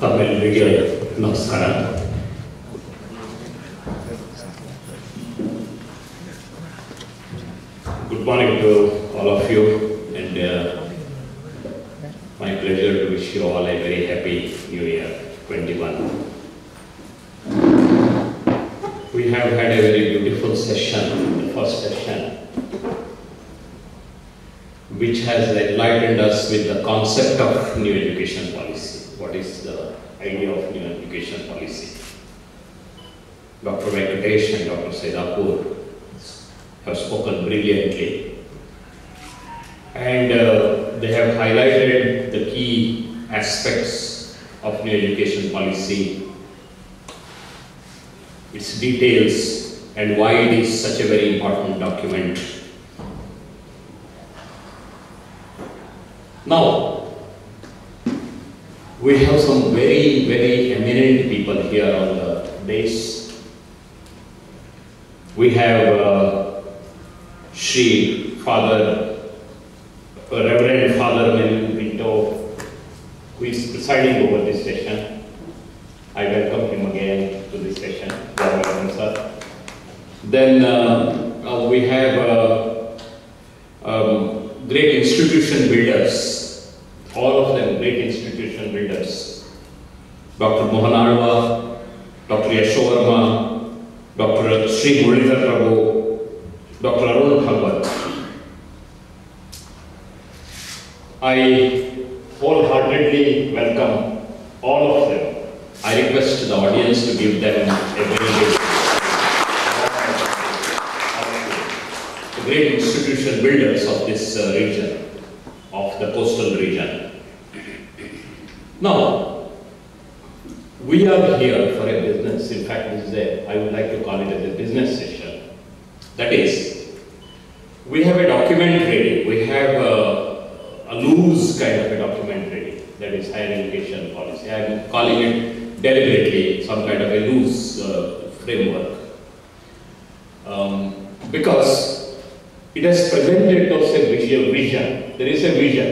ತಮ್ಮೆಲ್ಲರಿಗೆ ನಮಸ್ಕಾರ. Good morning to all of you, and my pleasure to wish you all a very happy New Year 21. We have had a very beautiful session, the first session, which has enlightened us with the concept of new education policy. What is the idea of new education policy? Dr. Venkatesh and Dr. Sedapur have spoken brilliantly, and they have highlighted the key aspects of new education policy, its details, and why it is such a very important document. Now, we have some very, very eminent people here on the dais. We have Shri Father, Reverend Father Melvin Pinto, who is presiding over this session. I welcome him again to this session. Welcome, sir. Then we have great institution builders, all of them great institution builders. Dr. Mohan Alva, Dr. Yashovarma, Dr. Sri Muralidhar Prabhu, Dr. Arun Bhagwat. I wholeheartedly welcome all of them. I request the audience to give them a very big the great institution builders of this region, of the coastal region. Now, we are here for a business. In fact, I would like to call it as a business session. That is, we have a document ready. We have a loose kind of a document ready. That is higher education policy. I am calling it deliberately some kind of a loose framework. Because it has presented us a vision. There is a vision.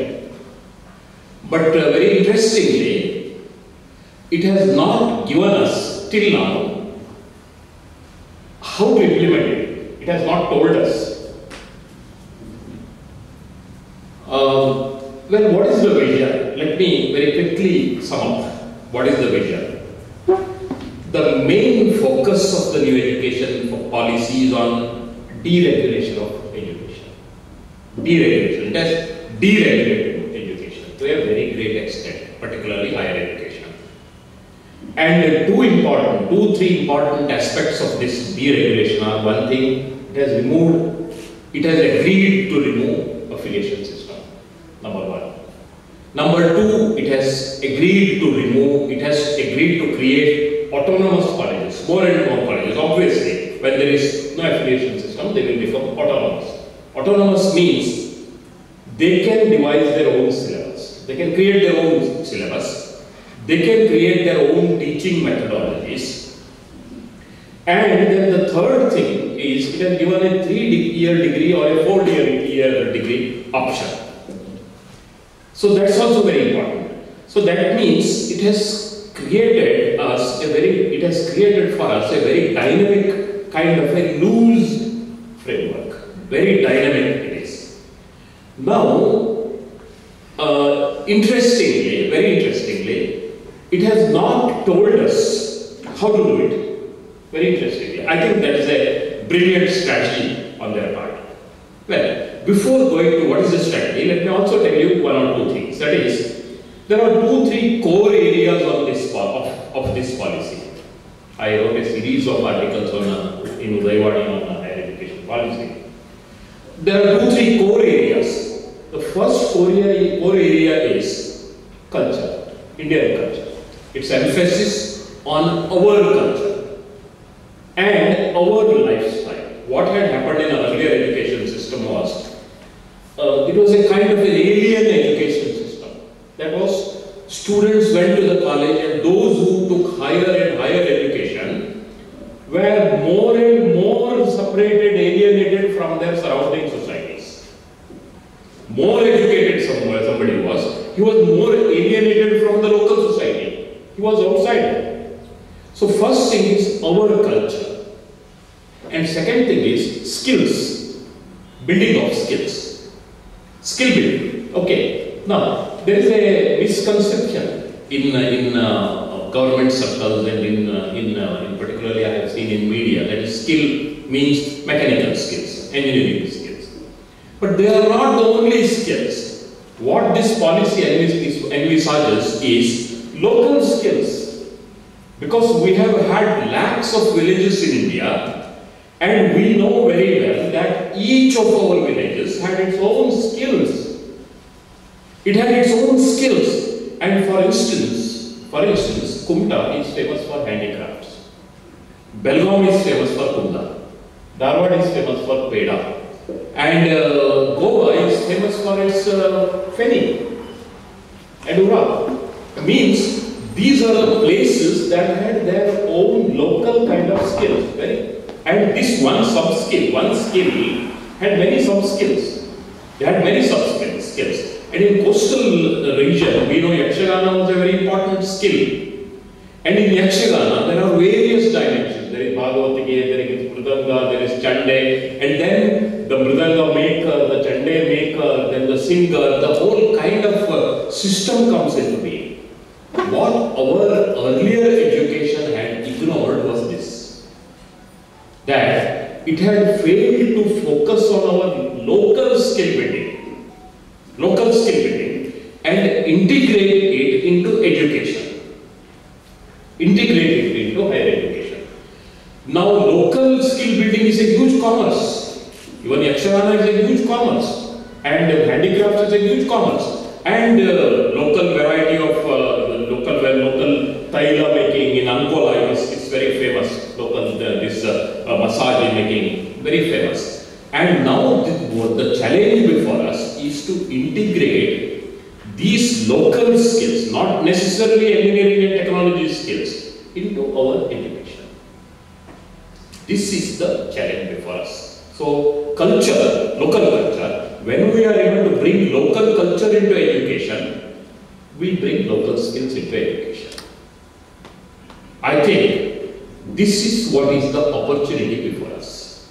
But very interestingly, it has not given us, till now, how to implement it. It has not told us. Well, what is the vision? Let me very quickly sum up. What is the vision? The main focus of the new education policy is on deregulation of education. Deregulation. It has deregulated education to a very great extent, particularly higher education. And three important aspects of this deregulation are: one thing, it has agreed to remove affiliation system. Number one. Number two, it has agreed to create autonomous colleges, more and more colleges. Obviously, when there is no affiliation system, they will become autonomous. Autonomous means they can devise their own syllabus. They can create their own syllabus. They can create their own teaching methodologies. And then the third thing is, it has given a 3-year degree or a 4-year degree option. So that's also very important. So that means it has created for us a very dynamic kind of a loose framework. Very dynamic it is. Now, very interestingly, it has not told us how to do it. Very interestingly. I think that is a brilliant strategy on their part. Well, before going to what is the strategy, let me also tell you one or two things. That is, there are 2-3 core areas of this policy. I wrote a series of articles in Udaivadi on higher education policy. There are 2-3 core areas. The first core area is culture, Indian culture. Its emphasis on our culture and our lifestyle. What had happened in our earlier education system was, it was a kind of an alien education system. That was, students went to the college, and those who took higher and higher education were more and more separated, alienated from their surrounding societies. More educated somebody was, he was more alienated from the local society. thing is our culture. And second thing is skills, building of skills. Skill building. Okay. Now, there is a misconception in government circles and in particularly I have seen in media that is skill means mechanical skills, engineering skills. But they are not the only skills. What this policy envisages is local skills. Because we have had lakhs of villages in India and we know very well that each of our villages had its own skills. It had its own skills. And for instance, Kumta is famous for handicrafts. Belgaum is famous for Kunda. Dharwad is famous for Peda. And Goa is famous for its Feni and Ura. Means these are the places that had their own local kind of skills. Right? And this one skill had many sub-skills. They had many sub-skills. And in coastal region, we know Yakshagana was a very important skill. And in Yakshagana, there are various dimensions. There is Bhagavatike, there is Mridanga, there is Chande, and then the Mridanga maker, the Chande maker, then the singer, the whole kind of system comes into being. What our earlier education had ignored was this. That it had failed to focus on our local skill building. And integrate it into education. Integrate it into higher education. Now local skill building is a huge commerce. Even Yakshagana is a huge commerce. And handicrafts is a huge commerce. And local variety of local taila making in Ankola is very famous. Local massage making, very famous. And now the challenge before us is to integrate these local skills, not necessarily engineering and technology skills, into our education. This is the challenge before us. So culture, local culture, when we are able to bring local culture into education, we bring local skills into education. I think this is what is the opportunity before us.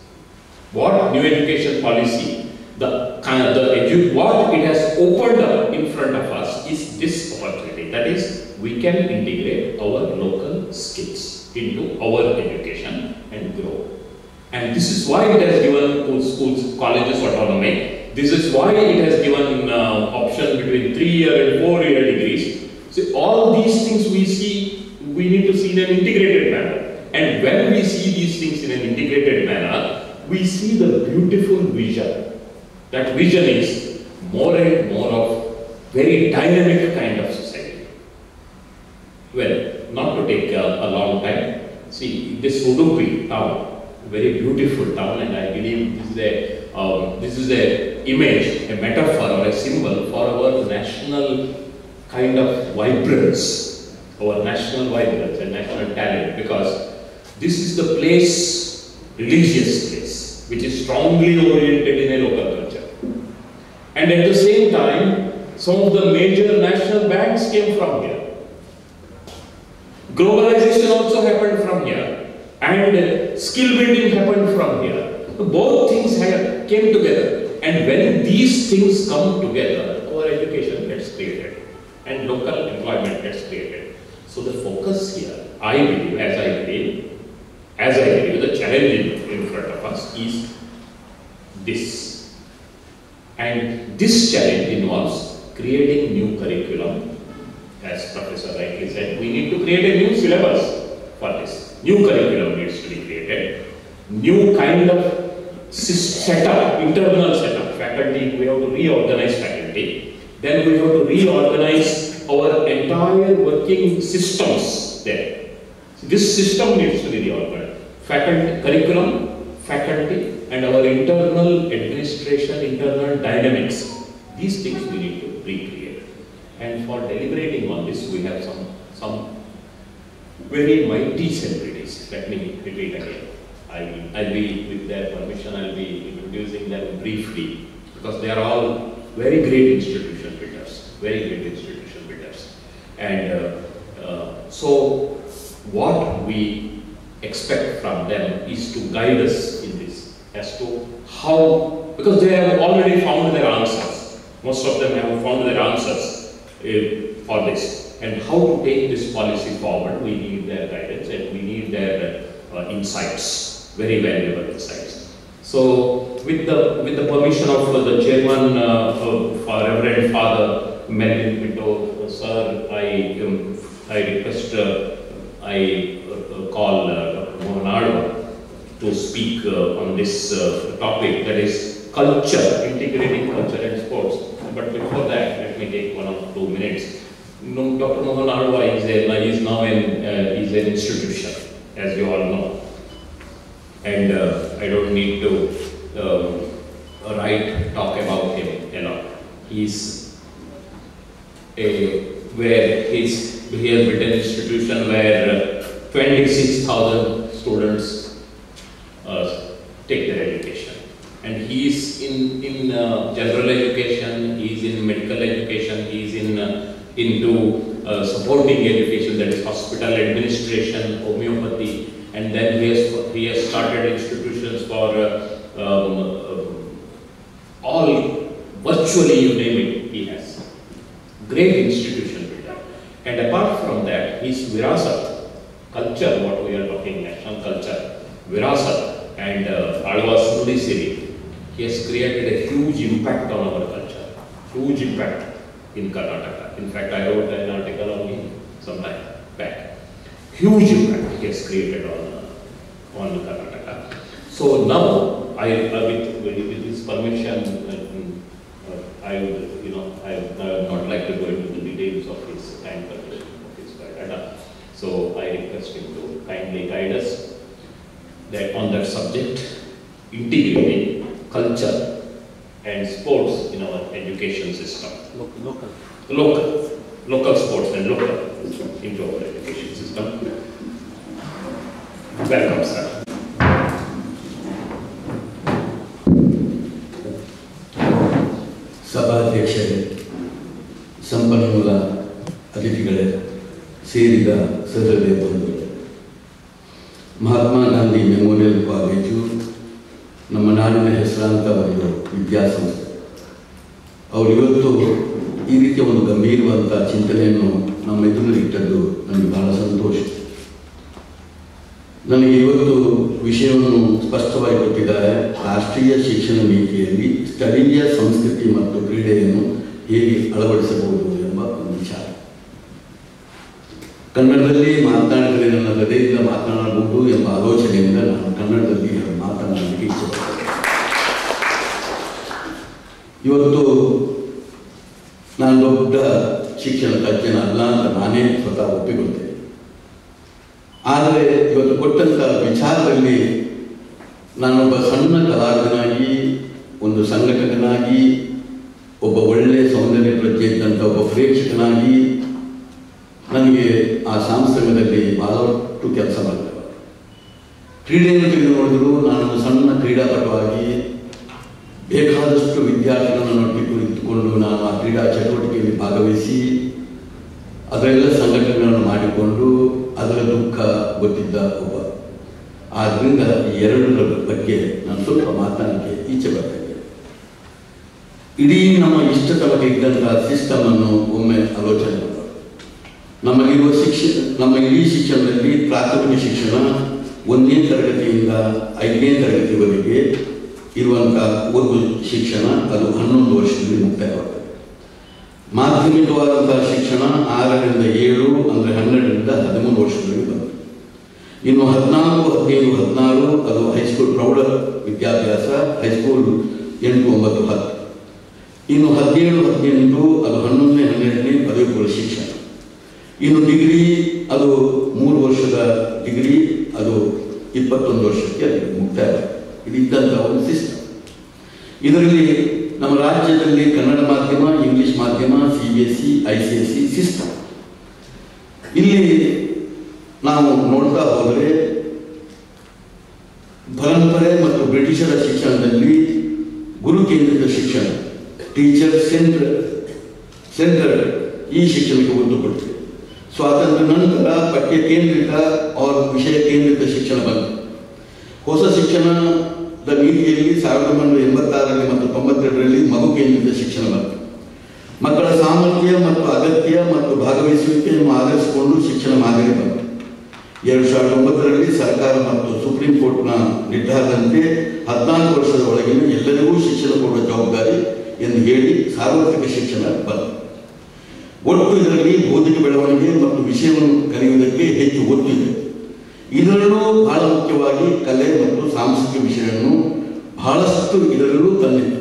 What new education policy, what it has opened up in front of us is this opportunity. That is, we can integrate our local skills into our education and grow. And this is why it has given schools, colleges autonomy. This is why it has given option between 3-year and 4-year degrees. So all these things we need to see in an integrated manner. And when we see these things in an integrated manner, we see the beautiful vision. That vision is more and more of very dynamic kind of society. Well, not to take a long time. See, this Udupi town, a very beautiful town, and I believe this is a image, a metaphor or a symbol for our national kind of vibrance, our national vibrance and national talent, because this is the place, religious place, which is strongly oriented in a local culture. And at the same time, some of the major national banks came from here. Globalization also happened from here. And skill building happened from here. Both things came together. And when these things come together, our education gets created. And local employment gets created. So the focus here, I believe, the challenge in front of us is this. And this challenge involves creating new curriculum. As Professor rightly said, we need to create a new syllabus for this. New curriculum needs to be created. New kind of setup, internal setup. Faculty, we have to reorganize faculty. Then we have to reorganize our entire working systems there. So this system needs to be reorganized. Faculty, curriculum, faculty, and our internal administration, internal dynamics. These things we need to recreate. And for deliberating on this, we have some very mighty celebrities. Let me repeat again. I'll be, with their permission, I'll be introducing them briefly, because they are all very great institution builders, And so what we expect from them is to guide us in this, as to how, because they have already found their answers. Most of them have found their answers for this. And how to take this policy forward, we need their guidance and we need their insights, very valuable insights. So, with the permission of the chairman, for Reverend Father Melvin Pinto, sir, I request, I call Dr. Mohan Adwa to speak on this topic, that is culture, integrating culture and sports. But before that, let me take 1 or 2 minutes. Dr. Mohan Adwa is now an institution, as you all know, and I don't need to talk about him a lot. He has built an institution where 26,000 students take their education, and he is in general education, he is in medical education, he is into supporting education, that is hospital administration, homeopathy, and then he has started institutions for all, virtually you name it, he has. Great institution builder. And apart from that, his virasat, culture, what we are talking, national culture, virasat, and Adwa's Nudisiri, he has created a huge impact on our culture, huge impact in Karnataka. In fact, I wrote an article on him some time back. Huge impact he has created on Karnataka. So now, with his permission, I would not like to go into the details of his time condition of his biodata. So I request him to kindly guide us on that subject, integrating culture and sports in our education system. Local sports and local into our education system. Welcome, sir. ಸಭಾಧ್ಯಕ್ಷರೇ, ಸಂಪನ್ಮೂಲ ಅತಿಥಿಗಳೇ, ಸೇರಿದ ಸಹೃದಯ ಬಂಧುಗಳೇ, Mahatma Gandhi memorial college ನಮ್ಮ ನಾಡಿನ ಹೆಸರಾಂತ ಒಂದು ವಿದ್ಯಾಸಂಸ್ಥೆ. ಅವರು ಇವತ್ತು ಈ ರೀತಿಯ ಒಂದು ಗಂಭೀರವಾದ ಚಿಂತನೆಯನ್ನು ನಮ್ಮ ಎದುರಿಟ್ಟದ್ದು ನನಗೆ ಬಹಳ ಸಂತೋಷ. ನನಗೆ ಇವತ್ತು ವಿಷಯವನ್ನು ಸ್ಪಷ್ಟವಾಗಿ ಗೊತ್ತಿದ್ದಾರೆ. ರಾಷ್ಟ್ರೀಯ ಶಿಕ್ಷಣ ನೀತಿಯಲ್ಲಿ ಸ್ಥಳೀಯ ಸಂಸ್ಕೃತಿ ಮತ್ತು ಕ್ರೀಡೆಯನ್ನು ಹೇಗೆ ಅಳವಡಿಸಬಹುದು ಎಂಬ ಒಂದು ವಿಚಾರ. ಕನ್ನಡದಲ್ಲಿ ಮಾತನಾಡಿದರೆ ನನ್ನ ಹೃದಯದಿಂದ ಮಾತನಾಡಬಹುದು ಎಂಬ ಆಲೋಚನೆಯಿಂದ ನಾನು ಕನ್ನಡದಲ್ಲಿ ಮಾತನಾಡಲಿಕ್ಕೆ ಇಚ್ಛೆಪಡ್ತೇನೆ. ಇವತ್ತು ನಾನು ದೊಡ್ಡ ಶಿಕ್ಷಣ ತಜ್ಞನ ಅಲ್ಲ ಅಂತ ನಾನೇ ಸ್ವತಃ ಒಪ್ಪಿಕೊಳ್ತೇನೆ. ಆದರೆ ಇವತ್ತು ಕೊಟ್ಟಂಥ ವಿಚಾರದಲ್ಲಿ ನಾನೊಬ್ಬ ಸಣ್ಣ ಕಲಾವಿದನಾಗಿ, ಒಂದು ಸಂಘಟಕನಾಗಿ, ಒಬ್ಬ ಒಳ್ಳೆಯ ಸೌಂದರ್ಯ ಪ್ರಜ್ಞೆ ಇದ್ದಂಥ ಒಬ್ಬ ಪ್ರೇಕ್ಷಕನಾಗಿ ನನಗೆ ಆ ಸಾಂಸ್ಕೃತಿಕದಲ್ಲಿ ಬಹಳಷ್ಟು ಕೆಲಸ ಮಾಡ್ತೇವೆ. ಕ್ರೀಡೆಯನ್ನು ತೆಗೆದು ನೋಡಿದ್ರು ನಾನು ಸಣ್ಣ ಕ್ರೀಡಾಪಟುವಾಗಿ ಬೇಕಾದಷ್ಟು ವಿದ್ಯಾರ್ಥಿಗಳನ್ನೊಟ್ಟಿಗೆ ಕುಳಿತುಕೊಂಡು ನಾನು ಆ ಕ್ರೀಡಾ ಚಟುವಟಿಕೆಯಲ್ಲಿ ಭಾಗವಹಿಸಿ ಅದರೆಲ್ಲ ಸಂಘಟನೆಗಳನ್ನು ಮಾಡಿಕೊಂಡು ಅದರ ದುಃಖ ಗೊತ್ತಿದ್ದ ಒಬ್ಬ. ಆದ್ದರಿಂದ ಈ ಎರಡರ ಬಗ್ಗೆ ನಾನು ಸ್ವಲ್ಪ ಮಾತನಾಡಲಿಕ್ಕೆ ಇಚ್ಛೆ ಬರ್ತೇನೆ. ಇಡೀ ನಮ್ಮ ಇಷ್ಟತಮಗೆ ಇದ್ದಂಥ ಸಿಸ್ಟಮನ್ನು ಒಮ್ಮೆ ಆಲೋಚನೆ ಮಾಡೋಣ. ನಮ್ಮಲ್ಲಿರುವ ನಮ್ಮ ಇಡೀ ಶಿಕ್ಷಣದಲ್ಲಿ ಪ್ರಾಥಮಿಕ ಶಿಕ್ಷಣ 1ನೇ ತರಗತಿಯಿಂದ 5ನೇ ತರಗತಿವರೆಗೆ ಇರುವಂಥ ಒಂದು ಶಿಕ್ಷಣ ಅದು 11 ವರ್ಷದಲ್ಲಿ ಮುಕ್ತಾಯವಾಗ್ತದೆ. ಮಾಧ್ಯಮಿಕವಾದಂಥ ಶಿಕ್ಷಣ 6ರಿಂದ 7 ಅಂದರೆ 12ರಿಂದ 13 ವರ್ಷಗಳಿಗೆ ಬಂತು. ಇನ್ನು 14, 15, 16 ಅದು ಹೈಸ್ಕೂಲ್ ಪ್ರೌಢ ವಿದ್ಯಾಭ್ಯಾಸ, ಹೈಸ್ಕೂಲ್ 8, 9, 10. ಇನ್ನು 17, 18 ಅದು 11ನೇ 12ನೇ ಪದವಿ ಪೂರ್ವ ಶಿಕ್ಷಣ. ಇನ್ನು ಡಿಗ್ರಿ ಅದು 3 ವರ್ಷದ ಡಿಗ್ರಿ ಅದು 21 ವರ್ಷಕ್ಕೆ ಅದು ಮುಕ್ತಾಯ. ಇದಿದ್ದಂಥ ಒಂದು ಸಿಸ್ಟಮ್. ಇದರಲ್ಲಿ ನಮ್ಮ ರಾಜ್ಯದಲ್ಲಿ ಕನ್ನಡ ಮಾಧ್ಯಮ, ಇಂಗ್ಲಿಷ್ ಮಾಧ್ಯಮ, CBSE, ICSE ಸಿಸ್ಟಮ್. ಇಲ್ಲಿ ನಾವು ನೋಡ್ತಾ ಹೋದರೆ ಪರಂಪರೆ ಮತ್ತು ಬ್ರಿಟಿಷರ ಶಿಕ್ಷಣದಲ್ಲಿ ಗುರು ಕೇಂದ್ರಿತ ಶಿಕ್ಷಣ, ಟೀಚರ್ ಸೆಂಟರ್ಡ್ ಈ ಶಿಕ್ಷಣಕ್ಕೆ ಒತ್ತು ಕೊಡ್ತೇವೆ. ಸ್ವಾತಂತ್ರ್ಯ ನಂತರ ಪಠ್ಯ ಕೇಂದ್ರಿತ और ವಿಷಯ ಕೇಂದ್ರಿತ ಶಿಕ್ಷಣ ಬಂತು. ಹೊಸ ಶಿಕ್ಷಣದ ನೀತಿಯಲ್ಲಿ 1986ರಲ್ಲಿ ಮತ್ತು 92ರಲ್ಲಿ ಮಗು ಕೇಂದ್ರಿತ ಶಿಕ್ಷಣ ಬಂತು. ಮಕ್ಕಳ ಸಾಮರ್ಥ್ಯ ಮತ್ತು ಅಗತ್ಯ ಮತ್ತು ಭಾಗವಹಿಸುವಿಕೆಯನ್ನು ಆಧರಿಸಿಕೊಂಡು ಶಿಕ್ಷಣ ಮಾದರಿ ಬಂತು. 2009ರಲ್ಲಿ ಸರ್ಕಾರ ಮತ್ತು ಸುಪ್ರೀಂ ಕೋರ್ಟ್ನ ನಿರ್ಧಾರದಂತೆ 14 ವರ್ಷದ ಒಳಗಿನ ಎಲ್ಲರಿಗೂ ಶಿಕ್ಷಣ ಕೊಡುವ ಜವಾಬ್ದಾರಿ ಎಂದು ಹೇಳಿ ಸಾರ್ವತ್ರಿಕ ಶಿಕ್ಷಣ ಬಂತು. ಒಟ್ಟು ಇದರಲ್ಲಿ ಬೌದ್ಧಿಕ ಬೆಳವಣಿಗೆ ಮತ್ತು ವಿಷಯವನ್ನು ಕಲಿಯುವುದಕ್ಕೆ ಹೆಚ್ಚು ಒತ್ತು ಇದೆ. ಇದರಲ್ಲೂ ಬಹಳ ಮುಖ್ಯವಾಗಿ ಕಲೆ ಮತ್ತು ಸಾಂಸ್ಕೃತಿಕ ವಿಷಯವನ್ನು ಬಹಳಷ್ಟು ಇದರಲ್ಲೂ ತಂದಿತ್ತು.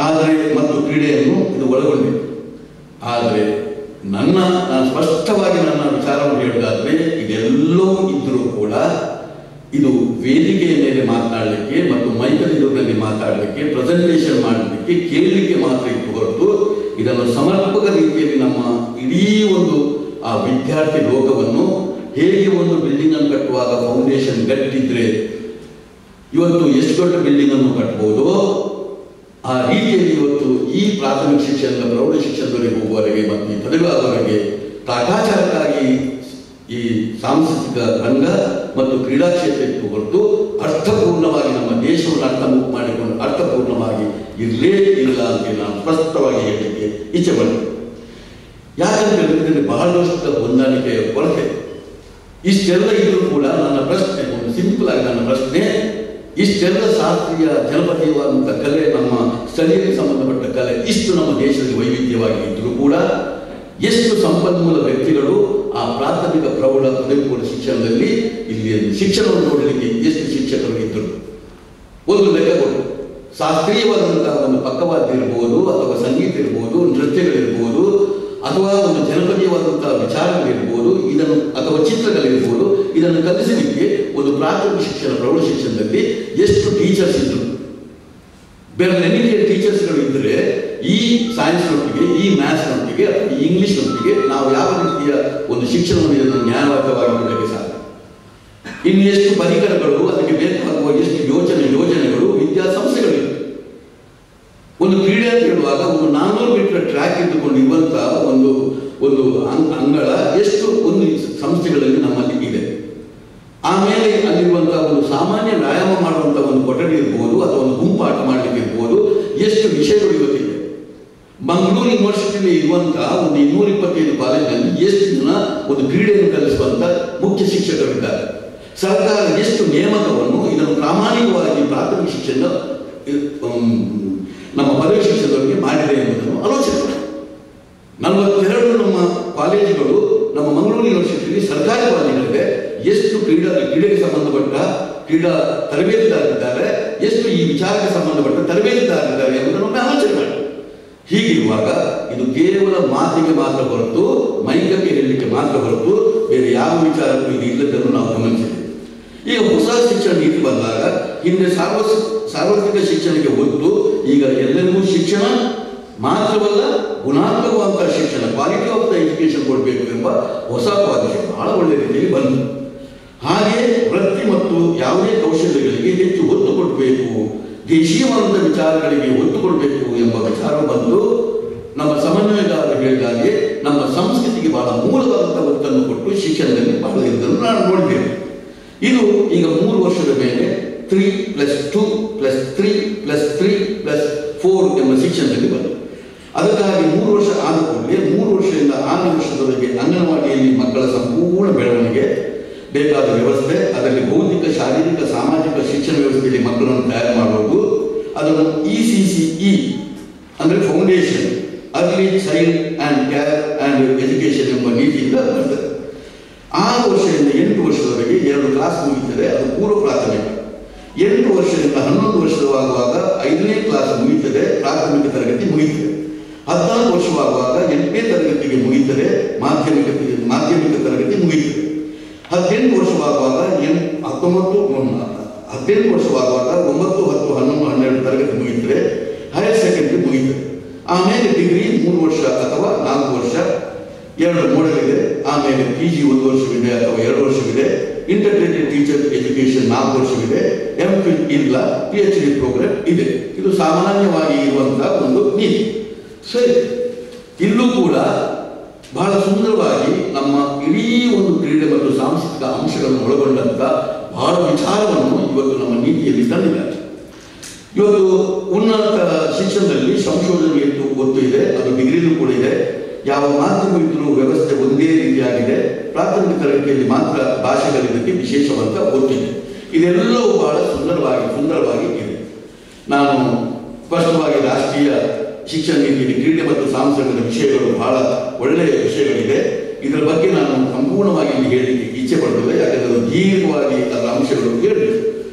ಆದರೆ ಮತ್ತು ಕ್ರೀಡೆಯನ್ನು ಇದು ಒಳಗೊಂಡಿದೆ. ಆದರೆ ನಾನು ಸ್ಪಷ್ಟವಾಗಿ ನನ್ನ ವಿಚಾರವನ್ನು ಹೇಳೋದಾದ್ರೆ, ಇದೆಲ್ಲವೂ ಇದ್ದರೂ ಕೂಡ ಇದು ವೇದಿಕೆಯ ಮೇಲೆ ಮಾತನಾಡಲಿಕ್ಕೆ ಮತ್ತು ಮೈಕಲ್ಲಿ ಮಾತಾಡಲಿಕ್ಕೆ, ಪ್ರೆಸೆಂಟೇಷನ್ ಮಾಡಲಿಕ್ಕೆ, ಕೇಳಲಿಕ್ಕೆ ಮಾತ್ರ ಇತ್ತು ಹೊರತು ಇದನ್ನು ಸಮರ್ಪಕ ರೀತಿಯಲ್ಲಿ ನಮ್ಮ ಇಡೀ ಒಂದು ಆ ವಿದ್ಯಾರ್ಥಿ ಲೋಕವನ್ನು ಹೇಗೆ ಒಂದು ಬಿಲ್ಡಿಂಗ್ ಅನ್ನು ಕಟ್ಟುವಾಗ ಫೌಂಡೇಶನ್ ಗಟ್ಟಿದ್ರೆ ಇವತ್ತು ಎಷ್ಟು ದೊಡ್ಡ ಬಿಲ್ಡಿಂಗ್ ಅನ್ನು ಕಟ್ಟಬಹುದು, ಆ ರೀತಿಯಲ್ಲಿ ಇವತ್ತು ಈ ಪ್ರಾಥಮಿಕ ಶಿಕ್ಷಣ ಪ್ರೌಢ ಶಿಕ್ಷಣದವರೆಗೆ ಹೋಗುವವರೆಗೆ ಮತ್ತು ಈ ಪದವಿಯವರೆಗೆ ಕಾಟಾಚಾರಕ್ಕಾಗಿ ಈ ಸಾಂಸ್ಕೃತಿಕ ರಂಗ ಮತ್ತು ಕ್ರೀಡಾ ಕ್ಷೇತ್ರಕ್ಕೆ ಹೊರತು ಅರ್ಥಪೂರ್ಣವಾಗಿ ನಮ್ಮ ದೇಶವನ್ನು ಅರ್ಥ ಮಾಡಿಕೊಂಡು ಅರ್ಥಪೂರ್ಣವಾಗಿ ಇರಲೇ ಇಲ್ಲ ಅಂತ ನಾನು ಸ್ಪಷ್ಟವಾಗಿ ಹೇಳಲಿಕ್ಕೆ ಇಚ್ಛೆ ಪಡ್ತೀನಿ. ಯಾಕಂತ ಹೇಳಿದ್ರೆ ಬಹಳಷ್ಟು ಹೊಂದಾಣಿಕೆಯ ಕೊರತೆ. ಇಷ್ಟೆಲ್ಲ ಇದ್ರೂ ಕೂಡ ನನ್ನ ಪ್ರಶ್ನೆ ಒಂದು ಸಿಂಪಲ್ ಆಗಿ ನನ್ನ ಪ್ರಶ್ನೆ, ಇಷ್ಟೆಲ್ಲ ಶಾಸ್ತ್ರೀಯ ಜನಪದೀಯವಾದಂಥ ಕಲೆ, ನಮ್ಮ ಸ್ಥಳೀಯಕ್ಕೆ ಸಂಬಂಧಪಟ್ಟ ಕಲೆ ಇಷ್ಟು ನಮ್ಮ ದೇಶದಲ್ಲಿ ವೈವಿಧ್ಯವಾಗಿ ಇದ್ದರೂ ಕೂಡ ಎಷ್ಟು ಸಂಪನ್ಮೂಲ ವ್ಯಕ್ತಿಗಳು ಆ ಪ್ರಾಥಮಿಕ ಪ್ರೌಢ ಪದವಿ ಪೂರ್ವ ಶಿಕ್ಷಣದಲ್ಲಿ ಇಲ್ಲಿ ಶಿಕ್ಷಣವನ್ನು ನೋಡಲಿಕ್ಕೆ ಎಷ್ಟು ಶಿಕ್ಷಕರು ಇದ್ದರು? ಒಂದು ಲೆಕ್ಕ ಕೊಟ್ಟು ಶಾಸ್ತ್ರೀಯವಾದಂತಹ ಒಂದು ಪಕ್ಕವಾದ್ಯ ಇರ್ಬೋದು, ಅಥವಾ ಸಂಗೀತ ಇರ್ಬೋದು, ನೃತ್ಯಗಳಿರ್ಬೋದು, ಅಥವಾ ಒಂದು ಜನಪದೀಯವಾದಂತಹ ವಿಚಾರಗಳಿರ್ಬೋದು, ಇದನ್ನು ಅಥವಾ ಚಿತ್ರಗಳಿರ್ಬೋದು, ಇದನ್ನು ಕಲಿಸಲಿಕ್ಕೆ ಒಂದು ಪ್ರಾಥಮಿಕ ಶಿಕ್ಷಣ ಪ್ರೌಢ ಶಿಕ್ಷಣದಲ್ಲಿ ಎಷ್ಟು ಟೀಚರ್ಸ್ ಇದ್ದರು? ಬೇರೆ ನೆನಪಿಗೆ ಟೀಚರ್ಸ್ಗಳು ಇದ್ದರೆ ಈ ಸೈನ್ಸ್ನೊಟ್ಟಿಗೆ, ಈ ಮ್ಯಾಥ್ಸ್ನೊಟ್ಟಿಗೆ, ಅಥವಾ ಈ ಇಂಗ್ಲಿಷ್ನೊಟ್ಟಿಗೆ ನಾವು ಯಾವ ರೀತಿಯ ಒಂದು ಶಿಕ್ಷಣವನ್ನು ಇದನ್ನು ನ್ಯಾಯಯುತವಾಗಿ ಮಾಡಲಿಕ್ಕೆ ಸಾಧ್ಯ? ಇನ್ನು ಎಷ್ಟು ಪರಿಕರಗಳು, ಅದಕ್ಕೆ ಬೇಕಾಗುವ ಎಷ್ಟು ಯೋಜನೆಗಳು ವಿದ್ಯಾಸಂಸ್ಥೆಗಳಿವೆ. ಒಂದು ಕ್ರೀಡೆ ಅಂತ ಹೇಳುವಾಗ ಒಂದು 400 ಮೀಟರ್ ಟ್ರ್ಯಾಕ್ ಇಟ್ಟುಕೊಂಡು ಇರುವಂತಹ ಒಂದು ಅಂಗಳ ಎಷ್ಟು ಒಂದು ಸಂಸ್ಥೆಗಳಲ್ಲಿ ನಮ್ಮಲ್ಲಿ ಇದೆ. ಆಮೇಲೆ ಅಲ್ಲಿರುವಂತಹ ಒಂದು ಸಾಮಾನ್ಯ ವ್ಯಾಯಾಮ ಮಾಡುವಂತಹ ಒಂದು ಕೊಠಡಿ ಇರ್ಬೋದು, ಅಥವಾ ಒಂದು ಗುಂಪಾಟ ಮಾಡಲಿಕ್ಕೆ ಇರ್ಬೋದು, ಎಷ್ಟು ವಿಷಯಗಳು ಇವತ್ತಿದೆ. ಮಂಗಳೂರು ಯೂನಿವರ್ಸಿಟಿಯಲ್ಲಿ ಇರುವಂತಹ ಒಂದು 225 ಕಾಲೇಜಿನಲ್ಲಿ ಎಷ್ಟು ಜನ ಒಂದು ಕ್ರೀಡೆಯನ್ನು ಕಲಿಸುವಂತ ಮುಖ್ಯ ಶಿಕ್ಷಕರಿದ್ದಾರೆ. ಸರ್ಕಾರ ಎಷ್ಟು ನೇಮಕವನ್ನು ಇದನ್ನು ಪ್ರಾಮಾಣಿಕವಾಗಿ ಪ್ರಾಥಮಿಕ ಶಿಕ್ಷಣ ನಮ್ಮ ಪದವಿ ಶಿಕ್ಷಣದವರಿಗೆ ಮಾಡಿದೆ ಎಂಬುದನ್ನು ಆಲೋಚನೆ ಮಾಡಿ. 42 ನಮ್ಮ ಕಾಲೇಜುಗಳು ನಮ್ಮ ಮಂಗಳೂರು ಯೂನಿವರ್ಸಿಟಿಯಲ್ಲಿ ಸರ್ಕಾರಿ ಕಾಲೇಜುಗಳಿಗೆ ಎಷ್ಟು ಕ್ರೀಡೆಗೆ ಸಂಬಂಧಪಟ್ಟ ಕ್ರೀಡಾ ತರಬೇತಿದಾರರಿದ್ದಾರೆ, ಎಷ್ಟು ಈ ವಿಚಾರಕ್ಕೆ ಸಂಬಂಧಪಟ್ಟ ತರಬೇತಿದಾರರಿದ್ದಾರೆ ಎಂಬುದನ್ನು ಆಲೋಚನೆ ಮಾಡಿ. ಹೀಗಿರುವಾಗ ಇದು ಕೇವಲ ಮಾತಿಗೆ ಮಾತ್ರ ಹೊರತು, ಮೈಕಕ್ಕೆ ಹೇಳಲಿಕ್ಕೆ ಮಾತ್ರ ಹೊರತು ಬೇರೆ ಯಾವ ವಿಚಾರಕ್ಕೂ ಇದು ಇಲ್ಲದನ್ನು ನಾವು ಗಮನಿಸಿದ್ದೇವೆ. ಈಗ ಹೊಸ ಶಿಕ್ಷಣ ನೀತಿ ಬಂದಾಗ ಹಿಂದೆ ಸಾರ್ವತ್ರಿಕ ಶಿಕ್ಷಣಕ್ಕೆ ಒತ್ತು, ಈಗ ಎಲ್ಲರಿಗೂ ಶಿಕ್ಷಣ ಮಾತ್ರವಲ್ಲ ಗುಣಾತ್ಮಕವಾದಂತಹ ಶಿಕ್ಷಣ, ಕ್ವಾಲಿಟಿ ಆಫ್ ದ ಎಜುಕೇಶನ್ ಕೊಡಬೇಕು ಎಂಬ ಹೊಸ ಪಾಲಿಸಿ ಬಹಳ ಒಳ್ಳೆಯ ರೀತಿಯಲ್ಲಿ ಬಂತು. ಹಾಗೆ ವೃತ್ತಿ ಮತ್ತು ಯಾವುದೇ ಕೌಶಲ್ಯಗಳಿಗೆ ಹೆಚ್ಚು ಒತ್ತು ಕೊಡಬೇಕು, ದೇಶೀಯವಾದಂಥ ವಿಚಾರಗಳಿಗೆ ಒತ್ತು ಕೊಡಬೇಕು ಎಂಬ ವಿಚಾರ ಬಂದು ನಮ್ಮ ಸಮನ್ವಯಗಾರರು ಹೇಳಿದಾಗೆ ನಮ್ಮ ಸಂಸ್ಕೃತಿಗೆ ಬಹಳ ಮೂಲವಾದಂಥ ಒತ್ತನ್ನು ಕೊಟ್ಟು ಶಿಕ್ಷಣದಲ್ಲಿ ಬಹಳ ಇದ್ದನ್ನು ನಾನು ನೋಡಿದ್ದೇವೆ. ಇದು ಈಗ 3 ವರ್ಷದ ಮೇಲೆ 3+2+3+3+4 ಎಂಬ ಶಿಕ್ಷಣದಲ್ಲಿ ಬಂತು. ಅದಕ್ಕಾಗಿ 3 ವರ್ಷ ಆದ ಕೂಡಲೇ 3 ವರ್ಷದಿಂದ 6 ವರ್ಷದವರೆಗೆ ಅಂಗನವಾಡಿಯಲ್ಲಿ ಮಕ್ಕಳ ಸಂಪೂರ್ಣ ಬೆಳವಣಿಗೆ ಬೇಕಾದ ವ್ಯವಸ್ಥೆ, ಅದರಲ್ಲಿ ಬೌದ್ಧಿಕ, ಶಾರೀರಿಕ, ಸಾಮಾಜಿಕ ಶಿಕ್ಷಣ ವ್ಯವಸ್ಥೆಯಲ್ಲಿ ಮಕ್ಕಳನ್ನು ತಯಾರು ಮಾಡುವುದು, ಅದನ್ನು ECCE ಅಂದರೆ foundation early child and care and education ಎಂಬ ನೀತಿಯಿಂದ ಬರ್ತದೆ. 6 ವರ್ಷದಿಂದ 8 ವರ್ಷದವರೆಗೆ 2 ಕ್ಲಾಸ್ ಮುಗಿಯುತ್ತದೆ, ಅದು ಪೂರ್ವ ಪ್ರಾಥಮಿಕ. 8 ವರ್ಷದಿಂದ 11 ವರ್ಷದವಾಗುವಾಗ 5ನೇ ಕ್ಲಾಸ್ ಮುಗಿಯುತ್ತದೆ, ಪ್ರಾಥಮಿಕ ತರಗತಿ ಮುಗಿಯುತ್ತದೆ. 14 ವರ್ಷವಾಗುವಾಗ 8ನೇ ತರಗತಿಗೆ ಮುಗಿಯುತ್ತದೆ, ಮಾಧ್ಯಮಿಕ ತರಗತಿ ಮುಗಿಯುತ್ತದೆ. 18 ವರ್ಷವಾಗುವಾಗ 18 ವರ್ಷವಾಗುವಾಗ 9, 10, 11, 12 ತರಗತಿ ಮುಗಿಯುತ್ತದೆ, ಹೈಯರ್ ಸೆಕೆಂಡರಿ ಮುಗಿಯುತ್ತದೆ. ಆಮೇಲೆ ಡಿಗ್ರಿ 3 ವರ್ಷ ಅಥವಾ 4 ವರ್ಷ, 2 ಮೋಡಲ್ ಇದೆ. ಆಮೇಲೆ PG 1 ವರ್ಷವಿದೆ ಅಥವಾ 2 ವರ್ಷವಿದೆ. ಇಂಟಗ್ರೇಟೆಡ್ ಟೀಚರ್ ಎಜುಕೇಶನ್ 4 ವರ್ಷವಿದೆ. MPhil ಇಲ್ಲ, PhD ಪ್ರೋಗ್ರಾಮ್ ಇದೆ. ಇದು ಸಾಮಾನ್ಯವಾಗಿ ಇರುವಂತಹ ಒಂದು ನೀತಿ. ಸರಿ, ಇಲ್ಲೂ ಕೂಡ ಬಹಳ ಸುಂದರವಾಗಿ ನಮ್ಮ ಅಂಶಗಳನ್ನು ಒಳಗೊಂಡಂಥ ಬಹಳ ವಿಚಾರವನ್ನು ಇವತ್ತು ನಮ್ಮ ನೀತಿಯಲ್ಲಿ ತಂದಿದ್ದಾರೆ. ಇವತ್ತು ಉನ್ನತ ಶಿಕ್ಷಣದಲ್ಲಿ ಸಂಶೋಧನೆ ಒತ್ತು ಇದೆ, ಅದು ಡಿಗ್ರಿನೂ ಕೂಡ ಇದೆ. ಯಾವ ಮಾಧ್ಯಮವಿದ್ರೂ ವ್ಯವಸ್ಥೆ ಒಂದೇ ರೀತಿಯಾಗಿದೆ. ಪ್ರಾಥಮಿಕ ತರಗತಿಯಲ್ಲಿ ಮಾತ್ರ ಭಾಷೆಗಳಿದ್ದಕ್ಕೆ ವಿಶೇಷವಂತ ಒತ್ತಿದೆ. ಇದೆಲ್ಲವೂ ಬಹಳ ಸುಂದರವಾಗಿ ಇದೆ. ನಾನು ಸ್ಪಷ್ಟವಾಗಿ ರಾಷ್ಟ್ರೀಯ ಶಿಕ್ಷಣ ನೀತಿಯಲ್ಲಿ ಕ್ರೀಡೆ ಮತ್ತು ಸಾಂಸ್ಕೃತಿಕ ವಿಷಯಗಳು ಬಹಳ ಒಳ್ಳೆಯ ವಿಷಯಗಳಿದೆ. ಇದರ ಬಗ್ಗೆ ನಾನು ಸಂಪೂರ್ಣವಾಗಿ ಇಲ್ಲಿ ಹೇಳಲಿಕ್ಕೆ ಇಚ್ಛೆ ಪಡುವುದಿಲ್ಲ, ಯಾಕಂದರೆ ದೀರ್ಘವಾಗಿ ಅದರ ಅಂಶಗಳು ಹೇಳಬೇಕು.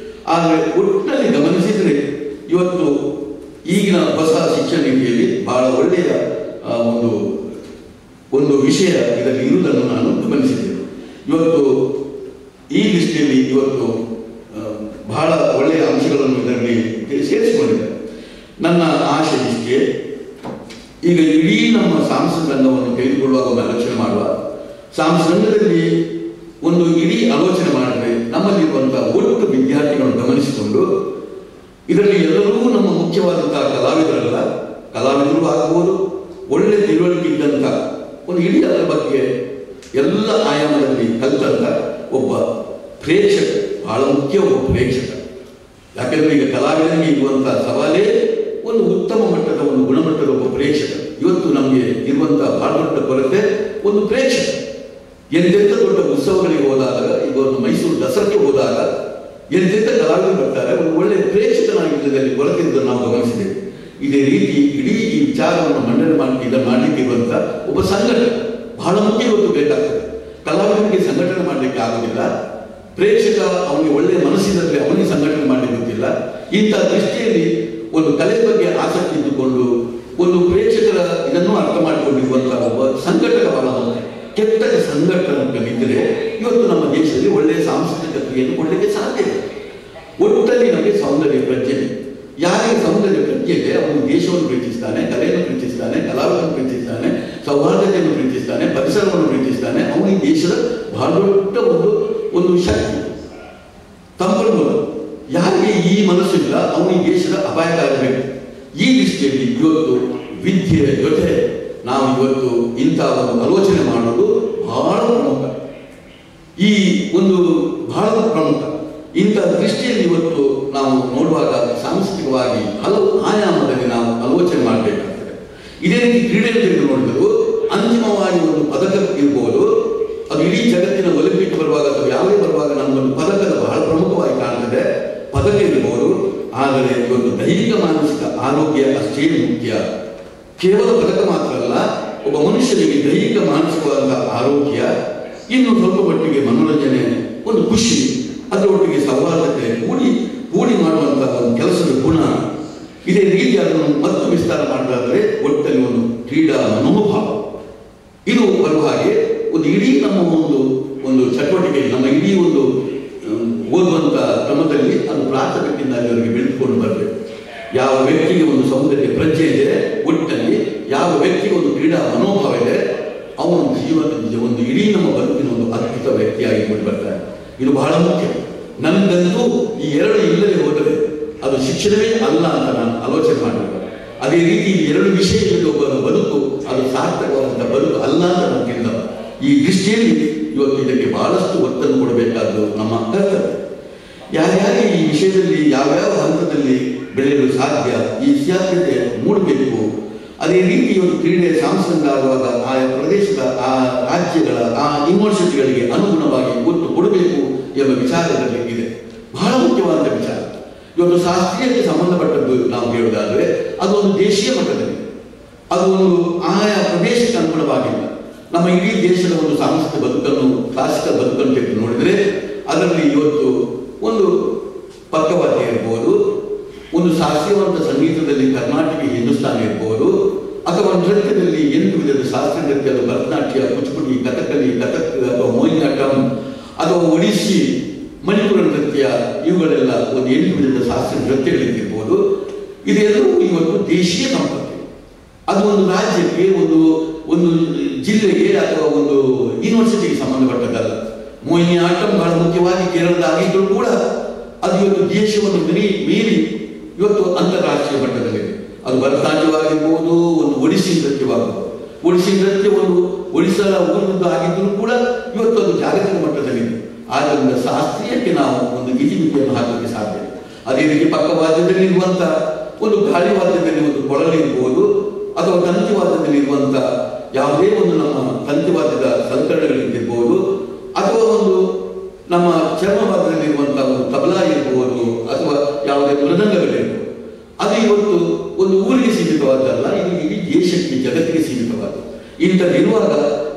ಆದರೆ ಒಟ್ಟಿನಲ್ಲಿ ಗಮನಿಸಿದರೆ ಇವತ್ತು ಈಗಿನ ಹೊಸ ಶಿಕ್ಷಣ ನೀತಿಯಲ್ಲಿ ಬಹಳ ಒಳ್ಳೆಯ ಒಂದು ವಿಷಯ ಇದರಲ್ಲಿ ಇರುವುದನ್ನು ನಾನು ಗಮನಿಸಿದ್ದೇನೆ. ಇವತ್ತು ಈ ಲಿಸ್ಟಿನಲ್ಲಿ ಇವತ್ತು ಬಹಳ ಒಳ್ಳೆಯ ಅಂಶಗಳನ್ನು ಇದರಲ್ಲಿ ಸೇರಿಸಿಕೊಂಡಿದ್ದಾರೆ. ನನ್ನ ಆಶೆ ಇಷ್ಟೇ, ಈಗ ಇಡೀ ನಮ್ಮ ಸಾಂಸ್ಕೃತಿಕ ರಂಗವನ್ನು ತೆಗೆದುಕೊಳ್ಳುವಾಗ ಒಂದು ಆಲೋಚನೆ ಮಾಡುವ, ಸಾಂಸ್ಕೃತಿಕ ರಂಗದಲ್ಲಿ ಒಂದು ಇಡೀ ಆಲೋಚನೆ ಮಾಡಿದ್ರೆ ನಮ್ಮಲ್ಲಿರುವಂತಹ ಒಟ್ಟು ವಿದ್ಯಾರ್ಥಿಗಳನ್ನು ಗಮನಿಸಿಕೊಂಡು ಇದರಲ್ಲಿ ಎಲ್ಲರೂ ನಮ್ಮ ಮುಖ್ಯವಾದಂತಹ ಕಲಾವಿದರು ಆಗಬಹುದು, ಒಳ್ಳೆ ತಿಳುವಳಿಕೆ ಇದ್ದಂಥ ಒಂದು ಇಡೀ ಅದರ ಬಗ್ಗೆ ಎಲ್ಲ ಆಯಾಮದಲ್ಲಿ ಕಲಿತಂಥ ಒಬ್ಬ ಪ್ರೇಕ್ಷಕ ಬಹಳ ಮುಖ್ಯ. ಒಬ್ಬ ಪ್ರೇಕ್ಷಕ, ಯಾಕೆಂದರೆ ಈಗ ಕಲಾವಿದನಿಗೆ ಇರುವಂತಹ ಸವಾಲೇ ಒಂದು ಉತ್ತಮ ಮಟ್ಟದ ಒಂದು ಗುಣಮಟ್ಟದ ಒಬ್ಬ ಪ್ರೇಕ್ಷಕ. ಇವತ್ತು ನಮಗೆ ಇರುವಂತಹ ಬಹಳ ದೊಡ್ಡ ಕೊರತೆ ಒಂದು ಪ್ರೇಕ್ಷಕ. ಎಂತೆಂಥ ದೊಡ್ಡ ಉತ್ಸವಗಳಿಗೆ ಹೋದಾಗ, ಈಗ ಒಂದು ಮೈಸೂರು ದಸರಾಕ್ಕೆ ಹೋದಾಗ ಎಂತೆಂಥ ಕಲಾವಿದರು ಬರ್ತಾರೆ, ಒಂದು ಒಳ್ಳೆಯ ಪ್ರೇಕ್ಷಕನಾಗಿದ್ದದಲ್ಲಿ ಕೊರತೆ ಇದ್ದನ್ನು ನಾವು ಗಮನಿಸಿದ್ದೇವೆ. ಇದೇ ರೀತಿ ಇಡೀ ಈ ವಿಚಾರವನ್ನು ಮಂಡನೆ ಮಾಡಲಿಕ್ಕೆ ಇರುವಂಥ ಒಬ್ಬ ಸಂಘಟನೆ ಬಹಳ ಮುಖ್ಯ ಇವತ್ತು ಬೇಕಾಗ್ತದೆ. ಕಲಾವಿದನಿಗೆ ಸಂಘಟನೆ ಮಾಡಲಿಕ್ಕೆ ಆಗುವುದಿಲ್ಲ, ಪ್ರೇಕ್ಷಕ ಅವನಿಗೆ ಒಳ್ಳೆಯ ಮನಸ್ಸಿನಲ್ಲಿ ಅವನಿಗೆ ಸಂಘಟನೆ ಮಾಡಲಿಕ್ಕೆ ಗೊತ್ತಿಲ್ಲ. ಇಂಥ ದೃಷ್ಟಿಯಲ್ಲಿ ಒಂದು ಕಲೆ ಬಗ್ಗೆ ಆಸಕ್ತಿ ಇದ್ದುಕೊಂಡು ಒಂದು ಪ್ರೇಕ್ಷಕರ ಇದನ್ನು ಅರ್ಥ ಮಾಡಿಕೊಂಡಿರುವಂತಹ ಒಬ್ಬ ಸಂಘಟಕ ಬಹಳ ಕೆಟ್ಟ ಸಂಘಟನೆಗಳಿದ್ದರೆ ಇವತ್ತು ನಮ್ಮ ದೇಶದಲ್ಲಿ ಒಳ್ಳೆಯ ಸಾಂಸ್ಕೃತಿಕ ಕ್ರಿಯೆಯನ್ನು ಕೊಡಲಿಕ್ಕೆ ಸಾಧ್ಯ ಇದೆ. ಒಟ್ಟಲ್ಲಿ ನಮಗೆ ಸೌಂದರ್ಯ ಪ್ರಜ್ಞೆ, ಯಾರಿಗೆ ಸೌಂದರ್ಯ ಪ್ರಜ್ಞೆ ಇದೆ ಅವನು ದೇಶವನ್ನು ಪ್ರೀತಿಸ್ತಾನೆ, ಕಲೆಯನ್ನು ಪ್ರೀತಿಸ್ತಾನೆ, ಕಲಾವಿದನ್ನು ಪ್ರೀತಿಸ್ತಾನೆ, ಸೌಹಾರ್ದತೆಯನ್ನು ಪ್ರೀತಿಸ್ತಾನೆ, ಪರಿಸರವನ್ನು ಪ್ರೀತಿಸ್ತಾನೆ. ಅವನಿಗೆ ದೇಶದ ಬಹಳ ದೊಡ್ಡ ಒಂದು ಶಕ್ತಿ ಸಂಪನ್ಮೂಲ. ಯಾರಿಗೆ ಈ ಮನಸ್ಸಿಲ್ಲ ಅವನಿಗೆ ದೇಶದ ಅಪಾಯಕಾರಬೇಕು. ಈ ದೃಷ್ಟಿಯಲ್ಲಿ ಇವತ್ತು ವಿದ್ಯೆಯ ಜೊತೆ ನಾವು ಇವತ್ತು ಇಂಥ ಒಂದು ಆಲೋಚನೆ ಮಾಡೋದು ಬಹಳ ಪ್ರಮುಖ. ಈ ಒಂದು ಬಹಳ ಪ್ರಮುಖ. ಇಂಥ ದೃಷ್ಟಿಯಲ್ಲಿ ಇವತ್ತು ನಾವು ನೋಡುವಾಗ ಸಾಂಸ್ಕೃತಿಕವಾಗಿ ಹಲವು ಆಯಾಮದಲ್ಲಿ ನಾವು ಆಲೋಚನೆ ಮಾಡಬೇಕಾಗ್ತದೆ. ಇದೇ ರೀತಿ ಕ್ರೀಡೆಯನ್ನು ತೆಗೆದು ನೋಡಿದರೂ ಅಂತಿಮವಾಗಿ ಒಂದು ಪದಕ ಇರ್ಬೋದು, ಅದು ಇಡೀ ಜಗತ್ತಿನ ಒಲಿಂಪಿಕ್ ಬರುವಾಗ ಅಥವಾ ಯಾವುದೇ ಬರುವಾಗ ನಮ್ಮೊಂದು ಪದಕದ ಬಹಳ ಪ್ರಮುಖವಾಗಿ ಕಾಣ್ತದೆ. ಪದಕ ಇರಬಹುದು, ಆದರೆ ಇವತ್ತು ದೈಹಿಕ ಮಾನಸಿಕ ಆರೋಗ್ಯ ಅಷ್ಟೇ ಮುಖ್ಯ. ಕೇವಲ ಪದಕ ಮಾತ್ರ ಅಲ್ಲ, ಒಬ್ಬ ಮನುಷ್ಯನಿಗೆ ದೈಹಿಕ ಮಾನಸಿಕವಾದ ಆರೋಗ್ಯ, ಇನ್ನು ಸ್ವಲ್ಪ ಮಟ್ಟಿಗೆ ಮನೋರಂಜನೆ, ಒಂದು ಖುಷಿ, ಅದರೊಟ್ಟಿಗೆ ಸೌಹಾರ್ದತೆ ಕೂಡಿ ಮಾಡುವಂತಹ ಒಂದು ಕೆಲಸದ ಗುಣ. ಇದೇ ರೀತಿ ಅದನ್ನು ಮತ್ತು ವಿಸ್ತಾರ ಮಾಡೋದಾದರೆ ಒಟ್ಟಲ್ಲಿ ಒಂದು ಕ್ರೀಡಾ ಮನೋಭಾವ ಇದು ಬರುವ ಹಾಗೆ ಒಂದು ಇಡೀ ನಮ್ಮ ಒಂದು ಚಟುವಟಿಕೆ, ನಮ್ಮ ಇಡೀ ಒಂದು ಓದುವಂಥ ಕ್ರಮದಲ್ಲಿ ಅದು ಪ್ರಾಥಮಿಕದಿಂದ ಅವರಿಗೆ ಬೆಳೆದುಕೊಂಡು ಬರಬೇಕು. ಯಾವ ವ್ಯಕ್ತಿಗೆ ಒಂದು ಸೌಂದರ್ಯ ಪ್ರಜ್ಞೆ ಇದೆ, ಒಟ್ಟಲ್ಲಿ ಯಾವ ವ್ಯಕ್ತಿಗೆ ಒಂದು ಕ್ರೀಡಾ ಮನೋಭಾವ ಇದೆ, ಅವನು ಜೀವನದ ಒಂದು ಇಡೀ ನಮ್ಮ ಬದುಕಿನ ಒಂದು ಅದ್ಭುತ ವ್ಯಕ್ತಿಯಾಗಿ ಕೊಂಡು ಬರ್ತಾರೆ. ಇದು ಬಹಳ ಮುಖ್ಯ. ನನಗಂತೂ ಈ ಎರಡು ಇಲ್ಲದೆ ಹೋದರೆ ಅದು ಶಿಕ್ಷಣವೇ ಅಲ್ಲ ಅಂತ ನಾನು ಆಲೋಚನೆ ಮಾಡಬೇಕು. ಅದೇ ರೀತಿ ಈ ಎರಡು ವಿಷಯದಲ್ಲಿ ಒಬ್ಬರ ಬದುಕು ಅದು ಸಾರ್ಥಕವಾದಂಥ ಬದುಕು ಅಲ್ಲ ಅಂತ ನಾನು ತಿಳಿದ. ಈ ದೃಷ್ಟಿಯಲ್ಲಿ ಇವತ್ತು ಇದಕ್ಕೆ ಬಹಳಷ್ಟು ಒತ್ತನ್ನು ಕೊಡಬೇಕಾದ್ದು ನಮ್ಮ ಕರ್ತವ್ಯ. ಯಾರ್ಯಾರಿಗೆ ಈ ವಿಷಯದಲ್ಲಿ ಯಾವ್ಯಾವ ಹಂತದಲ್ಲಿ ಬೆಳೆಯಲು ಸಾಧ್ಯ, ಈ ಸಾಧ್ಯತೆ ಮೂಡಬೇಕು. ಅದೇ ರೀತಿ ಒಂದು ಕ್ರೀಡೆ ಸಾಂಸ್ಕೃತಿಕ ಆಗುವಾಗ ಆಯಾ ಪ್ರದೇಶದ ಆ ರಾಜ್ಯಗಳ ಆ ಯೂನಿವರ್ಸಿಟಿಗಳಿಗೆ ಅನುಗುಣವಾಗಿ ಒತ್ತು ಕೊಡಬೇಕು ಎಂಬ ವಿಚಾರದಲ್ಲಿ ಇದೆ. ಬಹಳ ಮುಖ್ಯವಾದ ವಿಚಾರ. ಇವತ್ತು ಶಾಸ್ತ್ರೀಯಕ್ಕೆ ಸಂಬಂಧಪಟ್ಟದ್ದು ನಾವು ಹೇಳುವುದಾದರೆ ಅದು ಒಂದು ದೇಶೀಯ ಮಟ್ಟದಲ್ಲಿ, ಅದು ಒಂದು ಆಯಾ ಪ್ರದೇಶಕ್ಕೆ ಅನುಗುಣವಾಗಿಲ್ಲ. ನಮ್ಮ ಇಡೀ ದೇಶದ ಒಂದು ಸಾಂಸ್ಕೃತಿಕ ಬದುಕನ್ನು, ಕ್ಲಾಸಿಕಲ್ ಬದುಕನ್ನು ತೆಗೆದು ನೋಡಿದರೆ ಅದರಲ್ಲಿ ಇವತ್ತು ಒಂದು ಪಕ್ಕವಾದ್ಯ ಇರ್ಬೋದು, ಒಂದು ಶಾಸ್ತ್ರೀಯವಂತ ಸಂಗೀತದಲ್ಲಿ ಕರ್ನಾಟಕ ಹಿಂದೂಸ್ತಾನಿ ಇರ್ಬೋದು, ಅಥವಾ ನೃತ್ಯದಲ್ಲಿ 8 ವಿಧದ ಶಾಸ್ತ್ರೀಯ ನೃತ್ಯ, ಅದು ಭರತನಾಟ್ಯ, ಕುಚಿಪುಡಿ, ಕಥಕಲಿ, ಕಥಕ್ ಅಥವಾ ಮೋಹಿನಿಯಾಟ್ಟಂ ಅಥವಾ ಒಡಿಸ್ಸಿ, ಮಣಿಪುರ ನೃತ್ಯ, ಇವುಗಳೆಲ್ಲ ಒಂದು 8 ವಿಧದ ಶಾಸ್ತ್ರೀಯ ನೃತ್ಯಗಳಿರ್ಬೋದು. ಇದೆಲ್ಲವೂ ಇವತ್ತು ದೇಶೀಯ ಸಂಪತ್ತು. ಅದು ಒಂದು ರಾಜ್ಯಕ್ಕೆ, ಒಂದು ಜಿಲ್ಲೆಗೆ ಅಥವಾ ಒಂದು ಯೂನಿವರ್ಸಿಟಿಗೆ ಸಂಬಂಧಪಟ್ಟದ್ದಲ್ಲ. ಮೋಹಿನಿಯಾಟ್ಟಂ ಬಹಳ ಮುಖ್ಯವಾಗಿ ಕೇರಳದ ಆಗಿದ್ದರೂ ಕೂಡ ಅದು ಇವತ್ತು ದೇಶವನ್ನು ಮೀರಿ ಇವತ್ತು ಅಂತಾರಾಷ್ಟ್ರೀಯ ಮಟ್ಟದಲ್ಲಿದೆ. ಅದು ಭರತನಾಟ್ಯವಾಗಿರ್ಬೋದು, ಒಂದು ಒಡಿಸ್ಸಿ ನೃತ್ಯವಾಗಬಹುದು. ಒಡಿಸ್ಸಿ ನೃತ್ಯ ಒಂದು ಒಡಿಸ್ಸಾದ ಊರಿನದ್ದು ಆಗಿದ್ದರೂ ಕೂಡ ಇವತ್ತು ಅದು ಜಾಗತಿಕ ಮಟ್ಟದಲ್ಲಿದೆ. ಆದರೆ ಆದ್ದರಿಂದ ಶಾಸ್ತ್ರೀಯಕ್ಕೆ ನಾವು ಒಂದು ಇತಿಮಿತಿಯನ್ನು ಹಾಕಲಿಕ್ಕೆ ಸಾಧ್ಯ. ಅದೇ ರೀತಿ ಪಕ್ಕವಾದ್ಯದಲ್ಲಿ ಇರುವಂಥ ಒಂದು ಗಾಳಿ ವಾದ್ಯದಲ್ಲಿ ಒಂದು ಕೊಳಲು ಇರ್ಬೋದು, ಅಥವಾ ತಂತಿವಾದ್ಯದಲ್ಲಿ ಇರುವಂಥ ಯಾವುದೇ ಒಂದು ನಮ್ಮ ತಂತಿವಾದ್ಯದ ಸಂಕರಣಗಳಿರ್ಬೋದು, ಅಥವಾ ಒಂದು ನಮ್ಮ ಚರ್ಮವಾದ್ಯದಲ್ಲಿರುವಂಥ ಒಂದು ತಬಲಾ ಇರ್ಬೋದು, ಅಥವಾ ಯಾವುದೇ ಮೃದಂಗಗಳಿರ್ಬೋದು. ಅದು ಇವತ್ತು ಒಂದು ಊರಿಗೆ ಸೀಮಿತವಾದಲ್ಲ, ಇದು ಇಡೀ ದೇಶಕ್ಕೆ, ಜಗತ್ತಿಗೆ ಸೀಮಿತವಾದ. ಇಂಥದ್ದಿರುವಾಗ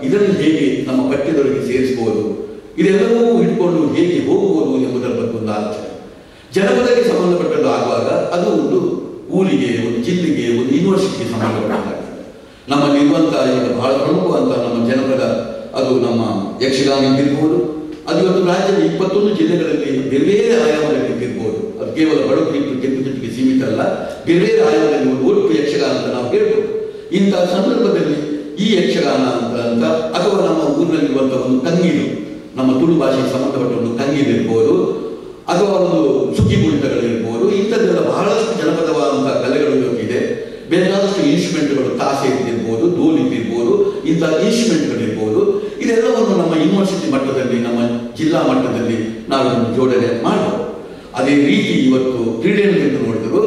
ಇದನ್ನು ಹೇಗೆ ನಮ್ಮ ಪಠ್ಯದೊಳಗೆ ಸೇರಿಸಬಹುದು, ಇದೆಲ್ಲವೂ ಇಟ್ಕೊಂಡು ಹೇಗೆ ಹೋಗಬಹುದು ಎಂಬುದರ ಬಗ್ಗೆ ಒಂದು ಆಲೋಚನೆ. ಜನಪದಕ್ಕೆ ಸಂಬಂಧಪಟ್ಟದ್ದು ಆಗುವಾಗ ಅದು ಒಂದು ಊರಿಗೆ, ಒಂದು ಜಿಲ್ಲೆಗೆ, ಒಂದು ಯೂನಿವರ್ಸಿಟಿಗೆ ಸಂಬಂಧಪಟ್ಟಾಗ್ತದೆ. ನಮ್ಮಲ್ಲಿರುವಂಥ ಈಗ ಬಹಳ ಪ್ರಮುಖವಂತ ನಮ್ಮ ಜನಪದ, ಅದು ನಮ್ಮ ಯಕ್ಷಗಾನ ಇದ್ದಿರ್ಬೋದು. ಅದು ಇವತ್ತು ರಾಜ್ಯದ 21 ಜಿಲ್ಲೆಗಳಲ್ಲಿ ಬೇರೆ ಬೇರೆ ಆಯಾಮದಲ್ಲಿ ಇದ್ದಿರ್ಬೋದು. ಅದು ಕೇವಲ ಬಡಕು ಕೆಂಪುತಿಟ್ಟಿಗೆ ಸೀಮಿತ ಅಲ್ಲ, ಬೇರೆ ಬೇರೆ ಆಯಾಮದಲ್ಲಿ ಒಂದು ಒಟ್ಟು ಯಕ್ಷಗಾನ ಅಂತ ನಾವು ಹೇಳ್ಬೋದು. ಇಂತಹ ಸಂದರ್ಭದಲ್ಲಿ ಈ ಯಕ್ಷಗಾನ ಅಂತ ಅಥವಾ ನಮ್ಮ ಊರಿನಲ್ಲಿರುವಂಥ ಒಂದು ಕಂಗೀಲು, ನಮ್ಮ ತುಳು ಭಾಷೆಗೆ ಸಂಬಂಧಪಟ್ಟ ಒಂದು ಕಂಗೀಲು ಇರ್ಬೋದು, ಅಥವಾ ಒಂದು ಸುಗ್ಗಿ ಕುಣಿತಗಳಿರ್ಬೋದು. ಇಂಥದ್ದೆಲ್ಲ ಬಹಳಷ್ಟು ಜನಪದವಾದಂಥ ಕಲೆಗಳು ಇದೆ. ಬೇಕಾದಷ್ಟು ಇನ್ಸ್ಟ್ರೂಮೆಂಟ್ಗಳು, ತಾಸೆ ಇದ್ದಿರ್ಬೋದು, ಡೋಲ್ ಇದ್ದಿರ್ಬೋದು, ಇಂಥ ಇನ್ಸ್ಟ್ರೂಮೆಂಟ್ಗಳಿರ್ಬೋದು. ಇದೆಲ್ಲವನ್ನು ನಮ್ಮ ಯೂನಿವರ್ಸಿಟಿ ಮಟ್ಟದಲ್ಲಿ, ನಮ್ಮ ಜಿಲ್ಲಾ ಮಟ್ಟದಲ್ಲಿ ನಾವು ಜೋಡಣೆ ಮಾಡಬಹುದು. ಅದೇ ರೀತಿ ಇವತ್ತು ಕ್ರೀಡೆಯನ್ನು ನೋಡಿದ್ರು,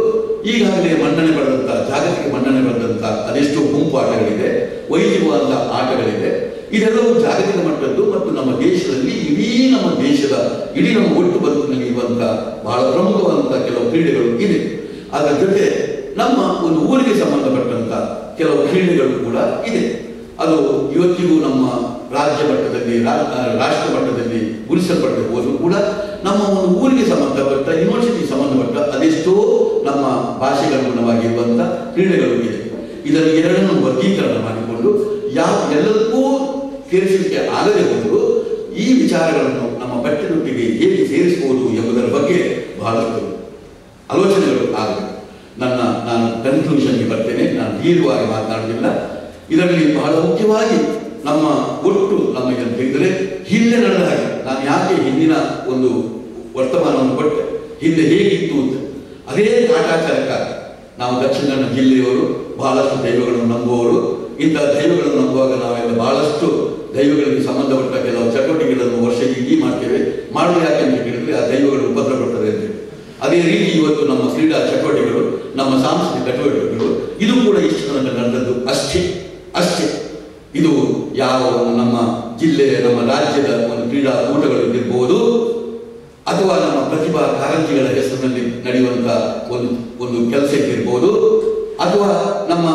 ಈಗಾಗಲೇ ಮನ್ನಣೆ ಪಡೆದಂಥ, ಜಾಗತಿಕ ಮನ್ನಣೆ ಪಡೆದಂಥ ಅದೆಷ್ಟೋ ಗುಂಪು ಆಟಗಳಿದೆ, ವೈದಿಕವಾದ ಆಟಗಳಿದೆ. ಇದೆಲ್ಲವೂ ಜಾಗತಿಕ ಮಟ್ಟದ್ದು ಮತ್ತು ನಮ್ಮ ದೇಶದಲ್ಲಿ, ಇಡೀ ನಮ್ಮ ಒಟ್ಟು ಬದುಕಿನಲ್ಲಿ ಇರುವಂಥ ಬಹಳ ಪ್ರಮುಖವಾದಂಥ ಕೆಲವು ಕ್ರೀಡೆಗಳು ಇದೆ. ಅದರ ಜೊತೆ ನಮ್ಮ ಒಂದು ಊರಿಗೆ ಸಂಬಂಧಪಟ್ಟಂಥ ಕೆಲವು ಕ್ರೀಡೆಗಳು ಕೂಡ ಇದೆ. ಅದು ಇವತ್ತಿಗೂ ನಮ್ಮ ರಾಜ್ಯ ಮಟ್ಟದಲ್ಲಿ, ರಾಷ್ಟ್ರ ಮಟ್ಟದಲ್ಲಿ ಗುರುತಿಸಲ್ಪಟ್ಟು ಹೋದರೂ ಕೂಡ ನಮ್ಮ ಒಂದು ಊರಿಗೆ ಸಂಬಂಧಪಟ್ಟ, ಯೂನಿವರ್ಸಿಟಿಗೆ ಸಂಬಂಧಪಟ್ಟ ಅದೆಷ್ಟೋ ನಮ್ಮ ಭಾಷೆಗನುಗುಣವಾಗಿರುವಂಥ ಕ್ರೀಡೆಗಳು ಇದೆ. ಇದನ್ನು ಎರಡನ್ನು ವರ್ಗೀಕರಣ ಮಾಡಿಕೊಂಡು ಎಲ್ಲದಕ್ಕೂ ಸೇರಿಸಲಿಕ್ಕೆ ಆಗದೆ ಹೋದರೂ ಈ ವಿಚಾರಗಳನ್ನು ನಮ್ಮ ಪಠ್ಯದೊಟ್ಟಿಗೆ ಹೇಗೆ ಸೇರಿಸಬಹುದು ಎಂಬುದರ ಬಗ್ಗೆ ಬಹಳಷ್ಟು ಆಲೋಚನೆಗಳು ಆಗಬೇಕು. ನಾನು ಕನ್ಕ್ಲೂಷನ್ಗೆ ಬರ್ತೇನೆ, ನಾನು ದೀರ್ಘವಾಗಿ ಮಾತನಾಡುವುದಿಲ್ಲ. ಇದರಲ್ಲಿ ಬಹಳ ಮುಖ್ಯವಾಗಿ ನಮ್ಮ ಇದನ್ನು ತೆಗೆದರೆ ಹಿಂದೆ ನಡೆದ ಹಾಗೆ, ನಾನು ಯಾಕೆ ಹಿಂದಿನ ಒಂದು ವರ್ತಮಾನವನ್ನು ಕೊಟ್ಟೆ, ಹಿಂದೆ ಹೇಗಿತ್ತು ಅಂತ. ಅದೇ ಕಾಟಾಚಾರಕ್ಕಾಗಿ ನಾವು ದಕ್ಷಿಣ ಕನ್ನಡ ಜಿಲ್ಲೆಯವರು ಬಹಳಷ್ಟು ದೈವಗಳನ್ನು ನಂಬುವವರು. ಇಂಥ ದೈವಗಳನ್ನು ನಂಬುವಾಗ ನಾವೆಲ್ಲ ಬಹಳಷ್ಟು ದೈವಗಳಿಗೆ ಸಂಬಂಧಪಟ್ಟ ಕೆಲವು ಚಟುವಟಿಕೆಗಳನ್ನು ವರ್ಷ ಇಡೀ ಮಾಡ್ತೇವೆ. ಮಾಡುವ ಯಾಕೆ ಅಂತ ಹೇಳಿದ್ರೆ ಆ ದೈವಗಳು ಉಪದ್ರ ಕೊಡ್ತದೆ ಅಂತ. ಅದೇ ರೀತಿ ಇವತ್ತು ನಮ್ಮ ಕ್ರೀಡಾ ಚಟುವಟಿಕೆಗಳು, ನಮ್ಮ ಸಾಂಸ್ಕೃತಿಕ ಚಟುವಟಿಕೆಗಳು, ಇದು ಕೂಡ ಇಷ್ಟು ತನಕ ನಡೆದದ್ದು ಅಷ್ಟೇ. ಇದು ಯಾವ ನಮ್ಮ ಜಿಲ್ಲೆಯ, ನಮ್ಮ ರಾಜ್ಯದ ಒಂದು ಕ್ರೀಡಾ ಕೂಟಗಳು ಇರ್ಬೋದು, ಅಥವಾ ನಮ್ಮ ಪ್ರತಿಭಾ ಕಾರಂಜಿಗಳ ಹೆಸರಿನಲ್ಲಿ ನಡೆಯುವಂಥ ಒಂದು ಕೆಲಸ ಇದ್ದಿರ್ಬೋದು, ಅಥವಾ ನಮ್ಮ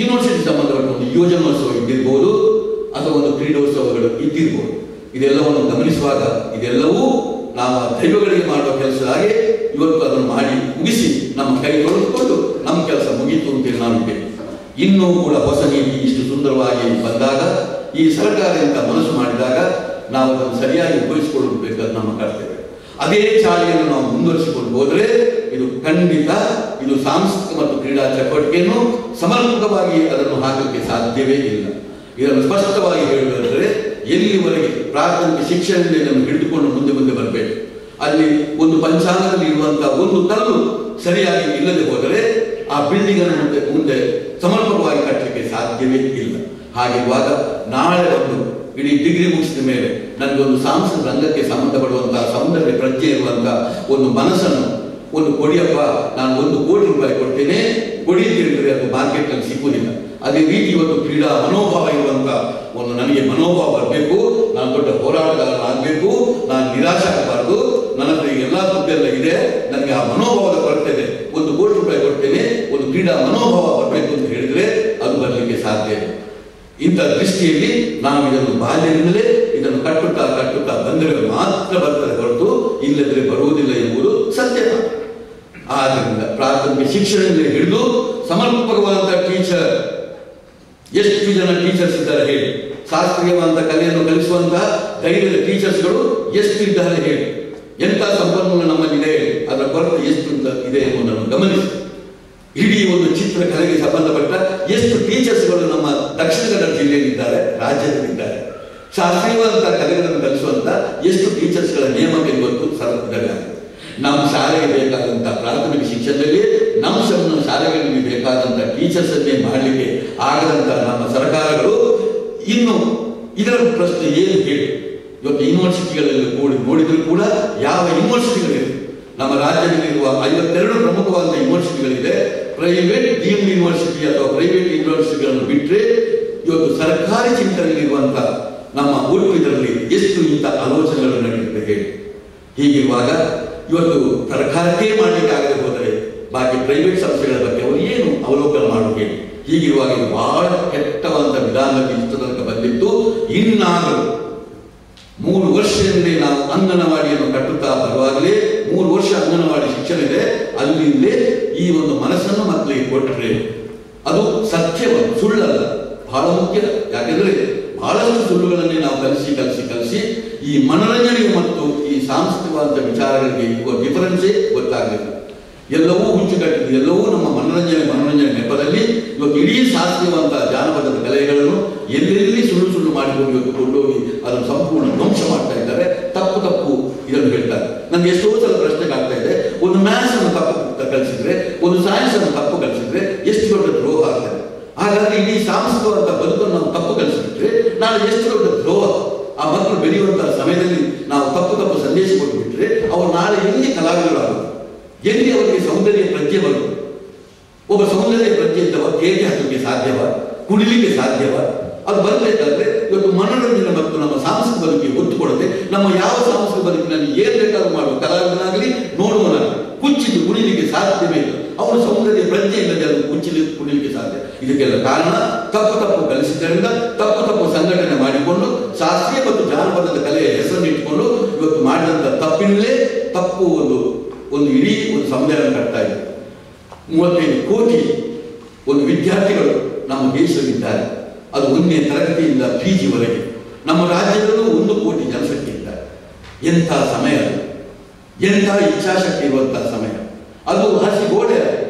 ಯೂನಿವರ್ಸಿಟಿ ಸಂಬಂಧಪಟ್ಟ ಒಂದು ಯೋಜನೋತ್ಸವ ಇದ್ದಿರ್ಬೋದು, ಅಥವಾ ಒಂದು ಕ್ರೀಡೋತ್ಸವಗಳು ಇದ್ದಿರ್ಬೋದು. ಇದೆಲ್ಲವನ್ನು ಗಮನಿಸುವಾಗ ಇದೆಲ್ಲವೂ ನಾವು ದೈವಗಳಿಗೆ ಮಾಡುವ ಕೆಲಸದ ಹಾಗೆ ಇವತ್ತು ಅದನ್ನು ಮಾಡಿ ಮುಗಿಸಿ ನಮ್ಮ ಕೈ ತೊಳೆದುಕೊಂಡು ನಮ್ಮ ಕೆಲಸ ಮುಗೀತು ಅಂತೇಳಿ ನಾವು ಇದ್ದೇವೆ. ಇನ್ನೂ ಕೂಡ ಹೊಸ ನೀತಿ ಇಷ್ಟು ಸುಂದರವಾಗಿ ಬಂದಾಗ, ಈ ಸರ್ಕಾರ ಇಂಥ ಮನಸ್ಸು ಮಾಡಿದಾಗ ನಾವು ಅದನ್ನು ಸರಿಯಾಗಿ ಉಪಯೋಗಿಸಿಕೊಳ್ಳಬೇಕಾದ ನಮ್ಮ ಕರ್ತವ್ಯ. ಅದೇ ಚಾಳಿಯನ್ನು ನಾವು ಮುಂದುವರಿಸಿಕೊಂಡು ಹೋದರೆ ಇದು ಖಂಡಿತ ಇದು ಸಾಂಸ್ಕೃತಿಕ ಮತ್ತು ಕ್ರೀಡಾ ಚಟುವಟಿಕೆಯನ್ನು ಸಮರ್ಪಕವಾಗಿ ಅದನ್ನು ಹಾಕಲಿಕ್ಕೆ ಸಾಧ್ಯವೇ ಇಲ್ಲ. ಇದನ್ನು ಸ್ಪಷ್ಟವಾಗಿ ಹೇಳುವುದಾದರೆ, ಎಲ್ಲಿವರೆಗೆ ಪ್ರಾಥಮಿಕ ಶಿಕ್ಷಣದಿಂದ ಇದನ್ನು ಹಿಡಿದುಕೊಂಡು ಮುಂದೆ ಬರಬೇಕು. ಅಲ್ಲಿ ಒಂದು ಪಂಚಾಂಗದಲ್ಲಿ ಇರುವಂತಹ ಒಂದು ಕಲ್ಲು ಸರಿಯಾಗಿ ಇಲ್ಲದೆ ಹೋದರೆ ಆ ಬಿಲ್ಡಿಂಗ್ ಅನ್ನು ಮುಂದೆ ಸಮರ್ಪಕವಾಗಿ ಕಟ್ಟಲಿಕ್ಕೆ ಸಾಧ್ಯವೇ ಇಲ್ಲ. ಹಾಗಿರುವಾಗ ನಾಳೆ ಒಂದು ಇಡೀ ಡಿಗ್ರಿ ಮುಗಿಸಿದ ಮೇಲೆ ನನಗೊಂದು ಸಾಂಸ್ಕೃತಿಕ ರಂಗಕ್ಕೆ ಸಂಬಂಧಪಡುವಂತಹ ಸೌಂದರ್ಯ ಪ್ರಜ್ಞೆ ಇರುವಂತಹ ಒಂದು ಮನಸ್ಸನ್ನು ಒಂದು ಕೊಡಿಯಪ್ಪ, ನಾನು 1 ಕೋಟಿ ರೂಪಾಯಿ ಕೊಡ್ತೇನೆ, ಕೊಡಿ ತಿಳಿದರೆ ಅದು ಮಾರ್ಕೆಟ್ನಲ್ಲಿ ಸಿಗುವುದಿಲ್ಲ. ಅದೇ ರೀತಿ ಇವತ್ತು ಕ್ರೀಡಾ ಮನೋಭಾವ ಇರುವಂಥ ಒಂದು ನನಗೆ ಮನೋಭಾವ ಬರಬೇಕು, ನಾನು ದೊಡ್ಡ ಹೋರಾಟಗಾರನಾಗಬೇಕು, ನಾನು ನಿರಾಶೆ ಆಗಬಾರ್ದು, ನನ್ನ ಹತ್ರ ಎಲ್ಲ ದುಡ್ಡೆಲ್ಲ ಇದೆ, ನನಗೆ ಆ ಮನೋಭಾವದ ಕೊರತೆ ಇದೆ, 1 ಕೋಟಿ ರೂಪಾಯಿ ಕೊಡ್ತೇನೆ, ಒಂದು ಕ್ರೀಡಾ ಮನೋಭಾವ ಬರಬೇಕು ಅಂತ ಹೇಳಿದರೆ ಅದು ಬರಲಿಕ್ಕೆ ಸಾಧ್ಯ ಇಲ್ಲ. ಇಂಥ ದೃಷ್ಟಿಯಲ್ಲಿ ನಾವು ಇದನ್ನು ಬಾಲ್ಯದಿಂದಲೇ ಇದನ್ನು ಕಟ್ಟುತ್ತಾ ಬಂದರೆ ಮಾತ್ರ ಬರ್ತದೆ ಹೊರತು ಇಲ್ಲದ್ರೆ ಬರುವುದಿಲ್ಲ ಎಂಬುದು ಸತ್ಯ. ಆದ್ದರಿಂದ ಪ್ರಾಥಮಿಕ ಶಿಕ್ಷಣದಿಂದ ಹಿಡಿದು ಸಮರ್ಪಕವಾದಂಥ ಟೀಚರ್, ಎಷ್ಟು ಜನ ಟೀಚರ್ಸ್ ಇದ್ದಾರೆ ಹೇಳಿ, ಶಾಸ್ತ್ರೀಯವಾದಂಥ ಕಲೆಯನ್ನು ಕಲಿಸುವಂತಹ ಧೈರ್ಯದ ಟೀಚರ್ಸ್ಗಳು ಎಷ್ಟು ಇದ್ದಾರೆ ಹೇಳಿ, ಎಂಥ ಸಂಪನ್ಮೂಲ ನಮ್ಮಲ್ಲಿದೆ, ಅದರ ಕೊರತೆ ಎಷ್ಟು ಇದೆ ಎಂಬುದನ್ನು ಗಮನಿಸಿ. ಇಡೀ ಒಂದು ಚಿತ್ರಕಲೆಗೆ ಸಂಬಂಧಪಟ್ಟ ಎಷ್ಟು ಟೀಚರ್ಸ್ಗಳು ನಮ್ಮ ದಕ್ಷಿಣ ಕನ್ನಡ ಜಿಲ್ಲೆಯಲ್ಲಿದ್ದಾರೆ, ರಾಜ್ಯದಲ್ಲಿದ್ದಾರೆ. ಶಾಸ್ತ್ರೀಯವಾದಂತಹ ಕಲೆಗಳನ್ನು ಕಲಿಸುವಂತ ಎಷ್ಟು ಟೀಚರ್ಸ್ಗಳ ನೇಮಕ ಇವತ್ತು ಸರ್ಕಾರದಲ್ಲಿ ಆಗಿದೆ. ನಮ್ಮ ಶಾಲೆಗೆ ಬೇಕಾದಂಥ ಪ್ರಾಥಮಿಕ ಶಿಕ್ಷಣದಲ್ಲಿ ನಮ್ಮ ಶಾಲೆಗಳಿಗೆ ಬೇಕಾದಂಥ ಟೀಚರ್ಸ್ ಅನ್ನೇ ಮಾಡಲಿಕ್ಕೆ ಆಗದಂತ ನಮ್ಮ ಸರ್ಕಾರಗಳು ಇನ್ನು ಇದರ ಪ್ರಶ್ನೆ ಏನು ಹೇಳಿ, ಇವತ್ತು ಯೂನಿವರ್ಸಿಟಿಗಳಲ್ಲಿ ನೋಡಿದರೂ ಕೂಡ ಯಾವ ಯೂನಿವರ್ಸಿಟಿಗಳಿವೆ? ನಮ್ಮ ರಾಜ್ಯದಲ್ಲಿರುವ 52 ಪ್ರಮುಖವಾದ ಯೂನಿವರ್ಸಿಟಿಗಳಿದೆ. ಪ್ರೈವೇಟ್ ಡೀಮ್ಡ್ ಯೂನಿವರ್ಸಿಟಿ ಅಥವಾ ಪ್ರೈವೇಟ್ ಯೂನಿವರ್ಸಿಟಿಗಳನ್ನು ಬಿಟ್ಟರೆ ಇವತ್ತು ಸರ್ಕಾರಿ ಚಿಂತನೆಯಲ್ಲಿರುವಂಥ ನಮ್ಮ ಒಟ್ಟು ಇದರಲ್ಲಿ ಎಷ್ಟು ಇಂಥ ಆಲೋಚನೆಗಳು ನಡೆಯುತ್ತೆ ಹೇಳಿ. ಹೀಗಿರುವಾಗ ಇವತ್ತು ಸರ್ಕಾರಕ್ಕೆ ಮಾಡಲಿಕ್ಕಾಗದೆ ಹೋದರೆ ಬಾಕಿ ಪ್ರೈವೇಟ್ ಸಂಸ್ಥೆಗಳ ಬಗ್ಗೆ ಅವರು ಏನು ಅವಲೋಕನ ಮಾಡೋದು ಹೇಳಿ. ಹೀಗಿರುವಾಗ ಇದು ಬಹಳ ಕೆಟ್ಟವಾದ ವಿಧಾನದಲ್ಲಿ ಇಷ್ಟ ತನಕ ಬಂದಿತ್ತು. ಇನ್ನಾದರೂ 3 ವರ್ಷದಿಂದಲೇ ನಾವು ಅಂಗನವಾಡಿಯನ್ನು ಕಟ್ಟುತ್ತಾ ಬರುವಾಗಲೇ 3 ವರ್ಷ ಅಂಗನವಾಡಿ ಶಿಕ್ಷಣ ಇದೆ. ಅಲ್ಲಿಂದಲೇ ಈ ಒಂದು ಮನಸ್ಸನ್ನು ಮಕ್ಕಳಿಗೆ ಕೊಟ್ಟರೆ ಅದು ಸತ್ಯವನ್ನು ಸುಳ್ಳಲ್ಲ, ಬಹಳ ಮುಖ್ಯ. ಯಾಕೆಂದರೆ ಬಹಳಷ್ಟು ಸುಳ್ಳುಗಳನ್ನೇ ನಾವು ಕಲಿಸಿ ಈ ಮನೋರಂಜನೆಗೆ ಮತ್ತು ಈ ಸಾಂಸ್ಕೃತಿಕವಾದ ವಿಚಾರಗಳಿಗೆ ಇರುವ ಡಿಫರೆನ್ಸೇ ಗೊತ್ತಾಗಲಿಲ್ಲ. ಎಲ್ಲವೂ ಹುಚ್ಚುಕಟ್ಟಿದೆ, ಎಲ್ಲವೂ ನಮ್ಮ ಮನೋರಂಜನೆ ನೆಪದಲ್ಲಿ ಇವತ್ತು ಇಡೀ ಶಾಸ್ತ್ರೀಯವಾದಂತಹ ಜಾನಪದದ ಕಲೆಗಳನ್ನು ಎಲ್ಲೆಲ್ಲಿ ಸುಳ್ಳು ಮಾಡಿಕೊಂಡು ಇವತ್ತು ಕೊಂಡೋಗಿ ಅದನ್ನು ಸಂಪೂರ್ಣ ಧ್ವಂಸ ಮಾಡ್ತಾ ಇದ್ದಾರೆ. ತಪ್ಪು ಇದನ್ನು ಹೇಳ್ತಾರೆ. ನನಗೆ ಎಷ್ಟೋ ಸಲ ಪ್ರಶ್ನೆಗೆ ಆಗ್ತಾ ಇದೆ, ಒಂದು ಮ್ಯಾಥ್ಸ್ ಅನ್ನು ತಪ್ಪು ಕಲಿಸಿದ್ರೆ, ಒಂದು ಸೈನ್ಸ್ ಅನ್ನು ತಪ್ಪು ಕಲಿಸಿದ್ರೆ ಎಷ್ಟು ದೊಡ್ಡ ದ್ರೋಹ ಆಗ್ತದೆ. ಹಾಗಾದ್ರೆ ಇಡೀ ಸಾಂಸ್ಕೃತಿಕವಾದ ಬದುಕನ್ನು ನಾವು ತಪ್ಪು ಕಲಿಸಿಬಿಟ್ರೆ ನಾಳೆ ಎಷ್ಟು ದೊಡ್ಡ ದ್ರೋಹ. ಆ ಮಕ್ಕಳು ಬೆಳೆಯುವಂತಹ ಸಮಯದಲ್ಲಿ ನಾವು ತಪ್ಪು ಸಂದೇಶ ಕೊಟ್ಟು ಬಿಟ್ರೆ ಅವರು ನಾಳೆ ಎಲ್ಲಿ ಕಲಾವಿದರಾಗುವುದು, ಎಲ್ಲಿ ಅವರಿಗೆ ಸೌಂದರ್ಯ ಪ್ರಜ್ಞೆ ಬರುವುದು? ಒಬ್ಬ ಸೌಂದರ್ಯ ಪ್ರಜ್ಞೆ ಇದ್ದವ ಕೇಕೆ ಹಾಕಲಿಕ್ಕೆ ಸಾಧ್ಯವ, ಕುಡಿಲಿಕ್ಕೆ ಸಾಧ್ಯವ? ಅದು ಬರಬೇಕಾದ್ರೆ ಇವತ್ತು ಮನೋರಂಜನೆ ಮತ್ತು ನಮ್ಮ ಸಾಂಸ್ಕೃತಿಕ ಬದುಕಿಗೆ ಒತ್ತು ಕೊಡದೆ ನಮ್ಮ ಯಾವ ಸಾಂಸ್ಕೃತಿಕ ಬದುಕಿನಲ್ಲಿ ಏನ್ ಬೇಕಾದ್ರೂ ಮಾಡುವ ಕಲಾವಿದನಾಗಲಿ ನೋಡುವನಾಗಲಿ ಕುಚ್ಚಿದ್ದು ಕುಣಿಲಿಕ್ಕೆ ಸಾಧ್ಯವೇ ಇಲ್ಲ. ಅವನ ಸೌಂದರ್ಯ ಪ್ರಜ್ಞೆ ಇಲ್ಲದೆ ಅದು ಕುಣಿಲಿಕ್ಕೆ ಸಾಧ್ಯ. ಇದಕ್ಕೆಲ್ಲ ಕಾರಣ ತಪ್ಪು ಕಲಿಸಿದ್ದರಿಂದ ತಪ್ಪು ಸಂಘಟನೆ ಮಾಡಿಕೊಂಡು ಶಾಸ್ತ್ರೀಯ ಮತ್ತು ಜಾನಪದದ ಕಲೆಯ ಹೆಸರನ್ನು ಇಟ್ಟುಕೊಂಡು ಇವತ್ತು ಮಾಡಿದಂಥ ತಪ್ಪಿನಲ್ಲೇ ತಪ್ಪು ಒಂದು ಇಡೀ ಒಂದು ಸಮುದಾಯ ಕಟ್ತಾ ಇದೆ. 35 ಕೋಟಿ ಒಂದು ವಿದ್ಯಾರ್ಥಿಗಳು ನಮ್ಮ ದೇಶದಲ್ಲಿದ್ದಾರೆ. ಅದು 1ನೇ ತರಗತಿಯಿಂದ PG ವರೆಗೆ. ನಮ್ಮ ರಾಜ್ಯದಲ್ಲೂ 1 ಕೋಟಿ ಜನಸಂಖ್ಯೆ ಇದ್ದಾರೆ. ಎಂಥ ಸಮಯ, ಎಂಥ ಇಚ್ಛಾಶಕ್ತಿ ಇರುವಂತಹ ಸಮಯ. ಅದು ಹಸಿ ಗೋಡೆ,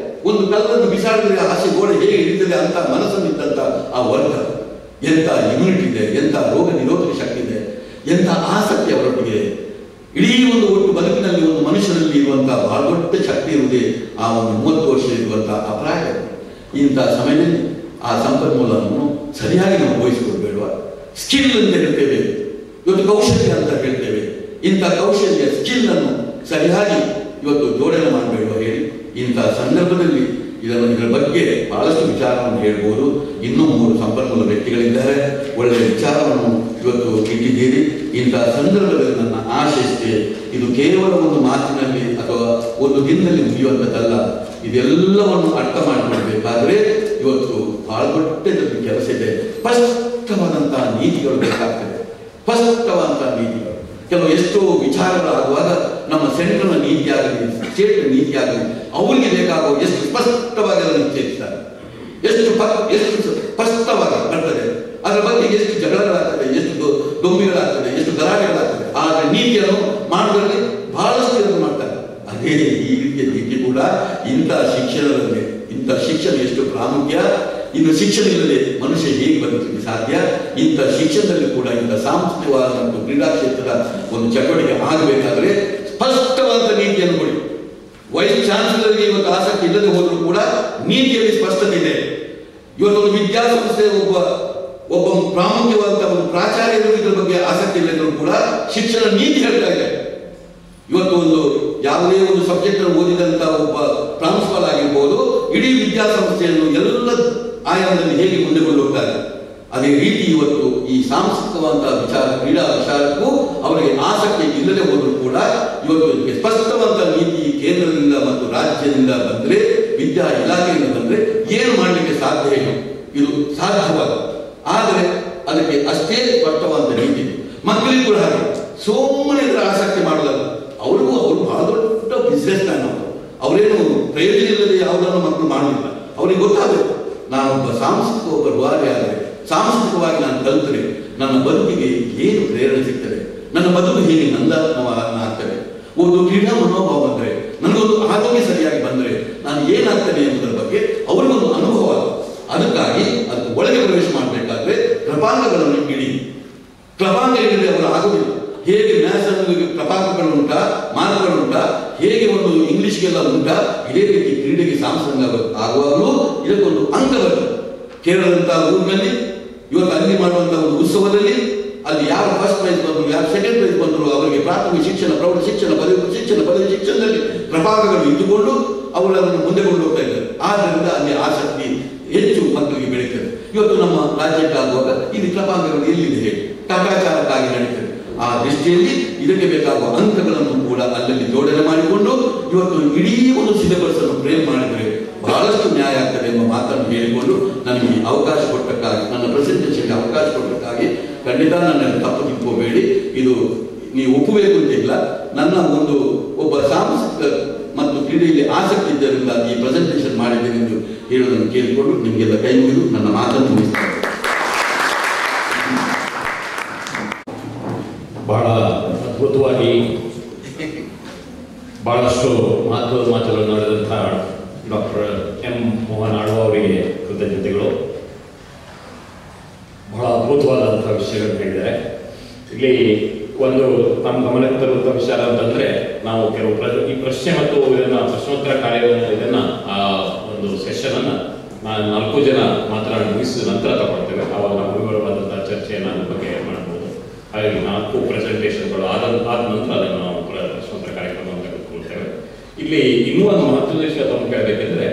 ಒಂದು ಕಲ್ಲನ್ನು ಬಿಸಾಡಿದ್ರೆ ಹಸಿ ಗೋಡೆ ಹೇಗೆ ಇರ್ತದೆ ಅಂತ ಮನಸ್ಸನ್ನಿದ್ದಂಥ ಆ ವರ್ಗ. ಎಂಥ ಇಮ್ಯುನಿಟಿ ಇದೆ, ಎಂಥ ರೋಗ ನಿರೋಧಕ ಶಕ್ತಿ ಇದೆ, ಎಂಥ ಆಸಕ್ತಿ ಅವರೊಟ್ಟಿಗೆ. ಇಡೀ ಒಂದು ಒಟ್ಟು ಬದುಕಿನಲ್ಲಿ ಒಂದು ಮನುಷ್ಯನಲ್ಲಿ ಇರುವಂತಹ ಬಹಳ ದೊಡ್ಡ ಶಕ್ತಿ ಇರುವುದೇ ಆ ಒಂದು 30 ವರ್ಷ ಇರುವಂತಹ ಅಪಾಯ. ಇಂಥ ಸಮಯದಲ್ಲಿ ಆ ಸಂಪನ್ಮೂಲವನ್ನು ಸರಿಯಾಗಿ ನಾವು ಉಪಯೋಗಿಸಿಕೊಳ್ಬೇಡುವ. ಸ್ಕಿಲ್ ಅಂತ ಹೇಳ್ತೇವೆ, ಇವತ್ತು ಕೌಶಲ್ಯ ಅಂತ ಹೇಳ್ತೇವೆ. ಇಂಥ ಕೌಶಲ್ಯ ಸ್ಕಿಲ್ ಅನ್ನು ಸರಿಯಾಗಿ ಇವತ್ತು ಜೋಡಣೆ ಮಾಡಬೇಡುವ ಹೇಳಿ. ಇಂಥ ಸಂದರ್ಭದಲ್ಲಿ ಇದರ ಬಗ್ಗೆ ಬಹಳಷ್ಟು ವಿಚಾರವನ್ನು ಹೇಳ್ಬೋದು. ಇನ್ನೂ 3 ಸಂಪನ್ಮೂಲ ವ್ಯಕ್ತಿಗಳಿದ್ದಾರೆ. ಒಳ್ಳೆಯ ವಿಚಾರವನ್ನು ಇವತ್ತು ಇಟ್ಟಿದ್ದೀರಿ. ಇಂಥ ಸಂದರ್ಭದಲ್ಲಿ ನನ್ನ ಆಶೆ ಇಷ್ಟೇ, ಇದು ಕೇವಲ ಒಂದು ಮಾತಿನಲ್ಲಿ ಅಥವಾ ಒಂದು ದಿನದಲ್ಲಿ ಮುಗಿಯುವಂಥದ್ದಲ್ಲ. ಇದೆಲ್ಲವನ್ನು ಅರ್ಥ ಮಾಡಿಕೊಳ್ಬೇಕಾದ್ರೆ ಇವತ್ತು ಬಹಳ ದೊಡ್ಡದಲ್ಲಿ ಕೆಲಸ ಇದೆ. ಸ್ಪಷ್ಟವಾದಂತಹ ನೀತಿಗಳು ಬೇಕಾಗ್ತದೆ, ಸ್ಪಷ್ಟವಾದಂತಹ ನೀತಿಗಳು. ಕೆಲವು ಎಷ್ಟೋ ವಿಚಾರಗಳಾಗುವಾಗ ನಮ್ಮ ಸೆಂಟ್ರಲ್ ನೀತಿ ಆಗಲಿ, ಸ್ಟೇಟ್ ನೀತಿ ಆಗಲಿ, ಅವರಿಗೆ ಬೇಕಾಗುವ ಎಷ್ಟು ಸ್ಪಷ್ಟವಾಗಿ ಅದನ್ನು ನಿಶ್ಚಯಿಸ್ತಾರೆ, ಎಷ್ಟು ಸ್ಪಷ್ಟವಾಗಿ ಬರ್ತದೆ. ಅದರ ಬಗ್ಗೆ ಎಷ್ಟು ಜಗಳಗಳಾಗ್ತದೆ, ಎಷ್ಟು ದೊಂಬಿಗಳಾಗ್ತದೆ, ಎಷ್ಟು ಗಲಾಟೆಗಳಾಗ್ತದೆ. ಆದರೆ ನೀತಿಯನ್ನು ಮಾಡುವುದರಲ್ಲಿ ಬಹಳಷ್ಟು ಇದನ್ನು ಮಾಡ್ತಾರೆ. ಅದೇ ಈ ರೀತಿಯ ನೀತಿ ಕೂಡ ಇಂಥ ಶಿಕ್ಷಣದಲ್ಲಿ, ಇಂಥ ಶಿಕ್ಷಣ ಎಷ್ಟು ಪ್ರಾಮುಖ್ಯ, ಇನ್ನು ಶಿಕ್ಷಣ ಇಲ್ಲದೆ ಮನುಷ್ಯ ಹೇಗೆ ಬದುಕಲಿಕ್ಕೆ ಸಾಧ್ಯ? ಇಂಥ ಶಿಕ್ಷಣದಲ್ಲಿ ಕೂಡ ಇಂಥ ಸಾಂಸ್ಕೃತಿಕವಾದ ಮತ್ತು ಕ್ರೀಡಾ ಕ್ಷೇತ್ರದ ಒಂದು ಚಟುವಟಿಕೆ ಆಗಬೇಕಾದ್ರೆ ಸ್ಪಷ್ಟವಾದ ನೀತಿಯನ್ನು ಕೊಡಿ. ವೈಸ್ ಚಾನ್ಸಲರ್ಗೆ ಇವತ್ತು ಆಸಕ್ತಿ ಇಲ್ಲದೆ ಹೋದರೂ ಕೂಡ ನೀತಿಯಲ್ಲಿ ಸ್ಪಷ್ಟತೆ ಇದೆ. ಇವತ್ತೊಂದು ವಿದ್ಯಾಸಂಸ್ಥೆ ಒಬ್ಬ ಪ್ರಾಮುಖ್ಯವಾದಂತಹ ಒಂದು ಪ್ರಾಚಾರ್ಯರು ಇದರ ಬಗ್ಗೆ ಆಸಕ್ತಿ ಇಲ್ಲದರೂ ಕೂಡ ಶಿಕ್ಷಣ ನೀತಿ ಹೇಳ್ತಾ ಇದೆ. ಇವತ್ತು ಯಾವುದೇ ಒಂದು ಸಬ್ಜೆಕ್ಟ್ ಅನ್ನು ಓದಿದಂತ ಒಬ್ಬ ಪ್ರಾಂಶುಪಾಲ ಆಗಿರ್ಬೋದು, ಇಡೀ ವಿದ್ಯಾಸಂಸ್ಥೆಯನ್ನು ಎಲ್ಲ ಆಯಾಮದಲ್ಲಿ ಹೇಗೆ ಮುಂದೆ ಕೊಂಡೋಗ್ತಾರೆ. ಅದೇ ರೀತಿ ಇವತ್ತು ಈ ಸಾಂಸ್ಕೃತಿಕವಾದಂತಹ ವಿಚಾರ, ಕ್ರೀಡಾ ವಿಚಾರಕ್ಕೂ ಅವರಿಗೆ ಆಸಕ್ತಿ ಇಲ್ಲದೆ ಹೋದರೂ ಕೂಡ ಇವತ್ತು ಸ್ಪಷ್ಟವಾದಂತಹ ನೀತಿ ಕೇಂದ್ರದಿಂದ ಮತ್ತು ರಾಜ್ಯದಿಂದ ಬಂದರೆ, ವಿದ್ಯಾ ಇಲಾಖೆಯಿಂದ ಬಂದರೆ ಏನು ಮಾಡಲಿಕ್ಕೆ ಸಾಧ್ಯ ಏನು? ಇದು ಸಾಧ್ಯವಾದ. ಆದರೆ ಅದಕ್ಕೆ ಅಷ್ಟೇ ಸ್ಪಷ್ಟವಾದ ನೀತಿ. ಮಕ್ಕಳಿಗೂ ಕೂಡ ಹಾಗೆ ಸುಮ್ಮನೆ ಇದರ ಆಸಕ್ತಿ ಮಾಡೋದಲ್ಲ. ಅವರು ಬಹಳ ದೊಡ್ಡ ಬಿಸ್ನೆಸ್ ಮ್ಯಾನ್. ಅವರೇನು ಪ್ರಯೋಜನ ಇಲ್ಲದೆ ಯಾವುದನ್ನು ಮಕ್ಕಳು ಮಾಡೋದಿಲ್ಲ. ಅವರಿಗೆ ಗೊತ್ತಾಗಬೇಕು, ನಾನೊಬ್ಬ ಒಬ್ಬ ರೂವಾರಿ ಆದರೆ, ಸಾಂಸ್ಕೃತಿಕವಾಗಿ ನಾನು ಕಲಿತರೆ ನನ್ನ ಬದುಕಿಗೆ ಏನು ಪ್ರೇರಣೆ ಸಿಗ್ತದೆ, ನನ್ನ ಬದುಕು ಹೇಗೆ ಆಗ್ತದೆ. ಒಂದು ಕ್ರೀಡಾ ಮನೋಭಾವ ಬಂದರೆ, ನನಗೊಂದು ಆರೋಗ್ಯ ಸರಿಯಾಗಿ ಬಂದರೆ ನಾನು ಏನಾಗ್ತೇನೆ ಎಂಬುದರ ಬಗ್ಗೆ ಅವರಿಗೊಂದು ಅನುಭವ. ಅದಕ್ಕಾಗಿ ಅದಕ್ಕೆ ಒಳಗೆ ಪ್ರವೇಶ ಮಾಡಬೇಕಾದ್ರೆ ಕ್ರಮಾಂಕಗಳನ್ನು ಇಡಿ. ಕ್ರಮಾಂಕ ಇಲ್ಲದೆ ಅವರು ಆಗುವುದಿಲ್ಲ. ಹೇಗೆ ಮ್ಯಾಥ್ಸ್ ಕ್ರಮಾಂಕಗಳುಂಟಾ, ಮಾರ್ಕ್ಗಳುಂಟಾ, ಹೇಗೆ ಒಂದು ಇಂಗ್ಲಿಷ್ಗೆಲ್ಲ ಉಂಟಾ, ಇದೇ ರೀತಿ ಕ್ರೀಡೆಗೆ ಸಾಂಸ್ಕೃತಿಕ ಆಗುವಾಗಲೂ ಇದಕ್ಕೊಂದು ಅಂಗ ಬರ್ತದೆ. ಕೇರಳದಂತಹ ಊರಿನಲ್ಲಿ ಇವತ್ತು ಅಲ್ಲಿ ಮಾಡುವಂತಹ ಒಂದು ಉತ್ಸವದಲ್ಲಿ ಅಲ್ಲಿ ಯಾರು ಫಸ್ಟ್ ಪ್ರೈಸ್ ಬಂದರು, ಯಾರು ಸೆಕೆಂಡ್ ಪ್ರೈಸ್ ಬಂದರು, ಅವರಿಗೆ ಪ್ರಾಥಮಿಕ ಶಿಕ್ಷಣ, ಪ್ರೌಢ ಶಿಕ್ಷಣ, ಪದವಿ ಶಿಕ್ಷಣದಲ್ಲಿ ಪ್ರಭಾಗಗಳು ಇದ್ದುಕೊಂಡು ಅವರು ಅದನ್ನು ಮುಂದೆ ಕೊಂಡು ಹೋಗ್ತಾ ಇದ್ದಾರೆ. ಆದ್ದರಿಂದ ಅಲ್ಲಿ ಆಸಕ್ತಿ ಹೆಚ್ಚು ಮಕ್ಕಳಿಗೆ ಬೆಳೀತದೆ. ಇವತ್ತು ನಮ್ಮ ರಾಜ್ಯಕ್ಕಾಗುವಾಗ ಇಲ್ಲಿ ಪ್ರಭಾಗಗಳು ಎಲ್ಲಿದೆ ಹೇಳಿ, ಕಾಟಾಚಾರಕ್ಕಾಗಿ ನಡೀತದೆ. ಆ ದೃಷ್ಟಿಯಲ್ಲಿ ಇದಕ್ಕೆ ಬೇಕಾಗುವ ಅಂಕಗಳನ್ನು ಕೂಡ ಅಲ್ಲಲ್ಲಿ ಜೋಡಣೆ ಮಾಡಿಕೊಂಡು ಇವತ್ತು ಇಡೀ ಒಂದು ಸಿಲೆಬಸ್ ಅನ್ನು ಫ್ರೇಮ್ ಮಾಡಿದರೆ ಬಹಳಷ್ಟು ನ್ಯಾಯ ಆಗ್ತದೆ ಎಂಬ ಮಾತನ್ನು ಹೇಳಿಕೊಂಡು ನನಗೆ ಅವಕಾಶ ಕೊಟ್ಟಕ್ಕಾಗಿ, ನನ್ನ ಪ್ರೆಸೆಂಟೇಷನ್ಗೆ ಅವಕಾಶ ಕೊಟ್ಟಕ್ಕಾಗಿ ಖಂಡಿತ ನನ್ನಲ್ಲಿ ತಪ್ಪು ತಿಳ್ಕೋಬೇಡಿ. ಇದು ನೀವು ಒಪ್ಪಬೇಕು ಅಂತಿಲ್ಲ. ನನ್ನ ಒಬ್ಬ ಸಾಂಸ್ಕೃತಿಕ ಮತ್ತು ಕ್ರೀಡೆಯಲ್ಲಿ ಆಸಕ್ತಿ ಇದ್ದರಿಂದ ಈ ಪ್ರೆಸೆಂಟೇಷನ್ ಮಾಡಿದ್ದೇನೆ ಎಂದು ಹೇಳುವುದನ್ನು ಕೇಳಿಕೊಂಡು ನಿಮಗೆಲ್ಲ ಕೈ ಮುಗಿದು ನನ್ನ ಮಾತನ್ನು ಮುಗಿಸ್ತೇನೆ. ಬಹಳ ಅದ್ಭುತವಾಗಿ ಬಹಳಷ್ಟು ಮಹತ್ವದ ಮಾತುಗಳನ್ನು ನಡೆದಂಥ ಡಾಕ್ಟರ್ ಎಂ ಮೋಹನ್ ಆಳ್ವ ಅವರಿಗೆ ಕೃತಜ್ಞತೆಗಳು. ಬಹಳ ಅದ್ಭುತವಾದಂಥ ವಿಷಯಗಳನ್ನು ಹೇಳಿದ್ದಾರೆ. ಇಲ್ಲಿ ಒಂದು ನಮ್ಮ ಗಮನಕ್ಕೆ ತರುವಂಥ ವಿಚಾರ ಅಂತಂದರೆ, ನಾವು ಕೆಲವು ಈ ಪ್ರಶ್ನೆ ಮತ್ತು ಪ್ರಶ್ನೋತ್ತರ ಕಾರ್ಯವನ್ನು ಒಂದು ಸೆಷನನ್ನು ನಾನು 4 ಜನ ಮಾತನಾಡಿ ಮುಗಿಸಿದ ನಂತರ ತಗೊಳ್ತೇವೆ. ಆವಾಗ ನಾವು ವಿವರವಾದಂಥ ಚರ್ಚೆಯನ್ನು ಅದ್ರ ಬಗ್ಗೆ ಮಾಡಬಹುದು. ಹಾಗಾಗಿ 4 ಪ್ರೆಸೆಂಟೇಷನ್ಗಳು ಆದ ನಂತರ ಅದನ್ನು ನಾವು ಪ್ರಶ್ನೋತ್ತರ ಕಾರ್ಯಕ್ರಮವನ್ನು ತೆಗೆದುಕೊಳ್ತೇವೆ. ಇಲ್ಲಿ ಇನ್ನೂ ಒಂದು ಮಹತ್ವದ ವಿಷಯ ತಮಗೆ ಹೇಳಬೇಕೆಂದರೆ,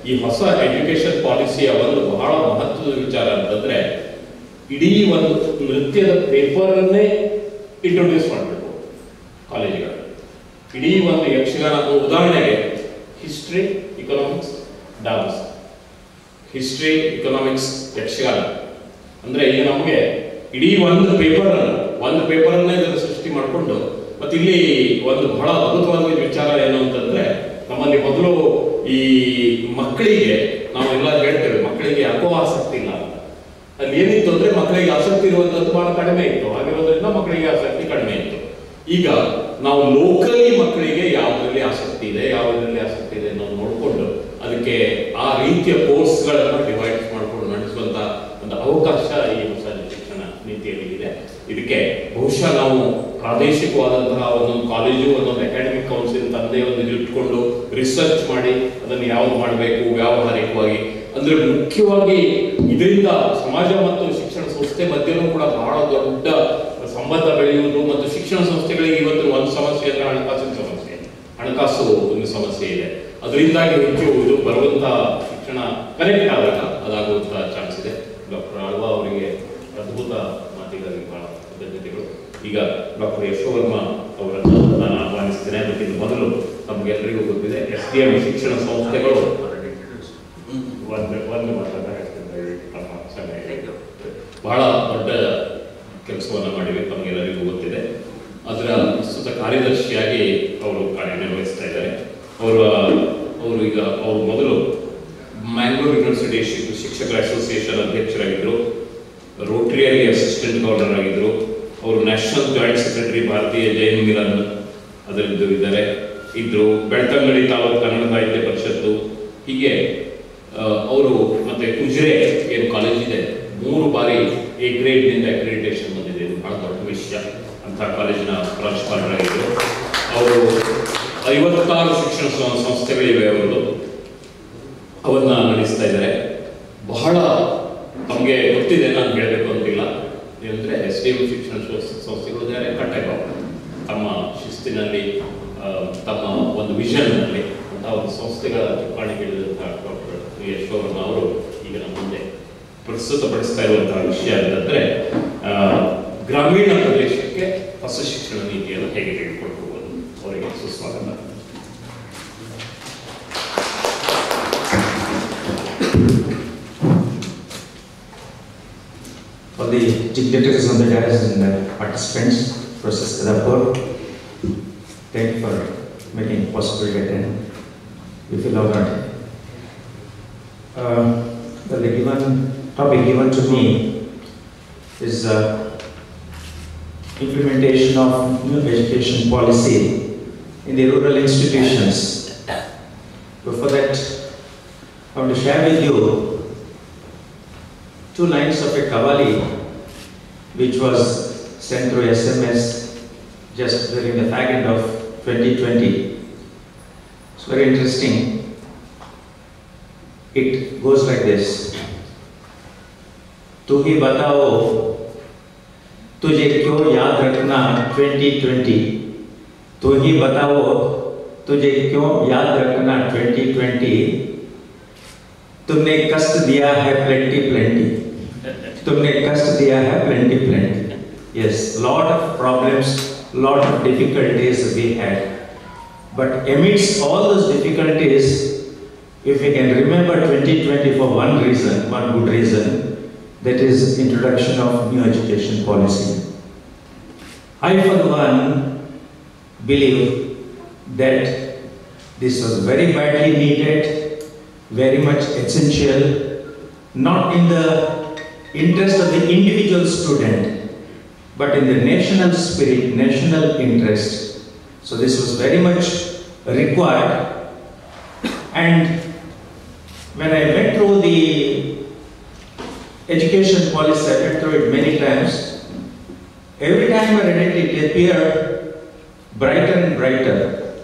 ಈ ಹೊಸ ಎಜುಕೇಶನ್ ಪಾಲಿಸಿಯ ಒಂದು ಬಹಳ ಮಹತ್ವದ ವಿಚಾರ ಅಂತಂದರೆ, ಇಡೀ ಒಂದು ನೃತ್ಯದ ಪೇಪರನ್ನೇ ಇಂಟ್ರೊಡ್ಯೂಸ್ ಮಾಡಬೇಕು ಕಾಲೇಜುಗಳು. ಇಡೀ ಒಂದು ಯಕ್ಷಗಾನ, ಉದಾಹರಣೆಗೆ history, economics, dance, history, economics, Yakshagana ಅಂದರೆ ಈಗ ನಮಗೆ ಇಡೀ ಒಂದು ಪೇಪರನ್ನೇ ಇದನ್ನು ಸೃಷ್ಟಿ ಮಾಡಿಕೊಂಡು, ಮತ್ತು ಇಲ್ಲಿ ಒಂದು ಬಹಳ ಅದ್ಭುತವಾದ ವಿಚಾರ ಏನು ಅಂತಂದ್ರೆ, ನಮ್ಮಲ್ಲಿ ಮೊದಲು ಈ ಮಕ್ಕಳಿಗೆ ನಾವೆಲ್ಲ ಹೇಳ್ತೇವೆ ಮಕ್ಕಳಿಗೆ ಯಾಕೋ ಆಸಕ್ತಿ ಇಲ್ಲ ಅಂತ. ಅಲ್ಲಿ ಏನಿತ್ತು ಅಂದ್ರೆ ಮಕ್ಕಳಿಗೆ ಆಸಕ್ತಿ ಇರುವಂತದ್ದು ಬಹಳ ಕಡಿಮೆ ಇತ್ತು. ಹಾಗಿರೋದ್ರಿಂದ ಮಕ್ಕಳಿಗೆ ಆಸಕ್ತಿ ಕಡಿಮೆ ಇತ್ತು. ಈಗ ನಾವು ಲೋಕಲಿ ಮಕ್ಕಳಿಗೆ ಯಾವುದರಲ್ಲಿ ಆಸಕ್ತಿ ಇದೆ ಅನ್ನೋದು ನೋಡಿಕೊಂಡು ಅದಕ್ಕೆ ಆ ರೀತಿಯ ಕೋರ್ಸ್ಗಳನ್ನು ಡಿವೈಡ್ ಮಾಡಿಕೊಂಡು ನಡೆಸುವಂತ ಒಂದು ಅವಕಾಶ ಈ ಹೊಸ ಶಿಕ್ಷಣ ನೀತಿಯಲ್ಲಿ ಇದೆ. ಇದಕ್ಕೆ ಬಹುಶಃ ನಾವು ಪ್ರಾದೇಶಿಕವಾದಂತಹ ಒಂದೊಂದು ಕಾಲೇಜು, ಒಂದೊಂದು ಅಕಾಡೆಮಿಕ್ ಕೌನ್ಸಿಲ್ ತಂದೆ ಒಂದು ಇಟ್ಕೊಂಡು ರಿಸರ್ಚ್ ಮಾಡಿ ಅದನ್ನು ಯಾವ್ದು ಮಾಡಬೇಕು ವ್ಯಾವಹಾರಿಕವಾಗಿ, ಅಂದ್ರೆ ಮುಖ್ಯವಾಗಿ ಇದರಿಂದ ಸಮಾಜ ಮತ್ತು ಶಿಕ್ಷಣ ಸಂಸ್ಥೆ ಮಧ್ಯನೂ ಕೂಡ ಬಹಳ ದೊಡ್ಡ ಸಂಬಂಧ ಬೆಳೆಯುವುದು. ಮತ್ತು ಶಿಕ್ಷಣ ಸಂಸ್ಥೆಗಳಿಗೆ ಇವತ್ತು ಒಂದು ಸಮಸ್ಯೆ ಅಂದ್ರೆ ಹಣಕಾಸು ಒಂದು ಸಮಸ್ಯೆ ಇದೆ. ಅದರಿಂದಾಗಿ ಹೆಚ್ಚು ಇದು ಬರುವಂತ ಶಿಕ್ಷಣ ಕನೆಕ್ಟ್ ಆದಾಗ ಅದಾಗುವಂತ ಚಾನ್ಸ್ ಇದೆ. ಡಾಕ್ಟರ್ ಆಳ್ವ ಅವರಿಗೆ ಅದ್ಭುತ ಮಾತಿಗಾಗಿ ಬಹಳ ಕೃತಜ್ಞತೆಗಳು. ಈಗ ಡಾಕ್ಟರ್ ಯಶೋವರ್ಮ ಅವರನ್ನು ನಾನು ಆಹ್ವಾನಿಸ್ತೇನೆ. ಅದಕ್ಕಿಂತ ಮೊದಲು ನಮಗೆಲ್ಲರಿಗೂ ಗೊತ್ತಿದೆ, SDM ಶಿಕ್ಷಣ ಸಂಸ್ಥೆಗಳು ಒಂದು ಬಹಳ ದೊಡ್ಡ ಕೆಲಸವನ್ನು ಮಾಡಿವೆ, ತಮಗೆಲ್ಲರಿಗೂ ಗೊತ್ತಿದೆ. ಅದರ ಪ್ರಸ್ತುತ ಕಾರ್ಯದರ್ಶಿಯಾಗಿ ಅವರು ಕಾರ್ಯನಿರ್ವಹಿಸ್ತಾ ಇದ್ದಾರೆ. ಅವರು ಮೊದಲು ಮ್ಯಾಂಗ್ಳೂರ್ ಯೂನಿವರ್ಸಿಟಿ ಶಿಕ್ಷಕರ ಅಸೋಸಿಯೇಷನ್ ಅಧ್ಯಕ್ಷರಾಗಿದ್ದರು, ರೋಟರಿಯಲ್ಲಿ ಅಸಿಸ್ಟೆಂಟ್ ಗವರ್ನರ್ ಆಗಿದ್ದರು. ಅವರು ನ್ಯಾಷನಲ್ ಜಾಯಿಂಟ್ ಸೆಕ್ರೆಟರಿ ಭಾರತೀಯ ಜೈನ್ ಮಿಲನ್ ಅದರದ್ದು ಇದ್ರು. ಬೆಳ್ತಂಗಡಿ ತಾಲೂಕು ಕನ್ನಡ ಸಾಹಿತ್ಯ ಪರಿಷತ್ತು, ಹೀಗೆ ಅವರು ಮತ್ತೆ ಕುಜ್ರೆ ಏನು ಕಾಲೇಜ್ ಇದೆ 3 ಬಾರಿ A ಗ್ರೇಡ್ನಿಂದ ಅಕ್ರಿಡಿಟೇಷನ್ ಬಂದಿದೆ. ಇದು ಬಹಳ ದೊಡ್ಡ ವಿಷಯ. ಅಂತ ಕಾಲೇಜಿನ ಪ್ರಾಂಶುಪಾಲರಾಗಿದ್ದರು. ಅವರು 56 ಶಿಕ್ಷಣ ಸಂಸ್ಥೆಗಳಿವೆ, ಅವನ್ನ ನಡೆಸ್ತಾ ಇದ್ದಾರೆ. ಬಹಳ ತಮಗೆ ಗೊತ್ತಿದೆ, ನಾನು ಹೇಳಬೇಕು ಅಂತಿಲ್ಲ. ಏನಂದ್ರೆ SDM ಶಿಕ್ಷಣ ಸಂಸ್ಥೆಗಳು ಕಟ್ಟೆಗಳು ತಮ್ಮ ಶಿಸ್ತಿನಲ್ಲಿ, ತಮ್ಮ ಒಂದು ವಿಷನ್ ನಲ್ಲಿ ಅಂತ ಒಂದು ಸಂಸ್ಥೆಗಳ ಚುಕ್ಕಾಣಿ ಹಿಡಿದಂತಹ ಡಾಕ್ಟರ್ ಯಶೋವರ್ಮ ಅವರು ಈಗ ನಮ್ಮ ಮುಂದೆ ಪ್ರಸ್ತುತಪಡಿಸ್ತಾ ಇರುವಂತಹ ವಿಷಯ ಅಂತಂದ್ರೆ, ಗ್ರಾಮೀಣ ಪ್ರದೇಶಕ್ಕೆ ಹೊಸ ಶಿಕ್ಷಣ ನೀತಿಯನ್ನು ಹೇಗೆ ಹೇಳಿಕೊಡ್ಬೋದು. ಅವರಿಗೆ ಸುಸ್ವಾಗತ. For the dignitaries on the dais and the participants, Professor Kadapur, thank you for making it possible to attend. We feel honored. The given topic given to me is implementation of new education policy in the rural institutions. Before that, I want to share with you 2 lines of a Qawwali which was sent through SMS just during the fag end of 2020. It's very interesting. It goes like this. Tu hi batao तुझे क्यों याद रखना 2020, तू ही बताओ तुझे क्यों याद रखना 2020, तुमने कष्ट दिया है plenty, तुमने कष्ट दिया है plenty. Yes, lot of problems, lot of difficulties we had. But amidst all those difficulties, if we can remember 2020 for one reason, one good reason, that is introduction of new education policy. I for one believe that this was very badly needed, very much essential, not in the interest of the individual student, but in the national spirit, national interest. So this was very much required. And when I went through the education policy, I went through it many times. Every time I read it, it appeared brighter and brighter.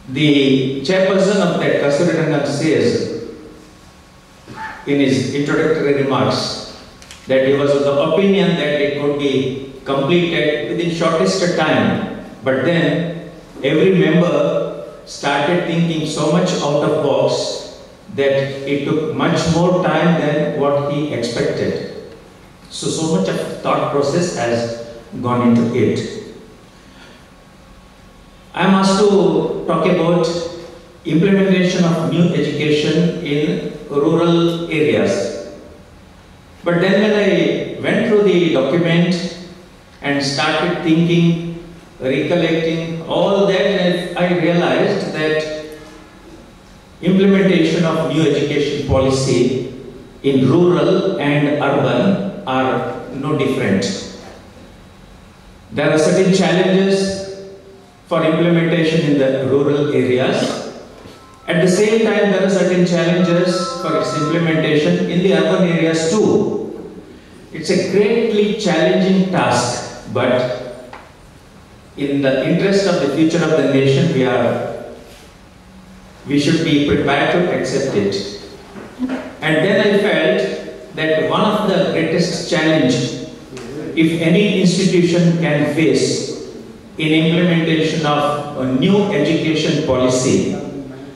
The chairperson of that, Kasurirangan, says in his introductory remarks that he was of the opinion that it could be completed within shortest time. But then every member started thinking so much out of box that it took much more time than what he expected. So much of thought process has gone into it. I am asked to talk about implementation of new education in rural areas. But then when I went through the document and started thinking, recollecting all that, I realized that implementation of new education policy in rural and urban are no different. There are certain challenges for implementation in the rural areas. At the same time, there are certain challenges for its implementation in the urban areas too. It's a greatly challenging task, but in the interest of the future of the nation, we should be prepared to accept it. And then I felt that one of the greatest challenge, if any institution can face in implementation of a new education policy,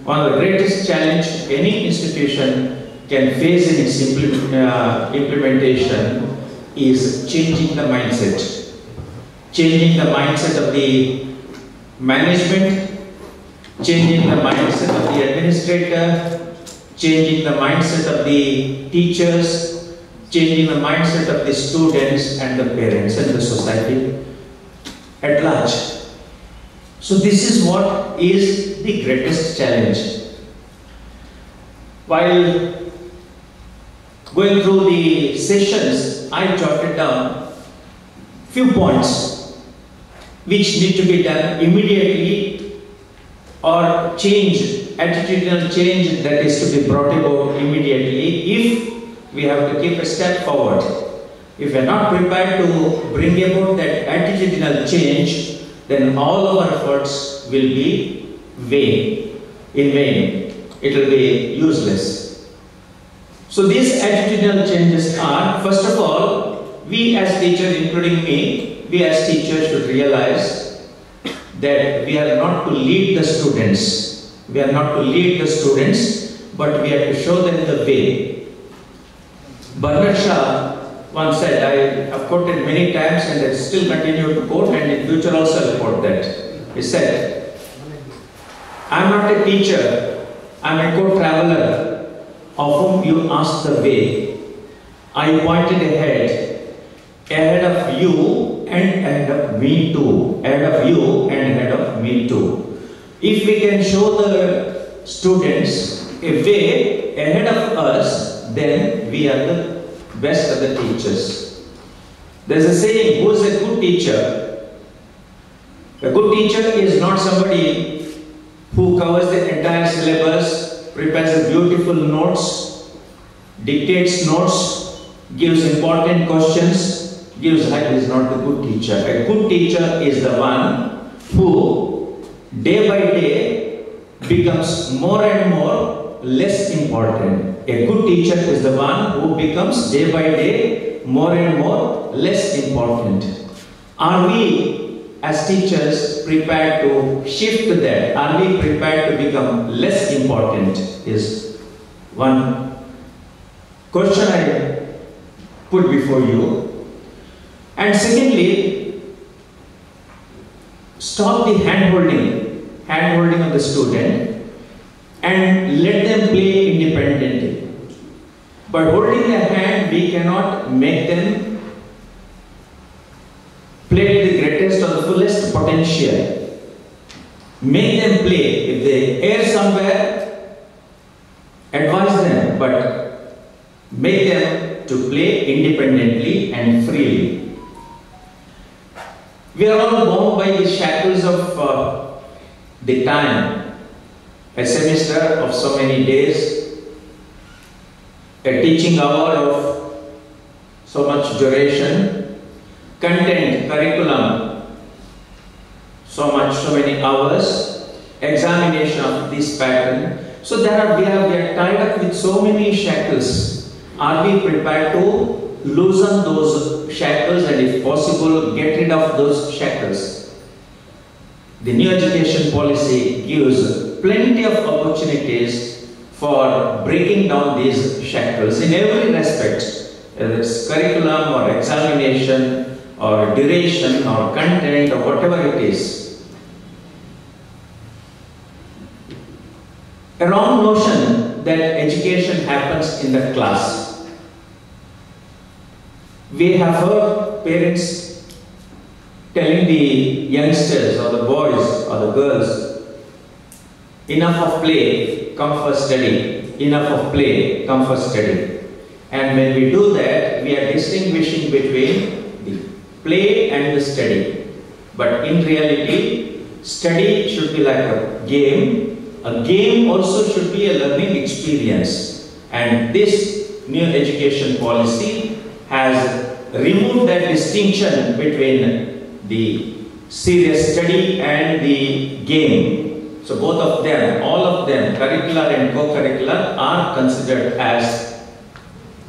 one of the greatest challenge any institution can face in its implementation is changing the mindset. Changing the mindset of the management, changing the mindset of the administrator, changing the mindset of the teachers, changing the mindset of the students and the parents and the society at large. So this is what is the greatest challenge. While going through the sessions, I jotted down few points which need to be done immediately, or change, attitudinal change that is to be brought about immediately if we have to keep a step forward. If we are not prepared to bring about that attitudinal change, then all our efforts will be in vain. It will be useless. So these attitudinal changes are, first of all, we as teachers, including me, we as teachers should realize that we are not to lead the students. We are not to lead the students, but we have to show them the way. Bernard Shaw once said, I have quoted many times and I still continue to quote, and in future also I'll quote that. He said, I am not a teacher, I am a co-traveler of whom you ask the way. I pointed ahead of you and ahead of me too. Ahead of you and ahead of me too. If we can show the students a way ahead of us, then we are the best of the teachers. There is a saying, who is a good teacher? A good teacher is not somebody who covers the entire syllabus, prepares beautiful notes, dictates notes, gives important questions, gives hype. Is not the good teacher. A good teacher is the one who day by day becomes more and more less important. A good teacher is the one who becomes day by day more and more less important. Are we as teachers prepared to shift that? Are we prepared to become less important is one question I put before you. And secondly, stop the hand-holding of the student and let them play independently. But holding their hand, we cannot make them play to the greatest or the fullest potential. Make them play. If they err somewhere, advise them, but make them to play independently and freely. We are all bound by the shackles of the time. A semester of so many days, a teaching hour of so much duration, content, curriculum, so many hours, examination of this pattern. So we are tied up with so many shackles. Are we prepared to loosen those shackles and if possible get rid of those shackles? The new education policy gives plenty of opportunities for breaking down these shackles in every respect, whether it's curriculum or examination or duration or content or whatever it is. A wrong notion that education happens in the class. We have heard parents telling the youngsters or the boys or the girls, enough of play, come for study. Enough of play, come for study. And when we do that, we are distinguishing between the play and the study. But in reality, study should be like a game. A game also should be a learning experience. And this new education policy has removed that distinction between the serious study and the game. So both of them, all of them, curricular and co-curricular, are considered as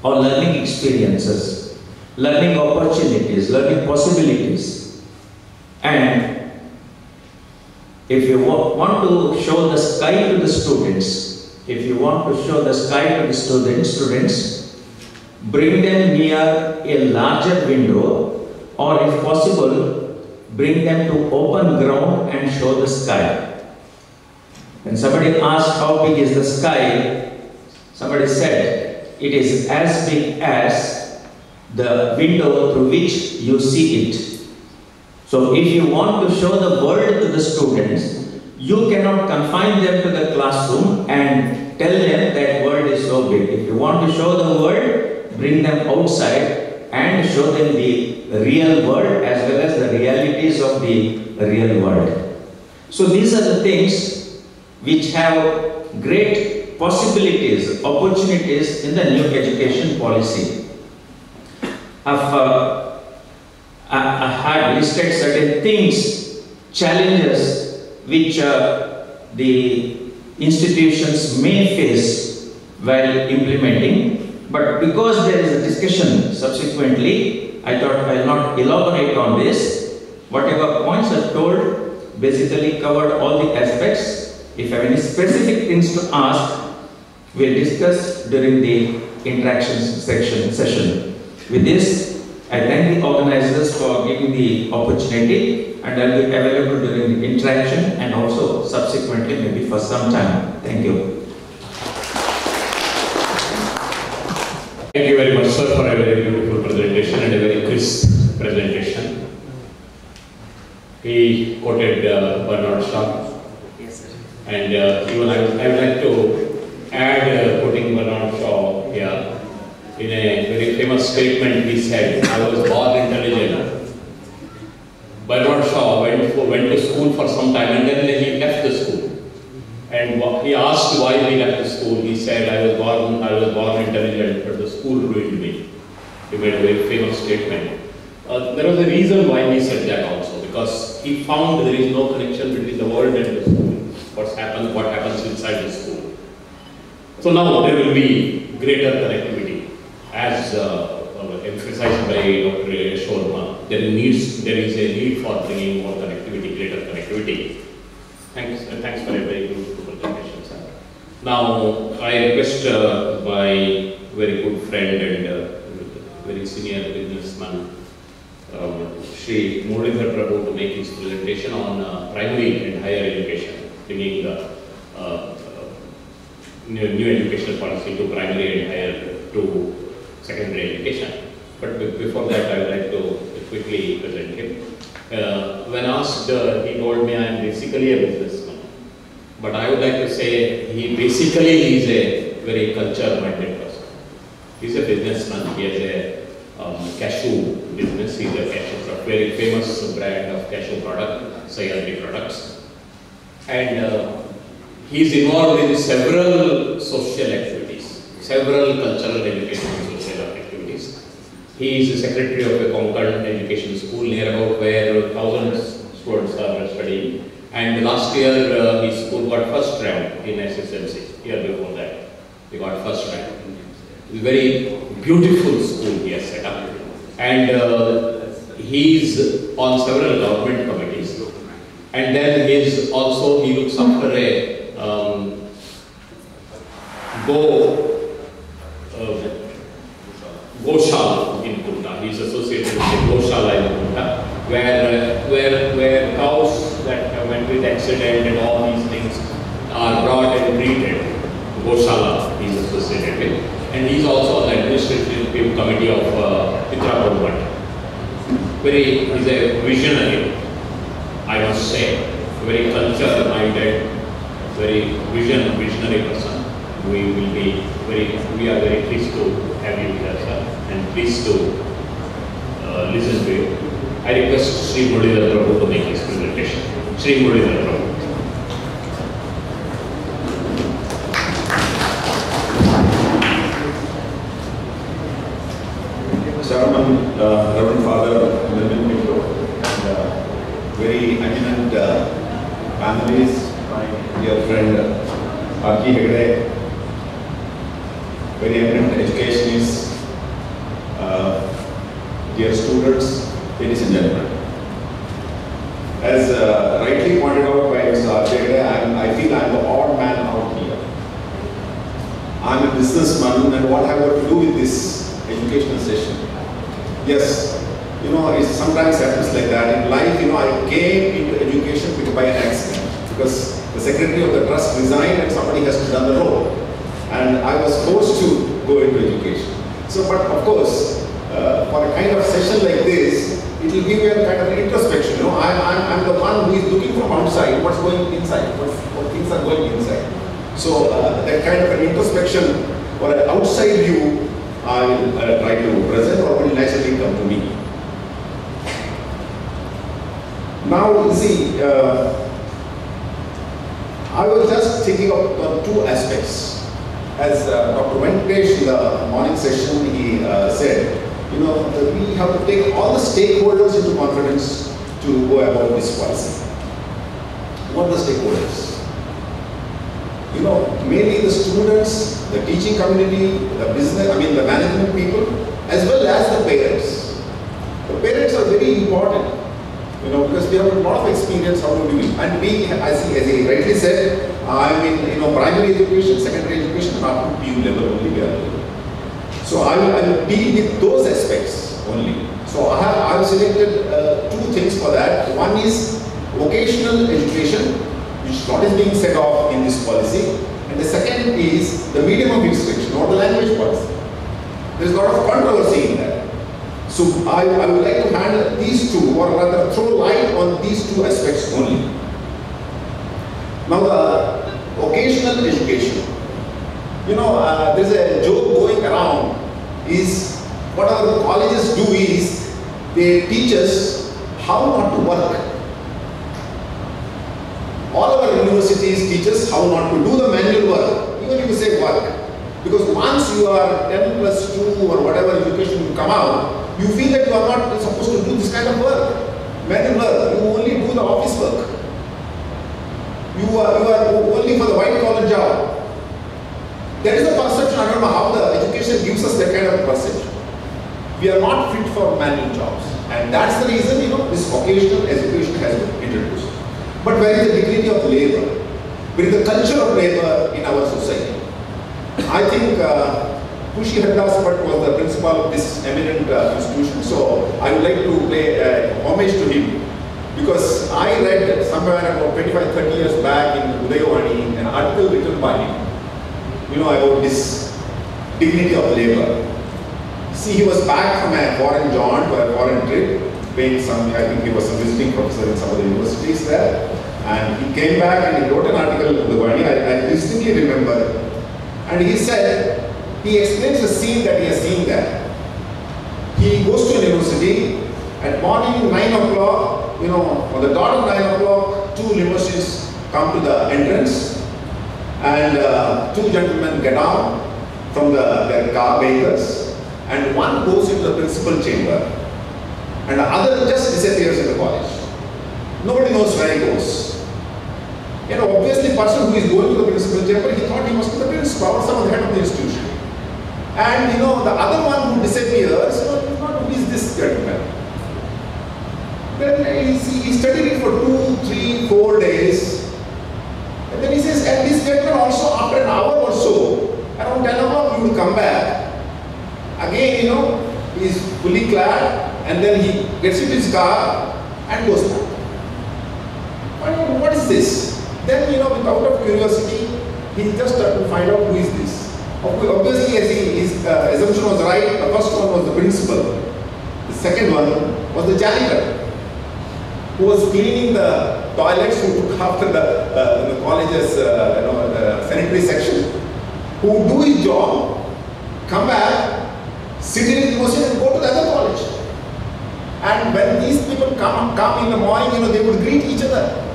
or learning experiences, learning opportunities, learning possibilities. And if you want to show the sky to the students, bring them near a larger window, or if possible, bring them to open ground and show the sky. When somebody asked how big is the sky, somebody said it is as big as the window through which you see it. So if you want to show the world to the students, you cannot confine them to the classroom and tell them that world is so big. If you want to show the world, bring them outside and show them the real world as well as the realities of the real world. So these are the things which have great possibilities, opportunities in the new education policy. I had listed certain things, challenges which the institutions may face while implementing, but because there is a discussion subsequently, I thought I will not elaborate on this. Whatever points I've told basically covered all the aspects. If you have any specific things to ask, we'll discuss during the interaction session. With this, I thank the organizers for giving the opportunity, and I'll be available during the interaction and also subsequently maybe for some time. Thank you. Thank you very much, sir, for a very beautiful presentation and a very crisp presentation. He quoted Bernard Shaw. Yes, sir. And even I would like to add quoting Bernard Shaw here. In a very famous statement, he said, "I was born intelligent." Bernard Shaw went to school for some time and then he left the school. And he asked why he left the school. He said, I was born intelligent, but the school ruined me." He made a very famous statement. There was a reason why he said that also, because he found there is no connection between the world and the school. What happens inside the school. So now there will be greater connectivity, as our emphasis emphasized by Dr. Sharma. There is a need for bringing more connectivity, greater connectivity. Thanks for a very good presentation, sir. Now, I request my very good friend and very senior businessman, Shri Muralidhar Prabhu, to make his presentation on primary and higher education, bringing the new educational policy to primary and higher to secondary education. But before that, I would like to quickly present him. When asked, he told me I am basically a businessman. But I would like to say he basically is a very culture-minded person. He is a businessman. He has a cashew business. He is a cashew product, very famous brand of cashew product, Sayadri products. And he is involved in several social activities, several cultural, educational and social activities. He is the secretary of a Conclave education school near about where thousands of students are studying. And last year his school got first rank in SSLC. Year before that, he got first rank. It's a very beautiful school he has set up. And he is on several government committees. And then he looks after a Goshala in Punta. He is associated with the Goshala in Punta, where cows that went with accident and all these things are brought and treated. Goshala he is associated with. And he is also on the administrative committee of Pitra Government. He is a visionary, I must say, very culture-minded, very visionary person. We are very pleased to have you with us, sir, and pleased to listen to you. I request Sri Muralidhar Prabhu to make his presentation. Sri Muralidhar Prabhu. Chairman, Reverend Father Nirmal Mito, and very eminent panelists, my dear friend Aki Hegde, very eminent educationists, dear students, ladies and gentlemen. As rightly pointed out by Mr. Hegde, I feel I am the odd man out here. I am a businessman, and what have I got to do with this educational session? Yes, it sometimes happens like that. In life, I came into education by an accident because the secretary of the trust resigned and somebody has to run the role. And I was forced to go into education. So, but of course, for a kind of session like this, it will give you a kind of an introspection. I'm the one who is looking from outside, what's going inside, what things are going inside. So, that kind of an introspection or an outside view, I will try to present or will naturally come to me. Now, you see, I was just thinking of two aspects. As Dr. Venkatesh in the morning session, he said, we have to take all the stakeholders into confidence to go about this policy. What are the stakeholders? Mainly the students, the teaching community, the business, the management people, as well as the parents. The parents are very important, because we have a lot of experience how to do it. And we, as he rightly said, I'm in primary education, secondary education, and up to PU level only we are doing. So I will deal with those aspects only. So I have selected two things for that. One is vocational education, which is what is being set off in this policy. And the second is the medium of instruction or the language policy. There is a lot of controversy in that. So I would like to handle these two, or rather throw light on these two aspects only. Now the vocational education. There's a joke going around is what our colleges do is they teach us how not to work. All our universities teach us how not to do the manual work, even if you say work. Because once you are 10 plus 2 or whatever education you come out, you feel that you are not supposed to do this kind of work. Manual work, you only do the office work. You are only for the white collar job. There is a perception, I don't know how the education gives us that kind of perception. we are not fit for manual jobs. And that's the reason, this vocational education has been introduced. But where is the dignity of labor? Where is the culture of labor in our society? I think Pushi Haddas was the principal of this eminent institution, so I would like to pay homage to him. Because I read somewhere about 25-30 years back in Udayavani an article written by him, about this dignity of labor. See, he was back from a foreign jaunt or a foreign trip, paying some, I think he was a visiting professor in some of the universities there. And he came back and he wrote an article in Udayavani, I distinctly remember. And he said, he explains the scene that he has seen there. He goes to a university, at morning 9 o'clock, on the dot of 9 o'clock, 2 limousines come to the entrance and 2 gentlemen get out from their car vehicles and one goes into the principal chamber and the other just disappears in the college. Nobody knows where he goes. Obviously the person who is going to the principal chamber, he thought he must be the principal or some of the head of the institution. And the other one who disappears, who is this gentleman? Then he studied it for 2, 3, 4 days. And then he says, and this gentleman also after an hour or so, around 10 o'clock he will come back. Again, he is fully clad and then he gets into his car and goes back. What is this? Then, without of curiosity, he just started to find out who is this. Obviously, his assumption was right. The first one was the principal. The second one was the janitor, who was cleaning the toilets, who took after the college's the sanitary section, who would do his job, come back, sit in his limousine and go to the other college. And when these people come in the morning, they would greet each other.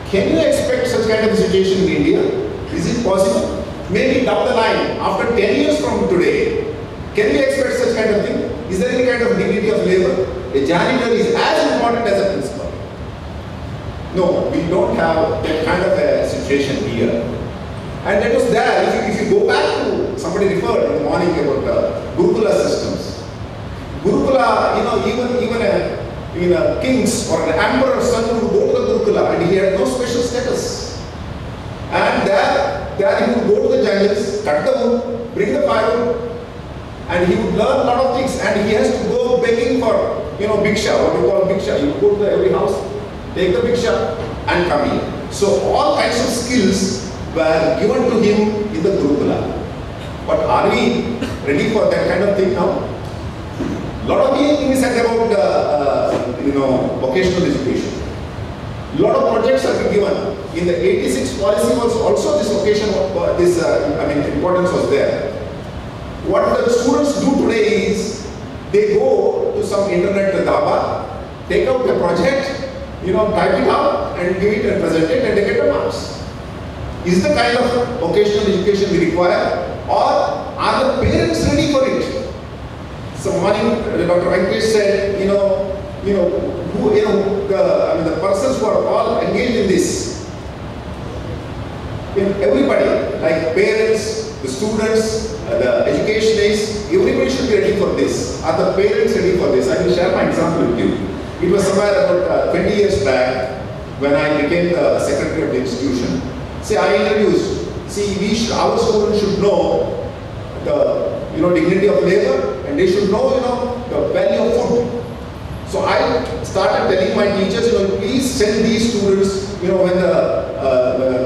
Can you expect such kind of a situation in India? Is it possible? Maybe down the line, after 10 years from today, can we expect such kind of thing? Is there any kind of dignity of labor? A janitor is as important as a principal. No, we don't have that kind of a situation here. And that was there. If you go back to, somebody referred in the morning about Gurukula systems. Gurukula, even a king's or an emperor's son would go to the Gurukula and he had no special status. And there he would go to the jungles, cut the wood, bring the firewood, and he would learn a lot of things. And he has to go begging for, bhiksha, what we call bhiksha. You go to every house, take the bhiksha and come in. So all kinds of skills were given to him in the Gurukula. But are we ready for that kind of thing now? A lot of things said about vocational education. A lot of projects have been given. In the 86 policy was also this vocation, importance was there. What the students do today is, they go to some internet dhaba, take out the project, type it out and give it and present it and they get the marks. Is the kind of vocational education we require, or are the parents ready for it? So morning, Dr. Venkatesh said, the persons who are all engaged in this, everybody, like parents, the students, the educationists, everybody should be ready for this. Are the parents ready for this? I will share my example with you. It was somewhere about 20 years back when I became the secretary of the institution. I introduced, our students should know the dignity of labor and they should know the value of food. So I started telling my teachers, please send these students, when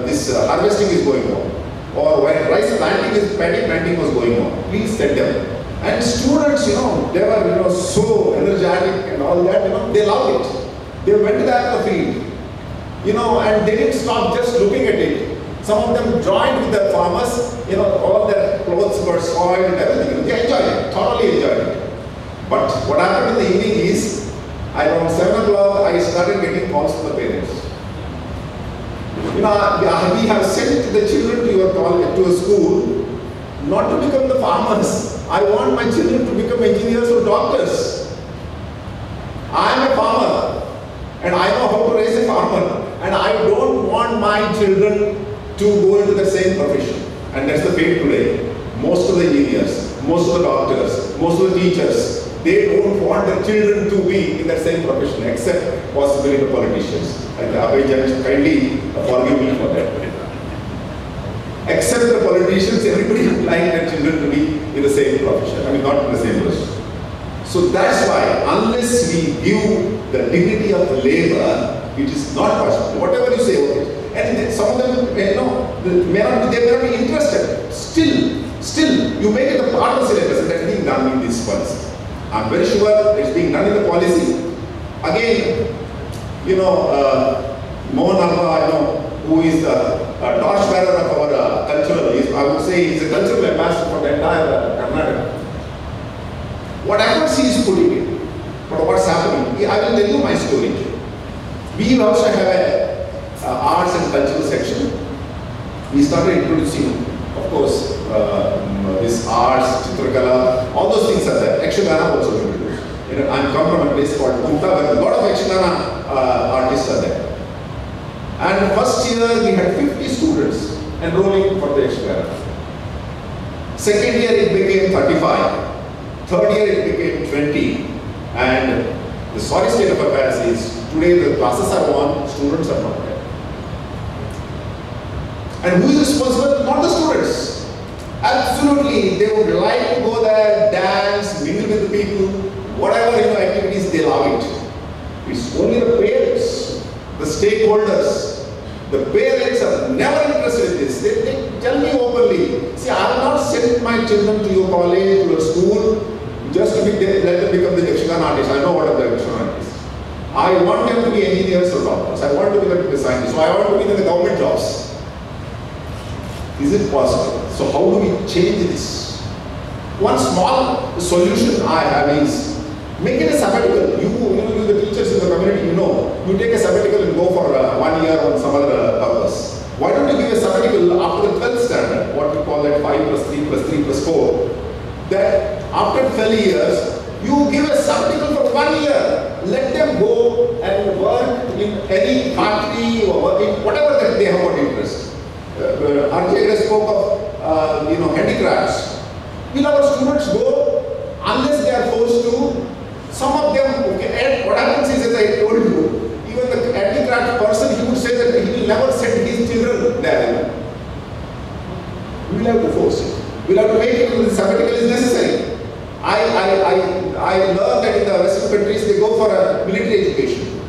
this harvesting is going on, or when rice planting paddy planting was going on, please send them. And students, they were so energetic and all that, they loved it. They went to the field, and they didn't stop just looking at it. Some of them joined with the farmers, all their clothes were soiled and everything. They enjoyed it, thoroughly enjoyed it. But what happened in the evening is, around 7 o'clock, I started getting calls from the parents. We have sent the children to a school not to become the farmers. I want my children to become engineers or doctors. I am a farmer and I know how to raise a farmer, and I don't want my children to go into the same profession. And that's the fate today. Most of the engineers, most of the doctors, most of the teachers, they don't want their children to be in that same profession, except possibly the politicians. And Abhay Judge kindly forgive me for that. Except the politicians, everybody would like their children to be in the same profession. I mean, not in the same profession. So that's why, unless we give the dignity of the labor, it is not possible. Whatever you say, okay. And some of them, they may not be interested. Still, you make it a part of the syllabus, and that's being done in this policy. I'm very sure it's being done in the policy. Again, Mohan Alva, who is the torchbearer of our cultural, I would say he's a cultural ambassador for the entire Karnataka. What efforts he is putting in, but what's happening, I will tell you my story. We also have a arts and cultural section. We started introducing, of course, this arts, Chitrakala, all those things are there. Yakshagana also introduced. I'm come from a place called Conclave, where a lot of Yakshagana artists are there. And first year we had 50 students enrolling for the Yakshagana. Second year it became 35. Third year it became 20. And the sorry state of affairs is today the classes are on, students are not there. And who is responsible? Not the students. Absolutely, they would like to go there, dance, mingle with the people, whatever activities, they love it. It's only the parents, the stakeholders. The parents are never interested in this. They tell me openly, see, I will not send my children to your college, to your school, just to let them become the Yakshagana artists. I know what are the Yakshagana artists. I want them to be engineers or doctors. I want to be the scientists. So I want to be in the government jobs. Is it possible? So how do we change this? One small solution I have is make it a sabbatical. You the teachers in the community, you take a sabbatical and go for 1 year on some other purpose. Why don't you give a sabbatical after the 12th standard, what we call that 5 plus 3 plus 3 plus 4, that after 12 years, you give a sabbatical for 1 year. Let them go and work in any factory or work in whatever that they have got interest. Archie spoke of handicrafts. Will our students go unless they are forced to? Some of them, okay, what happens is, as I told you, even the handicraft person, he would say that he will never send his children there. We will have to force it. We will have to make it when the sabbatical is necessary. I learned that in the Western countries they go for a military education.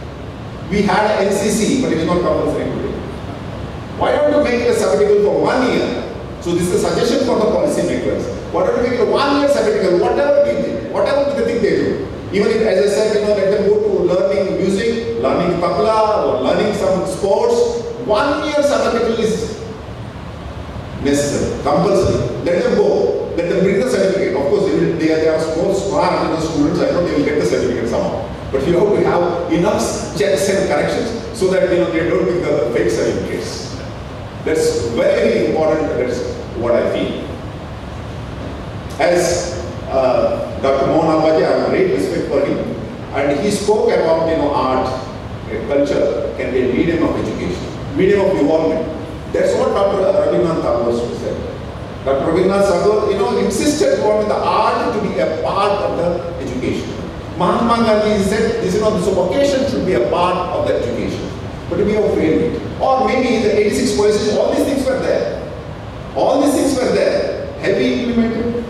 We had NCC, but it is not compulsory today. Why don't you make it a sabbatical for 1 year? So this is a suggestion for the policy makers. Why don't you make it a 1 year sabbatical, whatever we did, whatever they think they do. Even if, as I said, let them go to learning music, learning tabla, or learning some sports. 1 year sabbatical is necessary, compulsory. Let them go. Let them bring the certificate. Of course, they are more smart students. I know they will get the certificate somehow. But you have to have enough checks and corrections so that they don't make the fake certificates. That's very important. That's what I feel. As Dr. Mohan Alva, I have great respect for him, and he spoke about art, culture can be a medium of education, medium of evolvement. That's what Dr. Rabindranath Tagore said. Dr. Rabindranath Tagore, insisted on the art to be a part of the education. Mahatma Gandhi said, this vocation should be a part of the education. But we have failed it. Or maybe the 86 policies, all these things were there. All these things were there. Have we implemented?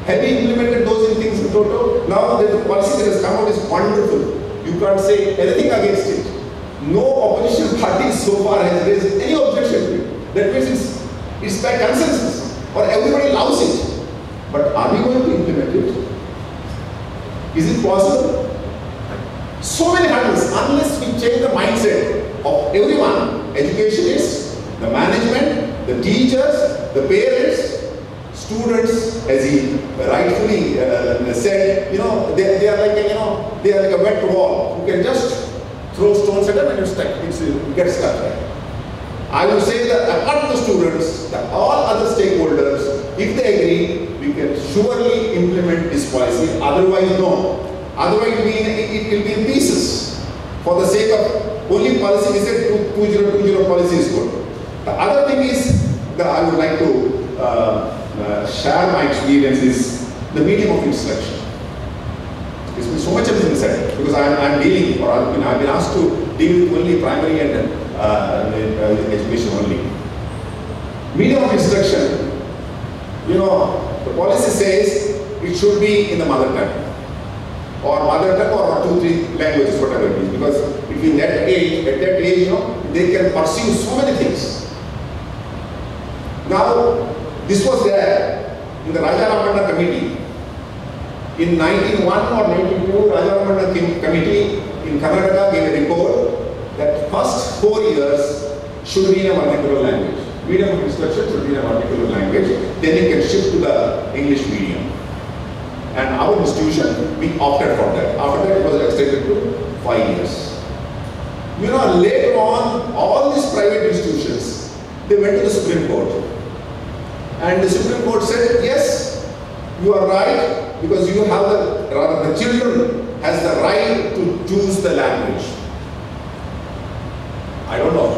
Have we implemented those things in total? Now the policy that has come out is wonderful. You can't say anything against it. No opposition party so far has raised any objection to it. That means it's by consensus, or everybody loves it. But are we going to implement it? Is it possible? So many hurdles, unless we change the mindset of everyone, educationists, the management, the teachers, the parents, students, as he rightfully said, they are like a wet wall. You can just throw stones at them and you get stuck there. I would say that apart from the students, all other stakeholders, if they agree, we can surely implement this policy. Otherwise, no. Otherwise, it will be in pieces. For the sake of only policy, we said 2020 policy is good. The other thing is that I would like to share my experience is the medium of instruction. There's been so much has been said because I'm dealing, or I've been asked to deal with only primary and education only. Medium of instruction, the policy says it should be in the mother tongue, or mother tongue, or 2-3 languages, whatever it is. Because between that age, at that age, they can pursue so many things. Now, this was there in the Raja Ramanna committee. In 1901 or 1992, Raja Ramanna committee in Karnataka gave a report that first 4 years should be in a vernacular language. Medium of instruction should be in a vernacular language. Then you can shift to the English medium. And our institution, we opted for that. After that, it was extended to 5 years. Later on, all these private institutions, they went to the Supreme Court. And the Supreme Court said, yes, you are right, because you have the children has the right to choose the language. I don't know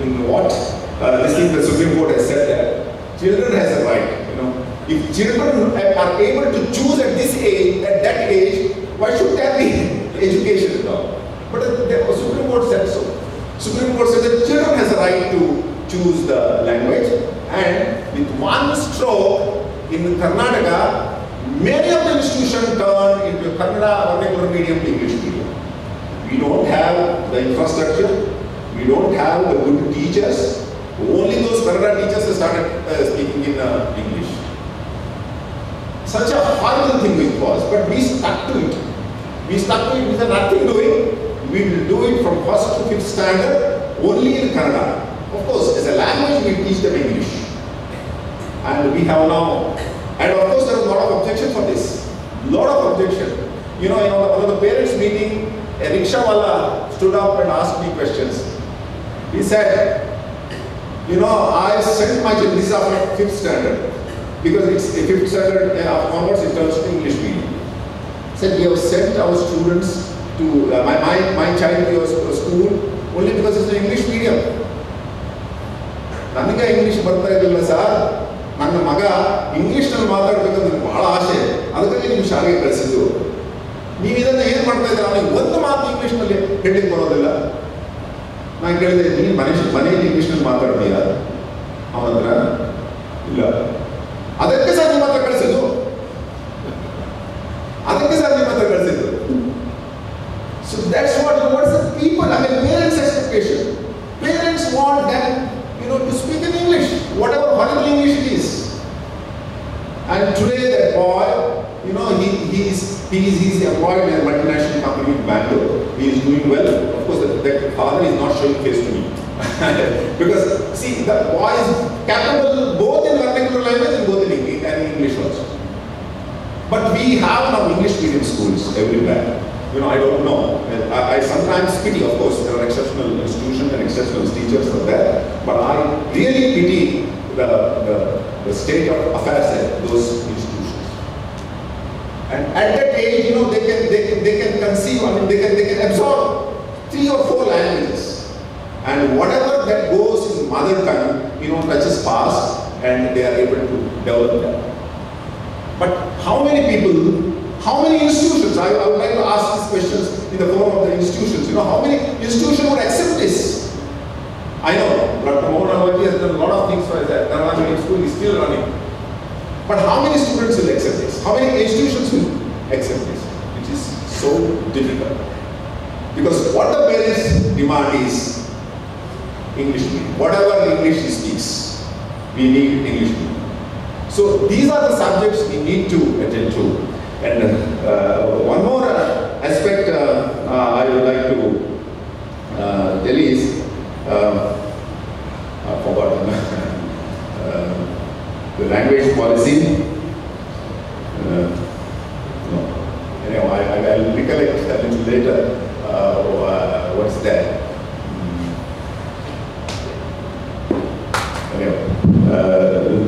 in what this thing the Supreme Court has said that children has a right. If children are able to choose at this age, at that age, why should there be education at all? But the Supreme Court said so. Supreme Court said that children has a right to choose the language, and with one stroke in Karnataka, many of the institutions turned into Kannada vernacular medium to English medium. We don't have the infrastructure, we don't have the good teachers. Only those Kannada teachers have started speaking in English. Such a horrible thing it was, but we stuck to it. We stuck to it with nothing doing. We will do it from 1st to 5th standard only in Kannada. Of course, as a language, we teach them English. And we have now, and of course, there was a lot of objection for this. Lot of objection. In one of the parents' meeting, a rickshawala stood up and asked me questions. He said, I sent my children, this is after 5th standard, because it's a 5th standard onwards, it turns to English medium. He said, we have sent our students to, my child to your school only because it's an English medium. ನನಗೆ English ಬರ್ತಾ ಇರಲಿಲ್ಲ sir, ನನ್ನ ಮಗ ಇಂಗ್ಲಿಷ್ನಲ್ಲಿ ಮಾತಾಡಬೇಕಂದ್ರೆ ಬಹಳ ಆಸೆ, ಅದಕ್ಕಾಗಿ ನಿಮ್ಮ ಶಾಲೆಗೆ ಕಳಿಸಿದ್ದು. ನೀವು ಇದನ್ನು ಏನು ಮಾಡ್ತಾ ಇದ್ದೀರ, ಅವನಿಗೆ ಒಂದು ಮಾತು ಇಂಗ್ಲಿಷ್ನಲ್ಲಿ ಹೇಳಲಿಕ್ಕೆ ಬರೋದಿಲ್ಲ. ನಾನು ಕೇಳಿದೆ, ನೀನು ಮನೆಯಲ್ಲಿ ಇಂಗ್ಲಿಷ್ನಲ್ಲಿ ಮಾತಾಡ್ತೀಯಾ? ಅವನ ಹತ್ರ ಇಲ್ಲ. ಅದಕ್ಕೆ ಸರ್ ನಿಮ್ಮ ಹತ್ರ ಕಳಿಸಿದ್ದು, ಅದಕ್ಕೆ ಸರ್ ನಿಮ್ಮ ಹತ್ರ ಕಳಿಸಿದ್ದು. So that's what's the people, parents' expectation. Parents want them, to speak in English, whatever horrible English it is. And today that boy, he's employed in a multinational company in Bangalore. He is doing well. Of course, that father is not showing face to me. Because, see, the boy is capable both in vernacular language and both in English also. But we have now English medium schools everywhere. I don't know. I sometimes pity, of course, there are exceptional institutions and exceptional teachers are there, but I really pity the state of affairs at those institutions. And at that age, they can conceive, they can absorb 3 or 4 languages, and whatever that goes in mother tongue, touches past, and they are able to develop that. But how many people? How many institutions, I would like to ask these questions in the form of the institutions, how many institutions would accept this? I know, Dr. Mohan has done a lot of things for that. Kannada medium school is still running. But how many students will accept this? How many institutions will accept this? It is so difficult. Because what the parents demand is English medium. Whatever English he speaks, we need English medium. So these are the subjects we need to attend to. And one more aspect I would like to tell is, I forgot the language policy. No. Anyway, I will recollect a little later what's that. Anyway,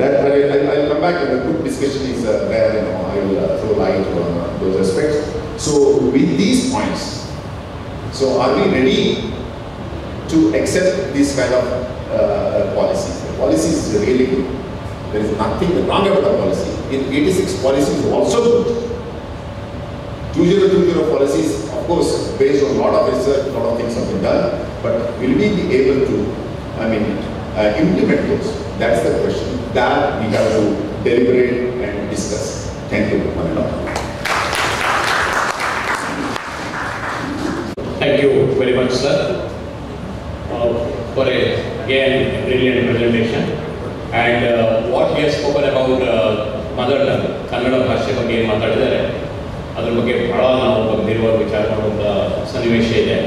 I'll come back and a good discussion is there, I will throw light on those aspects. So with these points, so are we ready to accept this kind of policy? The policy is really good. There is nothing wrong about the policy. In 86 policy is also good. 2020 policies, of course, based on a lot of research, a lot of things have been done, but will we be able to, implement those? That's the question that we have to deliberate and discuss. Thank you, Manila. Thank you very much, sir, for again a brilliant presentation. And what we have spoken about mother tongue, Kannada ಭಾಷೆ ಬಗ್ಗೆ ಏನು ಮಾತಾಡಿದ್ದಾರೆ ಅದ್ರ ಬಗ್ಗೆ ಬಹಳ ನಾವು ಗಂಭೀರವಾಗಿ ವಿಚಾರ ಮಾಡುವಂಥ ಸನ್ನಿವೇಶ ಇದೆ.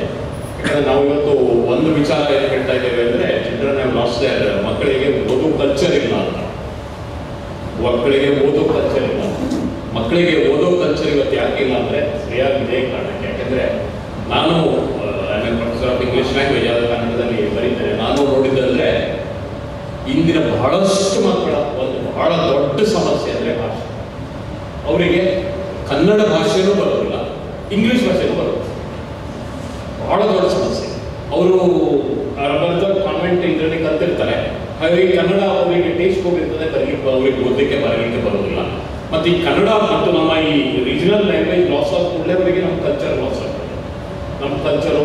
ಯಾಕಂದರೆ ನಾವು ಇವತ್ತು ಒಂದು ವಿಚಾರ ಏನು ಹೇಳ್ತಾ ಇದ್ದೇವೆ ಅಂದರೆ ಚಿಲ್ಡ್ರನ್ ಹ್ಯಾವ್ ಲಾಸ್ಟ್ ದೇರ್, ಮಕ್ಕಳಿಗೆ ಓದೋ ಕಲ್ಚರ್ ಇಲ್ಲ ಅಂತ. ಮಕ್ಕಳಿಗೆ ಓದೋ ಕಲ್ಚರ್ ಇಲ್ಲ. ಮಕ್ಕಳಿಗೆ ಓದೋ ಕಲ್ಚರ್ ಇವತ್ತು ಯಾಕಿಲ್ಲ ಅಂದರೆ ಸರಿಯಾಗಿ ಇದೇ ಕಾರಣಕ್ಕೆ. ಯಾಕೆಂದರೆ ನಾನು ಪ್ರೊಫೆಸರ್ ಆಫ್ ಇಂಗ್ಲೀಷ್ ಲ್ಯಾಂಗ್ವೇಜ್ ಆದ ಕನ್ನಡದಲ್ಲಿ ಬರೀತೇನೆ. ನಾನು ನೋಡಿದ್ದಂದರೆ ಇಂದಿನ ಬಹಳಷ್ಟು ಮಕ್ಕಳ ಒಂದು ಬಹಳ ದೊಡ್ಡ ಸಮಸ್ಯೆ ಅಂದರೆ ಭಾಷೆ. ಅವರಿಗೆ ಕನ್ನಡ ಭಾಷೆನೂ ಬರೋದಿಲ್ಲ, ಇಂಗ್ಲೀಷ್ ಭಾಷೆನೂ ಬರೋದಿಲ್ಲ. ಬಹಳ ದೊಡ್ಡ ಸಮಸ್ಯೆ. ಅವರು ಕಾನ್ವೆಂಟ್ ಇದರಲ್ಲಿ ಕಲ್ತಿರ್ತಾರೆ, ಹಾಗಾಗಿ ಕನ್ನಡ ಅವರಿಗೆ ಟೇಸ್ಟ್ ಹೋಗಿರ್ತದೆ, ಅವ್ರಿಗೆ ಓದಲಿಕ್ಕೆ ಬರಲಿಕ್ಕೆ ಬರೋದಿಲ್ಲ. ಮತ್ತು ಈ ಕನ್ನಡ ಮತ್ತು ನಮ್ಮ ಈ ರೀಜನಲ್ ಲ್ಯಾಂಗ್ವೇಜ್ ಲಾಸ್ ಆದ ಕೂಡಲೇ ಅವರಿಗೆ ನಮ್ಮ ಕಲ್ಚರ್ ಲಾಸ್ ಆಗ್ತದೆ. ನಮ್ಮ ಕಲ್ಚರು,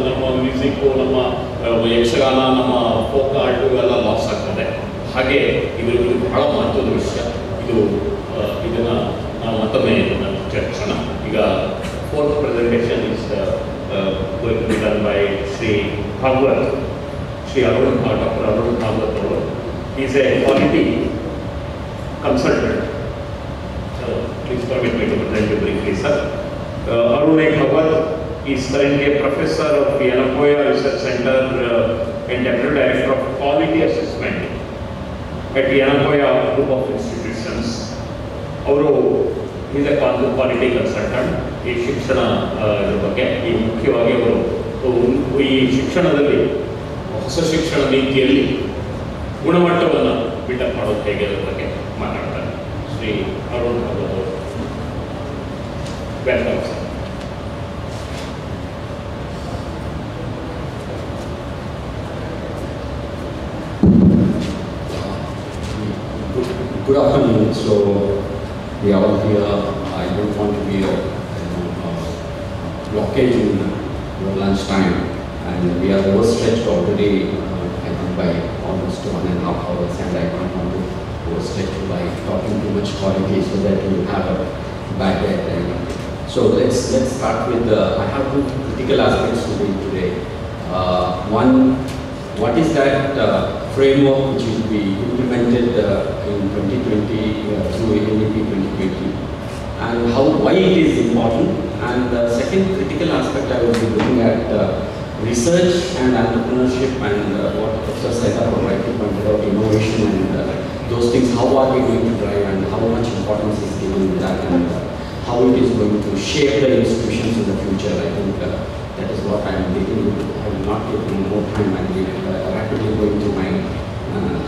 ನಮ್ಮ ಮ್ಯೂಸಿಕ್ಕು, ನಮ್ಮ ಯಕ್ಷಗಾನ, ನಮ್ಮ ಫೋಕ್ ಆರ್ಟು ಎಲ್ಲ ಲಾಸ್ ಆಗ್ತದೆ. ಹಾಗೆ ಇದು ಬಹಳ ಮಹತ್ವದ ವಿಷಯ. ಇದನ್ನು ನಾವು ಮತ್ತೊಮ್ಮೆ ಚರ್ಚೋಣ. ಈಗ fourth presentation is going to be done by Sri Bhagwat, Sri Arun, Dr. Arun Bhagwat. He is a quality consultant. Please permit me to present you briefly, sir. Arun Bhagwat is currently a professor of the Anapoya Research Center and Deputy Director of Quality Assessment at the Anapoya Group of Institutions. He is a quality consultant. ಈ ಶಿಕ್ಷಣ ಬಗ್ಗೆ ಈ ಮುಖ್ಯವಾಗಿ ಅವರು ಈ ಶಿಕ್ಷಣದಲ್ಲಿ ಹೊಸ ಶಿಕ್ಷಣ ನೀತಿಯಲ್ಲಿ ಗುಣಮಟ್ಟವನ್ನು ಬಿಲ್ಡಪ್ ಮಾಡೋದು ಹೇಗೆ ಅದರ ಬಗ್ಗೆ ಮಾತಾಡ್ತಾರೆ. ಶ್ರೀ ಅರುಣ್ ಭಗವತ್ ಅವರು, welcome sir. Good afternoon. So we are all here. I don't want to be a blockage in your lunch time, and we are overstretched already. I think by almost 1.5 hours, and I don't want to overstretch you by talking too much quality so that you have a bad head. And so let's start with. I have two critical aspects to do today. One, what is that framework which will be implemented in 2020 through NEP 2020, and why it is important. And the second critical aspect I will be looking at research and entrepreneurship, and what Professor Saida rightly pointed out, innovation and those things. How are we going to drive, and how much importance is given to that, and how it is going to shape the institutions in the future. I think that is what I am taking. I will not take more time. I will rapidly go into my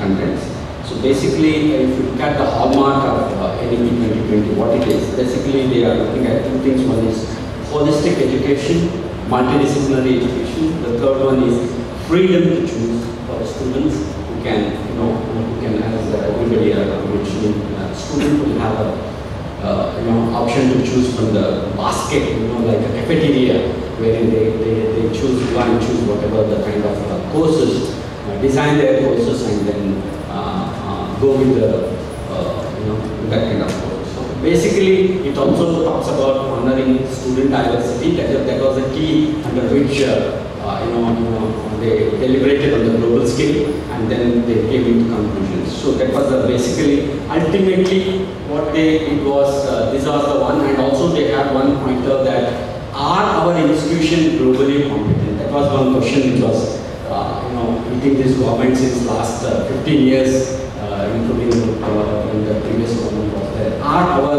contents. So basically, if you look at the hallmark of NEP 2020, what it is, basically they are looking at two things. One is holistic education, multidisciplinary education. The third one is freedom to choose for students who can, as everybody mentioned, student will have a option to choose from the basket, like a cafeteria, wherein they choose one, choose whatever the kind of courses, design their courses, and then go with the that kind of course. So basically, it also talks about honoring student diversity. That was the key under which they deliberated on the global scale, and then they came into conclusions. So that was basically ultimately what they it was. This was the one, and also they had one pointer that are our institution globally competent? That was one question which was eating this government since last 15 years. Including in the previous government was there. Are our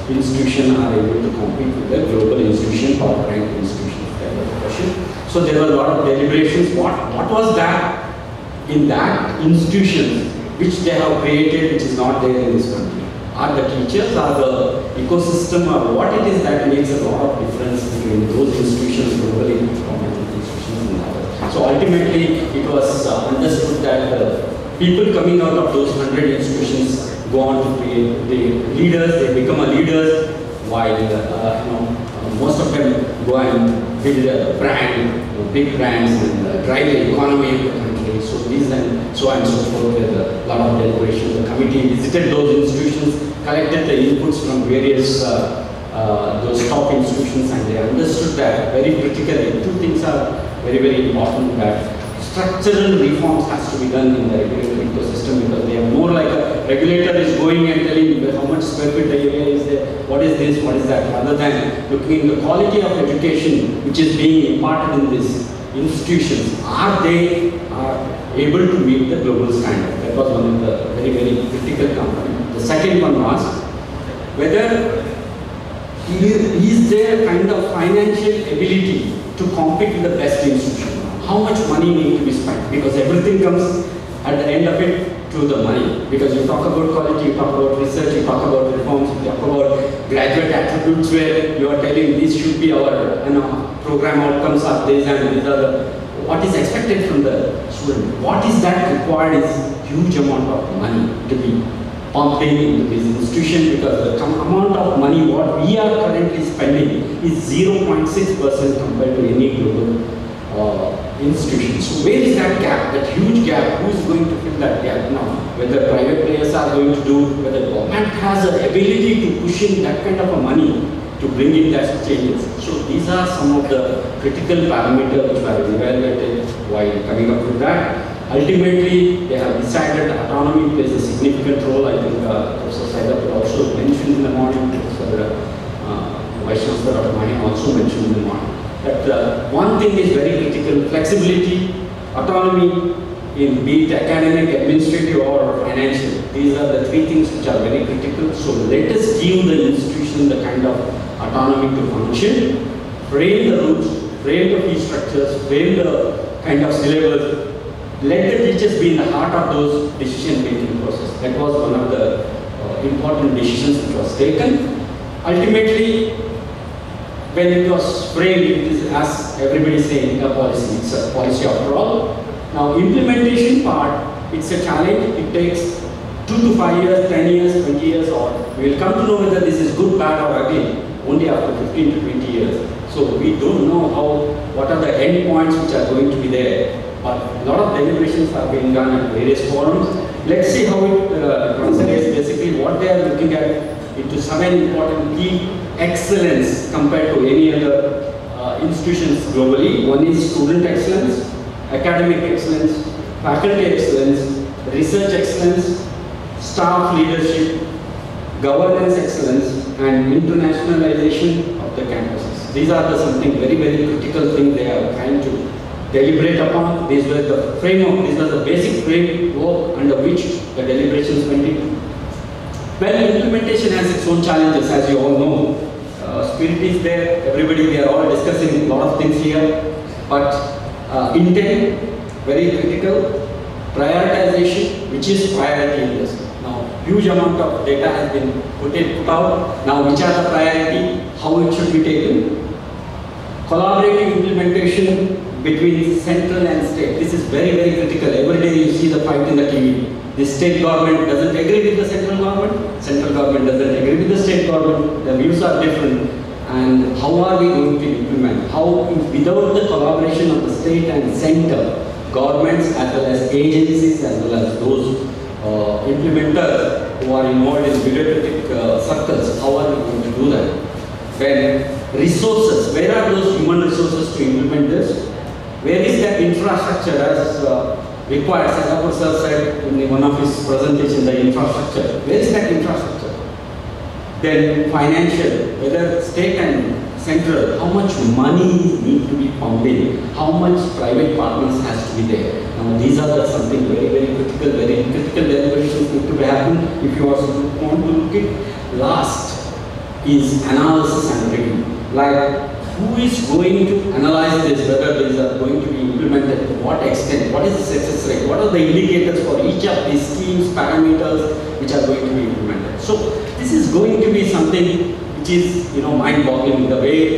institutions are able to compete with the global institution or ranked institutions? That was the question. So there were a lot of deliberations. What was that in that institution which they have created, which is not there in this country? Are the teachers, are the ecosystem, or what it is that makes a lot of difference between those institutions, globally competent institutions, and others? So ultimately, it was understood that people coming out of those 100 institutions go on to be the leaders, they become a leaders, while most of them go and build a brand, big brands, and drive the economy of the country. So these and so on and so forth, with a lot of deliberations. The committee visited those institutions, collected the inputs from various those top institutions, and they understood that very critically. Two things are very, very important, that structural reforms has to be done in the regulatory ecosystem, because they are more like a regulator is going and telling how much square feet the area is there, what is this, what is that, rather than looking at the quality of education which is being imparted in these institutions. Are they able to meet the global standard? That was one of the very, very critical components. The second one was whether is there kind of financial ability to compete with the best institution. How much money needs to be spent? Because everything comes at the end of it to the money. Because you talk about quality, you talk about research, you talk about reforms, you talk about graduate attributes, where you are telling this should be our program outcomes are this, and these are the what is expected from the student. What is that required is huge amount of money to be pumping into this institution, because the amount of money what we are currently spending is 0.6% compared to any global institutions. So where is that gap, that huge gap? Who is going to fill that gap now? Whether private players are going to do, whether government has the ability to push in that kind of a money to bring in that changes. So these are some of the critical parameters which were evaluated while coming up with that. Ultimately, they have decided autonomy plays a significant role. I think Professor Saidapur also mentioned in the morning, Professor Vice Chancellor of Mahi also mentioned in the morning. But one thing is very critical: flexibility, autonomy in be it academic, administrative, or financial. These are the three things which are very critical. So let us give the institution the kind of autonomy to function, frame the rules, frame the fee structures, frame the kind of syllabus. Let the teachers be in the heart of those decision-making process. That was one of the important decisions which was taken. Ultimately, when it was framed, it is, as everybody is saying, a policy. It's a policy after all. Now, implementation part, it's a challenge. It takes 2 to 5 years, 10 years, 20 years, or we will come to know whether this is good, bad, or ugly only after 15 to 20 years. So we don't know what are the end points which are going to be there. But a lot of deliberations are being done at various forums. Let's see how it translates. Basically, what they are looking at into 7 important key excellence compared to any other institutions globally. One is student excellence, academic excellence, faculty excellence, research excellence, staff leadership, governance excellence, and internationalization of the campuses. These are the something very, very critical thing they are trying to deliberate upon. These were the framework, these were the basic framework under which the deliberations went into. Well, implementation has its own challenges, as you all know. Spirit is there, everybody, we are all discussing a lot of things here, but intent, very critical, prioritization, which is priority in this. Now, huge amount of data has been put out. Now, which are the priority, how it should be taken. Collaborative implementation between central and state. This is very, very critical. Every day you see the fight in the TV. The state government doesn't agree with the central government doesn't agree with the state government, the views are different, and how are we going to implement? How, without the collaboration of the state and center, governments as well as agencies as well as those implementers who are involved in bureaucratic circles, how are we going to do that? When resources, where are those human resources to implement this? Where is that infrastructure as required? Saidapur sir said in one of his presentations, the infrastructure. Where is that infrastructure? Then financial, whether state and central, how much money need to be pumped in? How much private partners has to be there? Now these are the something very, very critical deliberations need to happen if you also want to look at. Last is analysis and review. Like, who is going to analyze this, whether these are going to be implemented, to what extent, what is the success rate, what are the indicators for each of these schemes, parameters which are going to be implemented. So this is going to be something which is mind-boggling in the way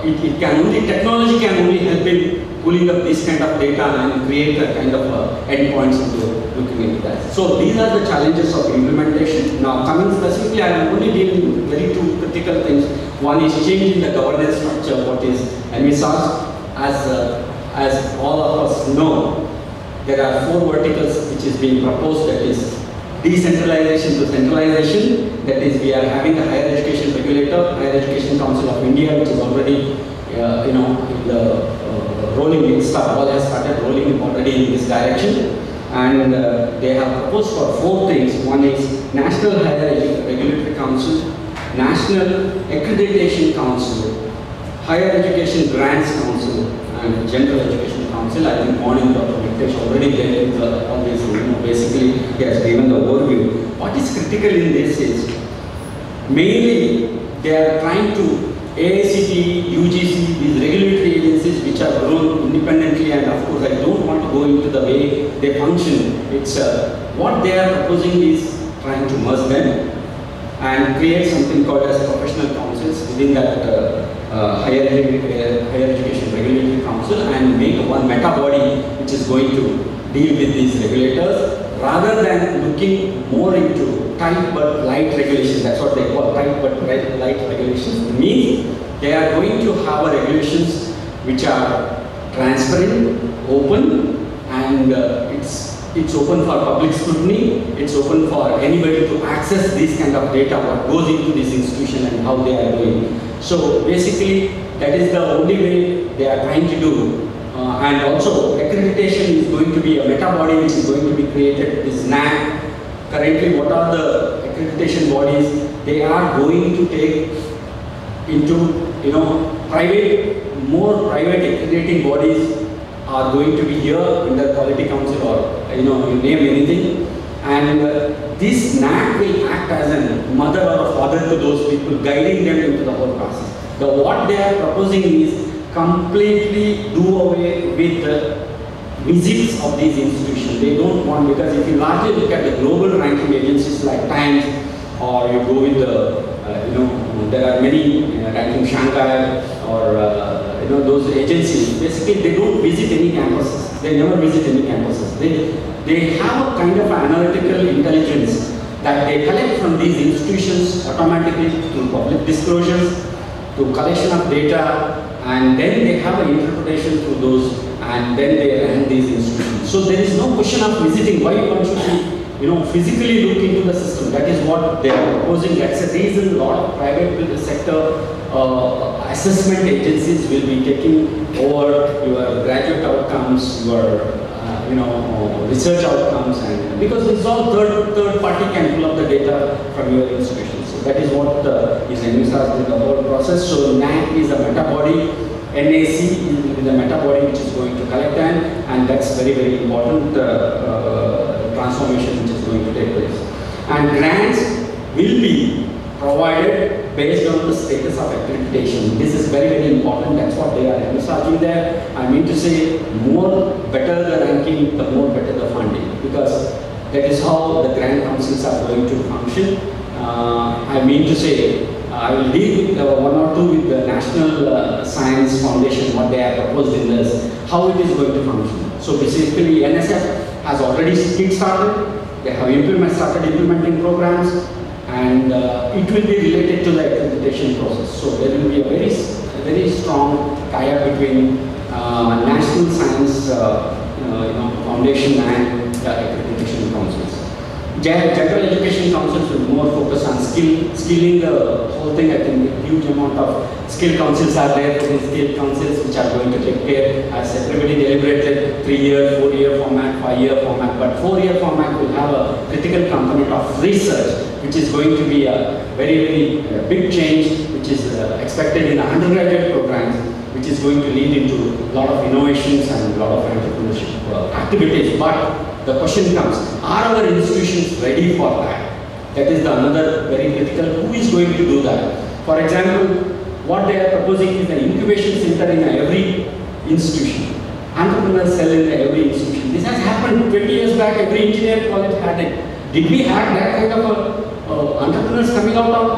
it can only, technology can only help in pulling up this kind of data and create a kind of endpoints into looking into that. So these are the challenges of implementation. Now coming specifically, I am only dealing with very two critical things. One is changing the governance structure, what is envisaged. As all of us know, there are 4 verticals which is being proposed, that is decentralization to centralization, that is we are having a higher education regulator, Higher Education Council of India, which is already in the rolling, all has started rolling already in this direction, and they have proposed for 4 things. One is National Higher Regulatory Council, National Accreditation Council, Higher Education Grants Council, and General Education Council. I think morning Dr. Mitesh already there with all this, basically he has given the overview. What is critical in this is, mainly they are trying to, AICTE, UGC, these regulatory agencies which are grown independently, and of course I don't want to go into the way they function. It's what they are proposing is trying to merge them and create something called as professional councils within that higher education regulatory council, and make one meta body which is going to deal with these regulators, rather than looking more into tight but light regulations. That's what they call tight but light regulations. It means they are going to have regulations which are transparent, open, and it's open for public scrutiny. It's open for anybody to access this kind of data, what goes into this institution and how they are doing. So basically, that is the only way they are trying to do. And also, accreditation is going to be a meta body which is going to be created. This NEP. Currently, what are the accreditation bodies? They are going to take into more private accrediting bodies are going to be here in the Quality Council, or you name anything, and this NEP will act as a mother or a father to those people, guiding them into the whole process. What they are proposing is completely do away with the visits of these institutions. They don't want, because if you largely look at the global ranking agencies like Times, or you go with the there are many ranking Shanghai, or those agencies. Basically, they don't visit any campuses. They never visit any campuses. They have a kind of analytical intelligence that they collect from these institutions automatically through public disclosures, to collection of data, and then they have an interpretation through those, and then they run these institutions. So there is no question of visiting. Why one should be, physically look into the system? That is what they are proposing. That's the reason a lot of private sector assessment agencies will be taking over your graduate outcomes, your research outcomes, and because it's all third party can pull up the data from your institution. So that is what is envisaged in the whole process. So NEP is a meta body, NAC is a meta body which is going to collect them, and that's very, very important transformation which is going to take place. And grants will be provided based on the status of accreditation. This is very, very important. That's what they are envisaging there. I mean to say, more better the ranking, the more better the funding, because that is how the grant councils are going to function. I mean to say, I will deal with one or two with the National Science Foundation, what they have proposed in this, how it is going to function. So basically, NSF has already started. They have started implementing programs, and it will be related to the accreditation process. So there will be a very strong tie-up between National Science Foundation and the accreditation councils. General Education Councils will more focus on skilling the whole thing. I think a huge amount of skill councils are there for these skill councils, which are going to take care, as everybody deliberated, 3-year, 4-year format, 5-year format, but 4-year format will have a critical component of research, which is going to be a very, very big change, which is expected in the undergraduate programs, which is going to lead into a lot of innovations and a lot of entrepreneurship activities. But the question comes, are our institutions ready for that? That is another very critical. Who is going to do that? For example, what they are proposing is an incubation center in every institution. Entrepreneurs cell in every institution. This has happened 20 years back. Every engineering college had it. Did we have that kind of entrepreneurs coming out of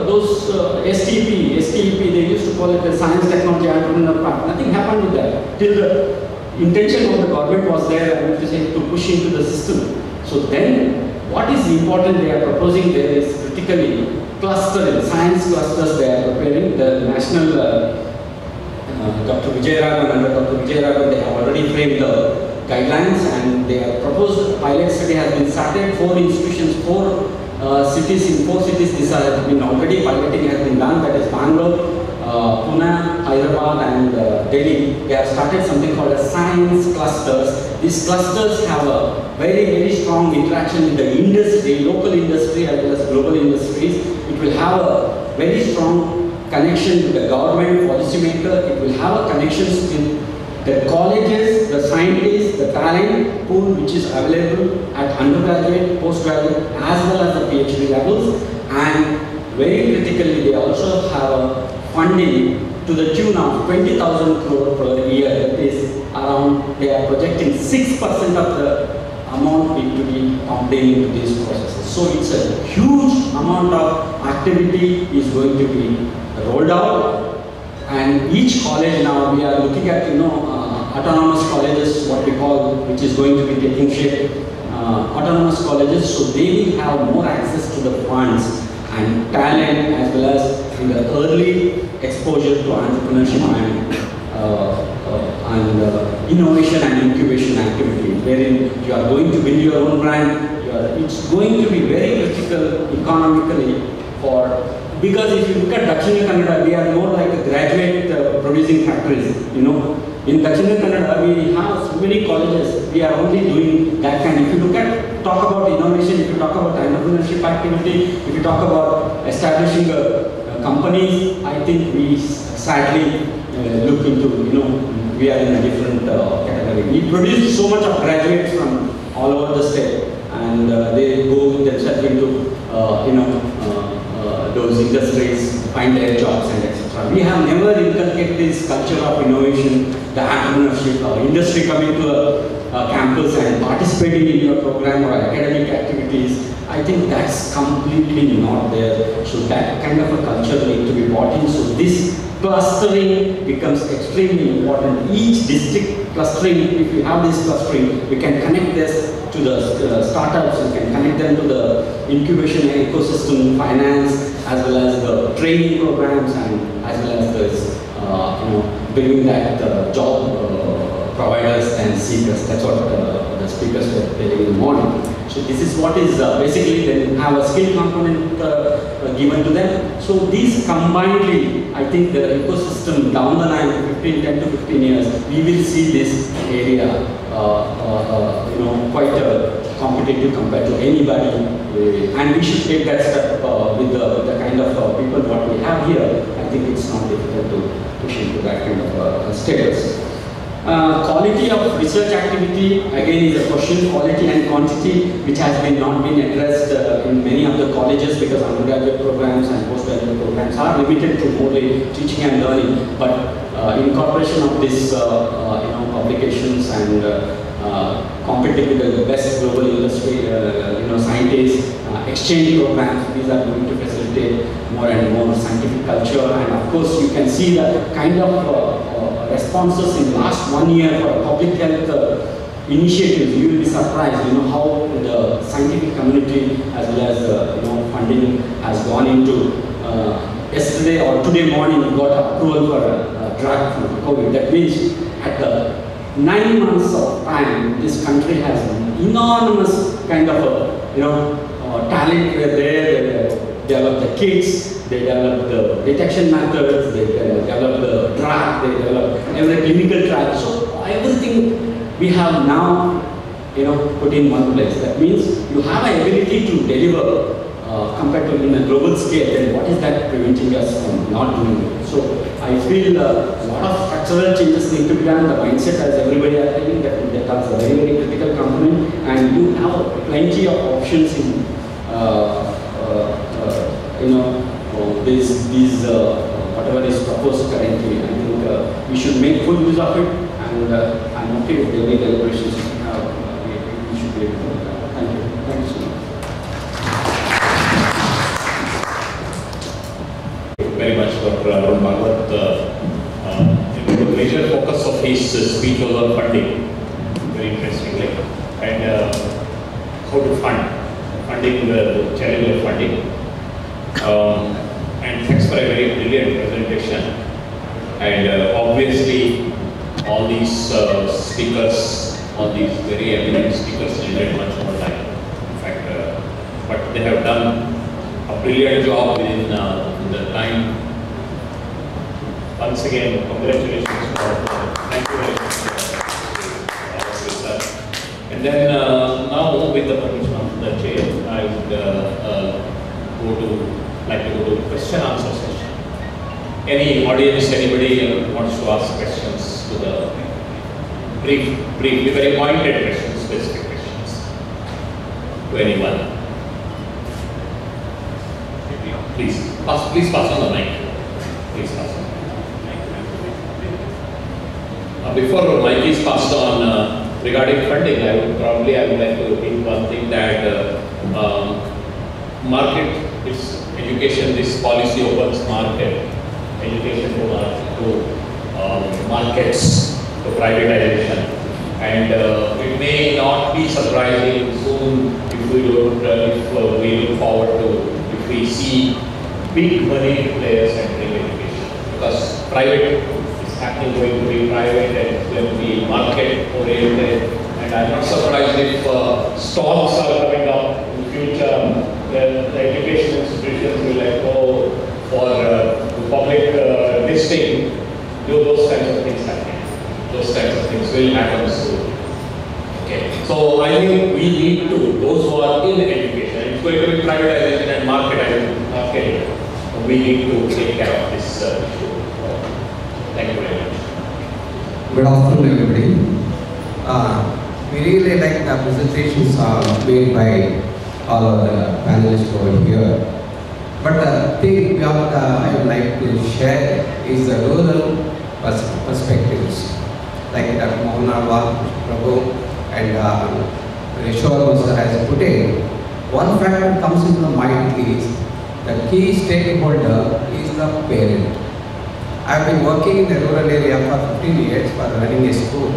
those STEP, they used to call it the Science Technology Entrepreneur Park. Nothing happened with that. Till the intention of the government was there, I mean to say, to push into the system. So then, what is important they are proposing there is critically clustering, science clusters they are preparing. The national Dr. Vijayaraghvan, under Dr. Vijayaraghvan, they have already framed the guidelines and they have proposed. Pilot study has been started. 4 institutions, 4 cities, in 4 cities this has been already piloting has been done. That is Bangalore, Pune, Hyderabad and Delhi. They have started something called as science clusters. These clusters have a very strong interaction with the industry, local industry as well as global industries. It will have a very strong connection with the government, policymaker. It will have a connection with the colleges, the scientists, the talent pool which is available at undergraduate, postgraduate as well as the PhD levels. And very critically, they also have a funding to the tune of 20,000 crore per year. That is around, they are projecting 6% of the amount need to be pumped into these processes. So it's a huge amount of activity is going to be rolled out, and each college now we are looking at autonomous colleges, what we call, which is going to be taking shape. Autonomous colleges, so they will have more access to the funds and talent as well as in the early exposure to entrepreneurship and innovation and incubation activity, wherein you are going to build your own brand. It's going to be very critical economically for. Because if you look at Dakshina Kannada, we are more like a graduate producing factories. In Dakshina Kannada, we have so many colleges. We are only doing that kind. If you talk about innovation, if you talk about entrepreneurship activity, if you talk about establishing companies, I think we sadly look into, we are in a different category. We produce so much of graduates from all over the state, and they go themselves into, those industries, find their jobs and etc. We have never inculcated this culture of innovation, the entrepreneurship, industry coming to a campus and participating in your program or academic activities. I think that's completely not there. So that kind of a culture needs to be brought in. So this clustering becomes extremely important. Each district clustering, if you have this clustering, we can connect this to the startups, we can connect them to the incubation ecosystem, finance, as well as the training programs, and as well as this, bringing that job providers and seekers. That's what the speakers were telling in the morning. So this is what is basically, then have a skill component given to them. So these combinedly, I think the ecosystem down the line, 10 to 15 years, we will see this area quite competitive compared to anybody, and we should take that step with the kind of people what we have here. I think it's not difficult to push into that kind of status. Quality of research activity again is a question. Quality and quantity, which has not been addressed in many of the colleges, because undergraduate programs and postgraduate programs are limited to only teaching and learning. But incorporation of this, publications and competing with the best global industry, scientists, exchange programs, these are going to facilitate more and more scientific culture. And of course, you can see the kind of responses in last 1 year for public health initiatives. You will be surprised, how the scientific community as well as funding has gone into. Yesterday or today morning, we got approval for a drug for COVID. That means at the 9 months of time, this country has enormous kind of talent where they develop the kits, they develop the detection methods, they develop the drug, they develop every clinical trial. So everything we have now, put in one place. That means you have an ability to deliver compared to in a global scale. Then what is that preventing us from not doing it? So I feel a lot of structural changes need to be done. The mindset, as everybody is saying, that's a very critical component, and you have plenty of options in these whatever is proposed currently. I think we should make full use of it, and I'm okay with the deliberations we should be able to do that. Thank you so much. very much Dr. Arun Bhagavat. The major focus of his speech was on funding, very interestingly, and how to funding the challenge of funding. And thanks for a very brilliant presentation. And obviously, all these speakers, all these very eminent speakers needed much more time. In fact, but they have done a brilliant job within the time. Once again, congratulations. Thank you very much. And then now, with the permission of the chair, I would like to go to question answer session. Any audience, anybody wants to ask questions to the briefly, very pointed questions, specific questions to anyone. Please pass on the mic. Please pass on. Before the mic is passed on, regarding funding, I would like to repeat one thing, that market is education. This policy opens market education to markets, to privatization, and it may not be surprising soon if we don't, if we look forward to, if we see big money players entering education, because private is happening, going to be private, and it's going to be market oriented, and I'm not surprised if stocks are coming up in the future. The education institutions will go for public listing. Those kinds of things happening. Those kinds of things will happen soon. Okay. So I think we need to, those who are in education, it's going to be privatization and market, we need to take care of this issue. Thank you very much. Good afternoon, everybody. We really like the presentations made by all of the panelists over here. But the thing I would like to share is the rural perspectives. Like Dr. Mohanawal Prabhu and Rishwar has put in, one factor comes into the mind is the key stakeholder is the parent. I have been working in the rural area for 15 years for running a school.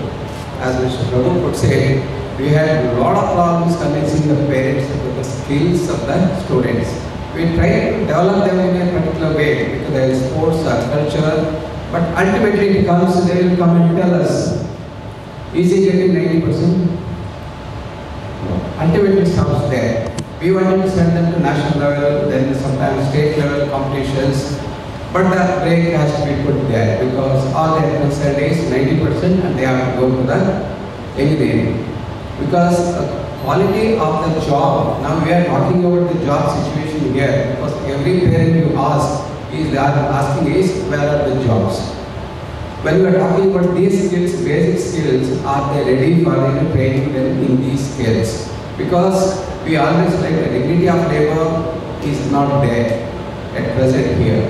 As Mr. Prabhu could say, we had a lot of problems convincing the parents about the skills of the students. We try to develop them in a particular way because there is sports or culture, but ultimately it comes, they will come and tell us, is he getting 90%? No. Ultimately it comes there. We wanted to send them to national level, then sometimes state level competitions, but the break has to be put there because all their concern is 90% and they have to go to the engineering. Because the quality of the job, now we are talking about the job situation here, because every parent you ask, they are asking is, where are the jobs? When we are talking about these skills, basic skills, are they ready for training them in these skills? Because we always like the dignity of labor is not there at present here.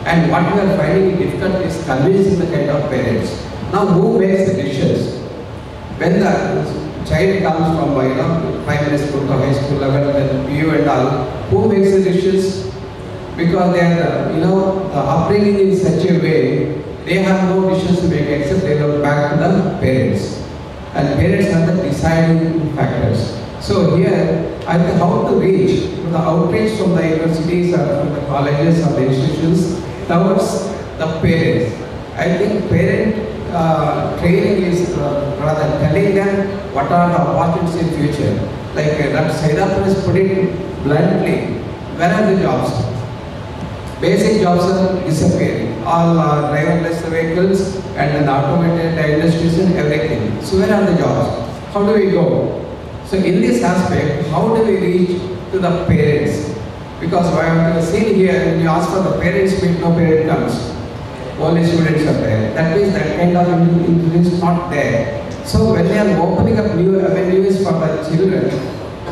And what we are finding difficult is convincing the kind of parents. Now who makes the decisions? When the child comes from primary school to high school level, then PU and all, who makes the decisions? Because they are, the upbringing in such a way, they have no decisions to make except they look back to the parents. And parents are the deciding factors. So here, I think how to reach the outreach from the universities or from the colleges or the institutions towards the parents. I think parent training is rather telling them what are the opportunities in future. Like Dr. Saidapur has put it bluntly, where are the jobs? Basic jobs are disappearing. All driverless vehicles and then automated industries and everything. So where are the jobs? How do we go? So in this aspect, how do we reach to the parents? Because what I have seen here, when you ask for the parents meet, no parent comes. Only students are there. That means that kind of influence is not there. So when they are opening up new avenues for the children,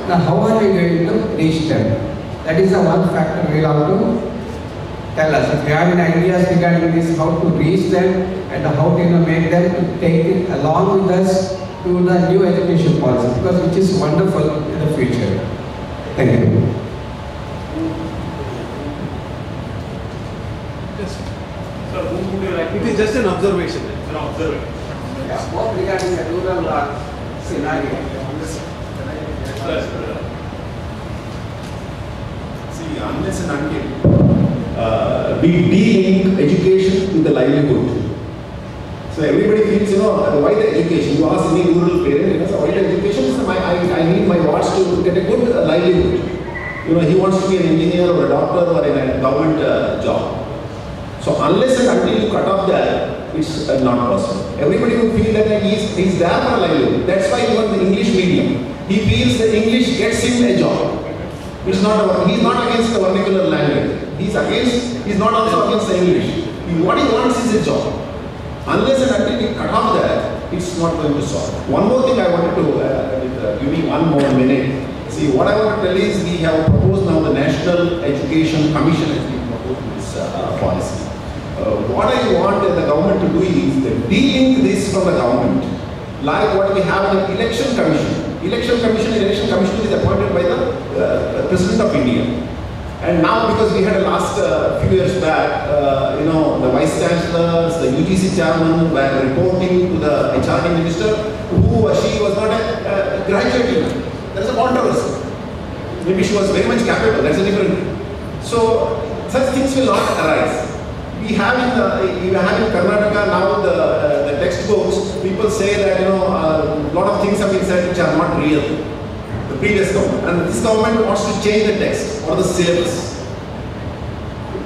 now how are we going to reach them? That is the one factor we have to tell us. If you have any ideas regarding this, how to reach them and how to make them to take it along with us to the new education policy, because which is wonderful in the future. Thank you. Yes. Sir, whom would you like? It is just an observation. An observation. Yeah, what regarding the rural scenario? See, unless and until we de-link education to the livelihood. So everybody feels, why the education? You ask any rural parent, so why the education? I need my wards to get a good livelihood. He wants to be an engineer or a doctor or in a government job. So unless and until you cut off that, it's not possible. Everybody will feel that he's there for a livelihood. That's why even the English medium, he feels that English gets him a job. He's not against the vernacular language. He's not also against the English. What he wants is a job. Unless and until you cut off that, it's not going to solve. One more thing I wanted to, give me one more minute. See, what I want to tell is we have proposed now the National Education Commission has been proposed in this policy. What I want the government to do is de-link this from the government, like what we have in the Election Commission. Election Commission is appointed by the President of India. And now, because we had a last few years back, the Vice Chancellors, the UGC Chairman were reporting to the HRD Minister who or she was not a graduate even. There is a controversy. Maybe she was very much capable, that's a different thing. So, such things will not arise. We have in Karnataka now the textbooks, people say that, a lot of things have been said which are not real. The previous government. And this government wants to change the text or the syllabus.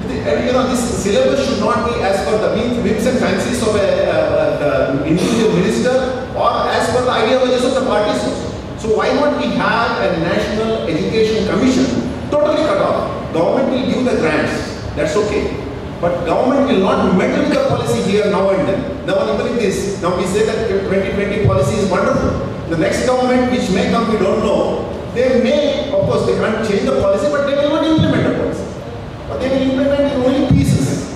This syllabus should not be as per the whims and fancies of the individual minister or as per the ideologies of the parties. So why not we have a National Education Commission totally cut off? Government will give the grants, that's okay. But government will not meddle with the policy here now and then. Now even in this, now we say that 2020 policy is wonderful. The next government which may come, we don't know. They may, of course, they can't change the policy, but they will not implement the policy. But they will implement in only pieces.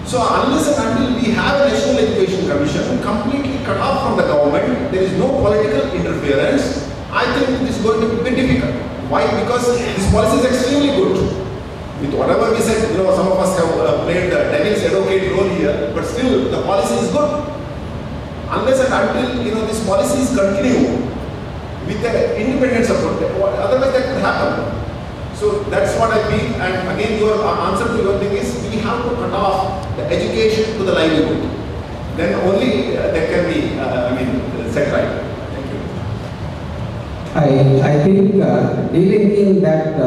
So unless and until we have a National Education Commission completely cut off from the government, there is no political interference, I think it is going to be difficult. Why? Because this policy is extremely good. With whatever we said, some of us have played the devil's advocate role here, but still the policy is good. Unless and until this policies continue with the independent support, otherwise that could happen. So that's what I feel. And again, your answer to your thing is we have to cut off the education to the livelihood. Then only that can be set right. Thank you. I think delinking that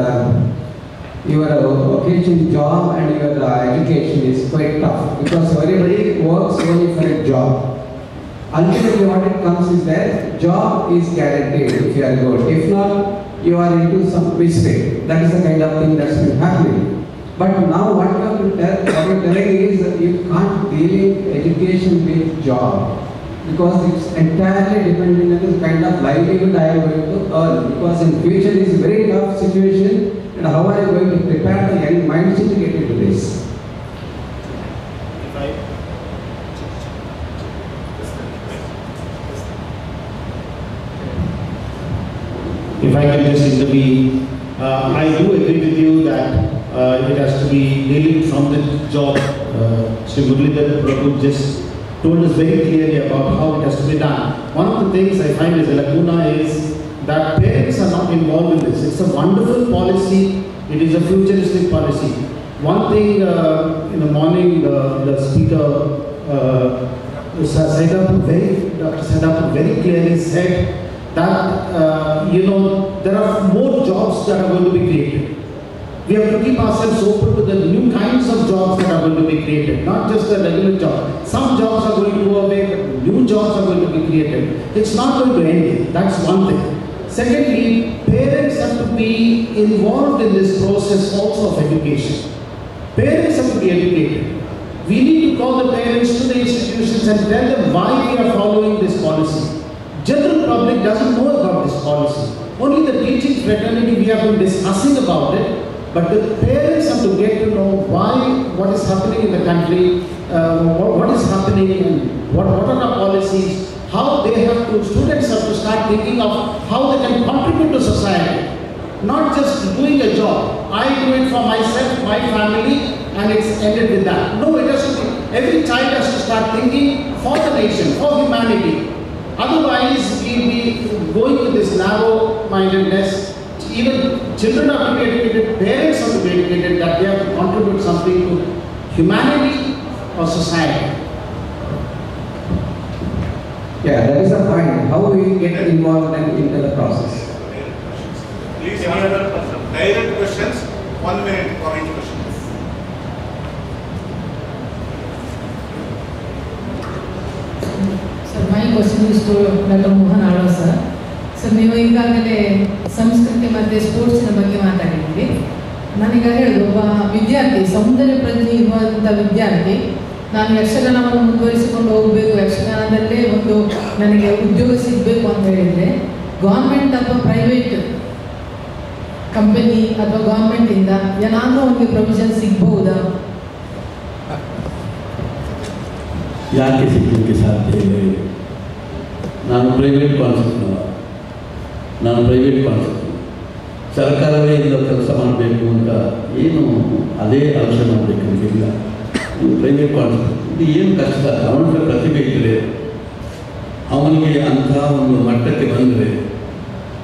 your vocation job and your education is quite tough because everybody works only for a job. Ultimately what it comes is that job is guaranteed if you are good. If not, you are into some mistake. That is the kind of thing that's been happening. But now what you are telling is that you can't deal education with job because it's entirely dependent on the kind of livelihood I am going to earn. Because in future is a very tough situation and how are you going to prepare the young mindset to get into this? If I can just intervene, I do agree with you that it has to be dealing from the job. Sri Muralidhar Prabhu just told us very clearly about how it has to be done. One of the things I find is a lacuna is that parents are not involved in this. It's a wonderful policy. It is a futuristic policy. One thing in the morning, the speaker Dr. Sedapur very clearly said that there are more jobs that are going to be created. We have to keep ourselves open to the new kinds of jobs that are going to be created, not just the regular job. Some jobs are going to go away, but new jobs are going to be created. It's not going to end. That's one thing. Secondly, parents have to be involved in this process also of education. Parents have to be educated. We need to call the parents to the institutions and tell them why we are following this policy. General public doesn't know about this policy. Only the teaching fraternity, we have been discussing about it, but the parents have to get to know what is happening in the country, what is happening and what are our policies, how students have to start thinking of how they can contribute to society. Not just doing a job. I do it for myself, my family, and it's ended with that. No, it has to be, every child has to start thinking for the nation, for humanity. Otherwise, we'll be going to this narrow-mindedness. Even children have to be educated, parents have to be educated, that they have to contribute something to humanity or society. Yeah, that is the point. How we get involved into the process. Please, any other person? Direct questions, 1 minute for each question. Sir, my question is to Dr. Mohan Alva sir. Sir, ನೀವು ಈಗಾಗಲೇ ಸಂಸ್ಕೃತಿ ಮತ್ತು ಸ್ಪೋರ್ಟ್ಸಿನ ಬಗ್ಗೆ ಮಾತಾಡಿದ್ದೀರಿ. ನಾನೀಗ ಹೇಳೋದು, ಒಬ್ಬ ವಿದ್ಯಾರ್ಥಿ, ಸೌಂದರ್ಯ ಪ್ರಜ್ಞೆ ಇರುವಂಥ ವಿದ್ಯಾರ್ಥಿ, ನಾನು ಯಕ್ಷಗಾನವನ್ನು ಮುಂದುವರಿಸಿಕೊಂಡು ಹೋಗಬೇಕು, ಯಕ್ಷಗಾನದಲ್ಲೇ ಒಂದು ನನಗೆ ಉದ್ಯೋಗ ಸಿಗಬೇಕು ಅಂತ ಹೇಳಿದರೆ ಗೌರ್ಮೆಂಟ್ ಅಥವಾ ಪ್ರೈವೇಟ್ ಕಂಪನಿ ಅಥವಾ ಗೌರ್ಮೆಂಟಿಂದ ಏನಾದರೂ ಅವನಿಗೆ ಪ್ರೊವಿಷನ್ ಸಿಗ್ಬಹುದಾ? ಯಾಕೆ ಸಿಗಲಿಕ್ಕೆ ಸಾಧ್ಯ ಇದೆ? ನಾನು ಪ್ರೈವೇಟ್ ಕಾನ್ಸೆಪ್ಟ್ ಸರ್ಕಾರವೇ ಇಂದ ಕೆಲಸ ಮಾಡಬೇಕು ಅಂತ ಏನು ಅದೇ ಆಲೋಚನೆ ಮಾಡಬೇಕಂತಿಲ್ಲ. ಪ್ರೈವೇಟ್ ಕಾನ್ಸೆಪ್ಟ್ ಇದು ಏನು ಕಷ್ಟ. ಅವನಿಗೆ ಪ್ರತಿಭೆ ಇದ್ದರೆ, ಅವನಿಗೆ ಅಂಥ ಒಂದು ಮಟ್ಟಕ್ಕೆ ಬಂದರೆ,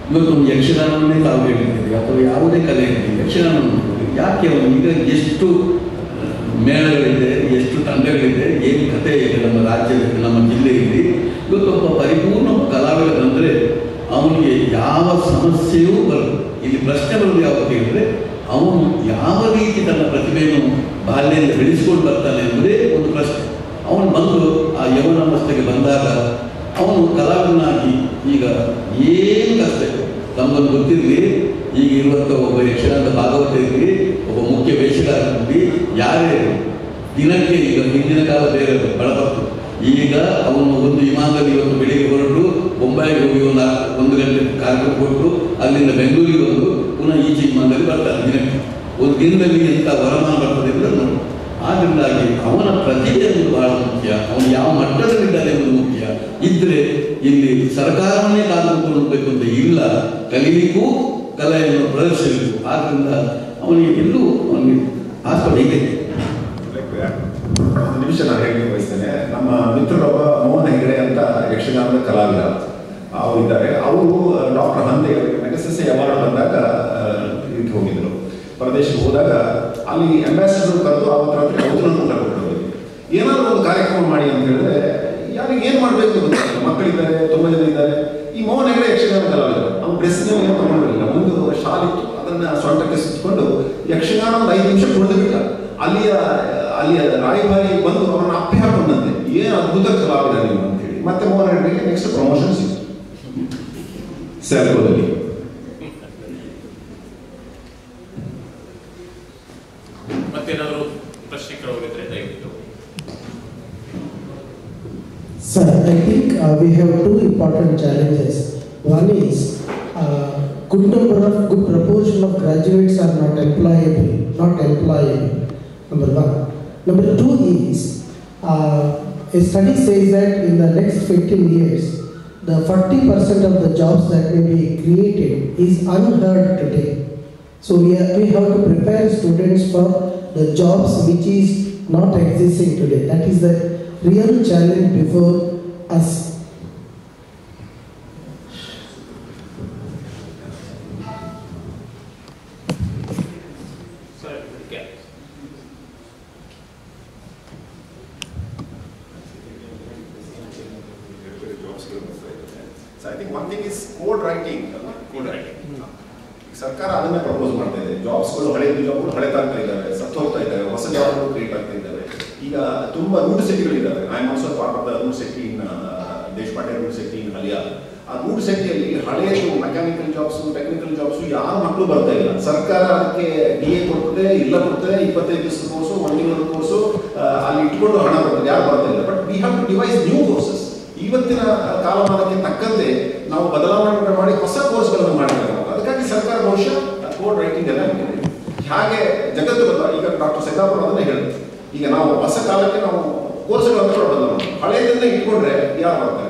ಇವತ್ತು ಒಂದು ಯಕ್ಷಗಾನವನ್ನೇ ತಾವು ಹೇಳಿದ್ದೀರಿ ಅಥವಾ ಯಾವುದೇ ಕಲೆ ಇರಲಿ, ಯಕ್ಷಗಾನವನ್ನು ಯಾಕೆ ಅವನು ಈಗ ಎಷ್ಟು ಮೇಳಗಳಿದೆ, ಎಷ್ಟು ತಂಡಗಳಿದೆ, ಏನು ಕಥೆ ಇದೆ ನಮ್ಮ ರಾಜ್ಯದಲ್ಲಿ, ನಮ್ಮ ಜಿಲ್ಲೆಯಲ್ಲಿ. ಇವತ್ತೊಬ್ಬ ಪರಿಪೂರ್ಣ ಕಲಾವಿದ ಬಂದರೆ ಅವನಿಗೆ ಯಾವ ಸಮಸ್ಯೆಯೂ ಬರದು. ಇಲ್ಲಿ ಪ್ರಶ್ನೆ ಬರೋದು ಯಾವಾಗ ಹೇಳಿದರೆ, ಅವನು ಯಾವ ರೀತಿ ತನ್ನ ಪ್ರತಿಭೆಯನ್ನು ಬಾಲ್ಯದಿಂದ ಬೆಳೆಸ್ಕೊಂಡು ಬರ್ತಾನೆ ಎಂಬುದೇ ಒಂದು ಪ್ರಶ್ನೆ. ಅವನು ಬಂದು ಆ ಯೌವನಾವಸ್ಥೆಗೆ ಬಂದಾಗ ಅವನು ಕಲಾವಿದನಾಗಿ ಈಗ ಏನು ಕಷ್ಟ ಇದೆ ತಮ್ಮನ್ನು ಗೊತ್ತಿರಲಿ. ಈಗ ಇರುವಂಥ ಒಬ್ಬ ಯಕ್ಷಗಾನದ ಭಾಗವತ ಇರಲಿ, ಒಬ್ಬ ಮುಖ್ಯ ವೇಷಗಾರ ಇರಲಿ, ಯಾರೇ ದಿನಕ್ಕೆ ಈಗ ಹಿಂದಿನ ಕಾಲ ಬೇರೆ ಬಳಬರ್ತು. ಈಗ ಅವನು ಒಂದು ವಿಮಾನದಲ್ಲಿ ಇವತ್ತು ಬೆಳಿಗ್ಗೆ ಹೊರಟು ಬೊಂಬಾಯಿಗೆ ಹೋಗಿ ಒಂದು ಗಂಟೆ ಕಾರ್ಯಕ್ರಮ ಕೊಟ್ಟು ಅಲ್ಲಿಂದ ಬೆಂಗಳೂರಿಗೆ ಬಂದು ಪುನಃ ಈಚೆ ವಿಮಾನದಲ್ಲಿ ಬರ್ತಾನೆ. ದಿನಕ್ಕೆ ಒಂದು ದಿನದಲ್ಲಿ ಎಂಥ ವರಮಾನ ಬರ್ತದೆ ಅಂತ ನೋಡಿ. ಆದ್ದರಿಂದಾಗಿ ಅವನ ಪ್ರತಿಭೆ ಎಂಬುದು ಬಹಳ ಮುಖ್ಯ. ಅವನು ಯಾವ ಮಟ್ಟದಲ್ಲಿದ್ದಾನೆ ಎಂಬುದು ಮುಖ್ಯ. ಇದ್ದರೆ ಇಲ್ಲಿ ಸರ್ಕಾರವನ್ನೇ ಕಾದುಕೊಂಡು ಹೋಗಬೇಕು ಅಂತ ಇಲ್ಲ, ಕಲೀಲಿಕ್ಕೂ ಕಲೆಯನ್ನು ಪ್ರದರ್ಶಿಸಬೇಕು. ಆದ್ದರಿಂದ ಅವನಿಗೆ ಎಲ್ಲೂ ಅವನಿಗೆ ಆಸ್ಪತ್ರೆ ಇದೆ. ಒಂದು ನಿಮಿಷ ನಾನು ಹೇಳಿ ಬಯಸ್ತೇನೆ. ನಮ್ಮ ಮಿತ್ರರೊಬ್ಬ ಮೋಹನ್ ಹೆಗಡೆ ಅಂತ ಯಕ್ಷಗಾನದ ಕಲಾವಿದ ಅವರಿದ್ದಾರೆ. ಅವರು ಡಾಕ್ಟರ್ ಹಂದೆ ಮೆಗಸೆಸೆ ಅವಾರ್ಡ್ ಬಂದಾಗ ಇದಕ್ಕೆ ಹೋಗಿದ್ರು. ಪ್ರದೇಶಕ್ಕೆ ಹೋದಾಗ ಅಲ್ಲಿ ಅಂಬಾಸಿಡರ್ ಕರೆದು ಅವರ ಹತ್ರ ಔತಣವನ್ನು ಕರ್ಕೊಂಡು ಏನಾದರೂ ಒಂದು ಕಾರ್ಯಕ್ರಮ ಮಾಡಿ ಅಂತ ಹೇಳಿದ್ರೆ ಯಾರಿಗೆ ಏನು ಮಾಡಬೇಕು ಗೊತ್ತಿಲ್ಲ. ಮಕ್ಕಳಿದ್ದಾರೆ, ತುಂಬ ಜನ ಇದ್ದಾರೆ. ಈ ಮೋಹನ್ ಹೆಗಡೆ ಯಕ್ಷಗಾನ ಕಲಾವಿದ, ಅವ್ನು ಡ್ರೆಸ್ಸಿನ ಏನು ತಗೊಂಡಿರಲಿಲ್ಲ. ಒಂದು ಶಾಲಿತ್ತು, ಅದನ್ನು ಸೊಂಟಕ್ಕೆ ಸುತ್ತಕೊಂಡು ಯಕ್ಷಗಾನ ಒಂದು 5 ನಿಮಿಷ ಕುಡಿದು ಬಿಟ್ಟ. ಅಲ್ಲಿಯ ರಾಯಭಾರಿ ಬಂದು ಅವರನ್ನು ಅಪ್ಪಿ ಹಾಕೊಂಡಂತೆ, ಏನು ಅದ್ಭುತ ಕಲಾವಿದ ನೀವು ಅಂತ ಹೇಳಿ. ಮತ್ತೆ ಮೋಹನ್ ಹೆಗಡೆಗೆ ನೆಕ್ಸ್ಟ್ ಪ್ರಮೋಷನ್ ಸಿಕ್ತು ಸ್ಯಾಲ್ಕೋದಲ್ಲಿ. ಮತ್ತೇನಾದರೂ ಪ್ರಶ್ನೆ ಕೇಳೋದಿದ್ರೆ ದಯವಿಟ್ಟು. Sir, I think we have 2 important challenges. One is good proportion of graduates are not employable. Number 1. Number 2 is a study says that in the next 15 years, the 40% of the jobs that may be created is unheard today. So we have to prepare students for the jobs which is not existing today. That is the real challenge before us. So I think one thing is code writing. ಸರ್ಕಾರ ಅದನ್ನೇ propose ಮಾಡ್ತಾ ಇದೆ. ಜಾಬ್ಸ್ಗಳು ಜಾಬ್ಗಳು ಹಳೆತಾಗ್ತಾ ಇದ್ದಾವೆ, ಸತ್ತು ಹೋಗ್ತಾ ಇದ್ದಾವೆ, ಹೊಸ ಜಾಬ್ಗಳು create ಆಗ್ತಾ ಇದ್ದಾವೆ. ಈಗ ತುಂಬ ರೂಟ್ ಸಿಟಿಗಳಿದ್ದಾವೆ. I am also part of the root city in Deshpande root city in Haliya. ಆ ರೂಟ್ ಸಿಟಿಯಲ್ಲಿ ಹಳೆಯದು ಮೆಕ್ಯಾನಿಕಲ್ ಜಾಬ್ಸು, ಟೆಕ್ನಿಕಲ್ ಜಾಬ್ಸು ಯಾರು ಮಕ್ಕಳು ಬರ್ತಾ ಇಲ್ಲ. ಸರ್ಕಾರ ಅದಕ್ಕೆ DA ಕೊಡ್ತದೆ, ಇಲ್ಲ ಕೊಡ್ತದೆ, 25 ದಿವಸದ ಕೋರ್ಸು, 1 ತಿಂಗಳ ಕೋರ್ಸು ಅಲ್ಲಿ ಇಟ್ಕೊಂಡು ಹಣ ಬರ್ತದೆ, ಯಾರು ಬರ್ತಾ ಇಲ್ಲ. But we have to devise new courses. ಇವತ್ತಿನ ಕಾಲಮಾನಕ್ಕೆ ತಕ್ಕಂತೆ ನಾವು ಬದಲಾವಣೆ ಮಾಡಿ ಹೊಸ ಕೋರ್ಸ್ಗಳನ್ನು ಮಾಡಿದಾಗ ಅದಕ್ಕಾಗಿ ಸರ್ಕಾರ ಬಹುಶಃ ಕೋಡ್ ರೈಟಿಂಗ್ ಎಲ್ಲ ಹಾಗೆ ಜಗತ್ತು ಈಗ ಡಾಕ್ಟರ್ ಸಿದ್ದಾಪುರ ಅದನ್ನೇ ಹೇಳಿದ್ರು. ಈಗ ನಾವು ಹೊಸ ಕಾಲಕ್ಕೆ ನಾವು ಕೋರ್ಸ್ಗಳನ್ನು ಬದಲಾವಣೆ ಹಳೆಯದನ್ನೇ ಇಟ್ಕೊಂಡ್ರೆ ಯಾರು ಮಾಡ್ತಾರೆ?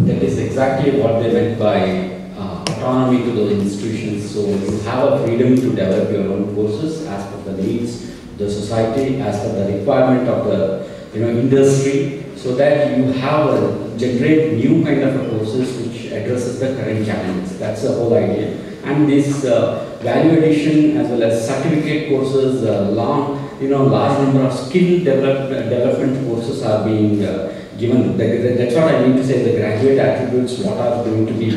That is exactly exactly what they meant by autonomy to those institutions. So you have a freedom to develop your own courses as per the needs of the society, as per the requirement of the industry, so that you have generate new kind of courses which addresses the current challenges. That's the whole idea. And this value addition as well as certificate courses, large number of skill development courses are being given. That's what I mean to say. The graduate attributes, what are going to be,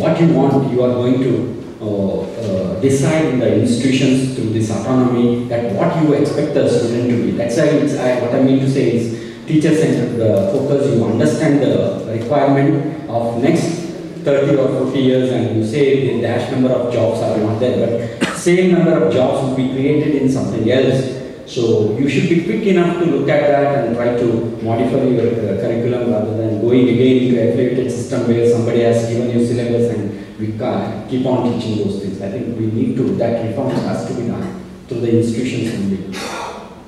what you want, you are going to decide in the institutions through this autonomy, that what you expect the student to be. That's why what I mean to say is teacher-centered focus. You understand the requirement of next 30 or 40 years, and you say the dash number of jobs are not there, but same number of jobs will be created in something else. So you should be quick enough to look at that and try to modify your curriculum rather than going again into an affiliated system where somebody has given you syllabus and we can't keep on teaching those things. I think we need to, that reform has to be done through the institutions only.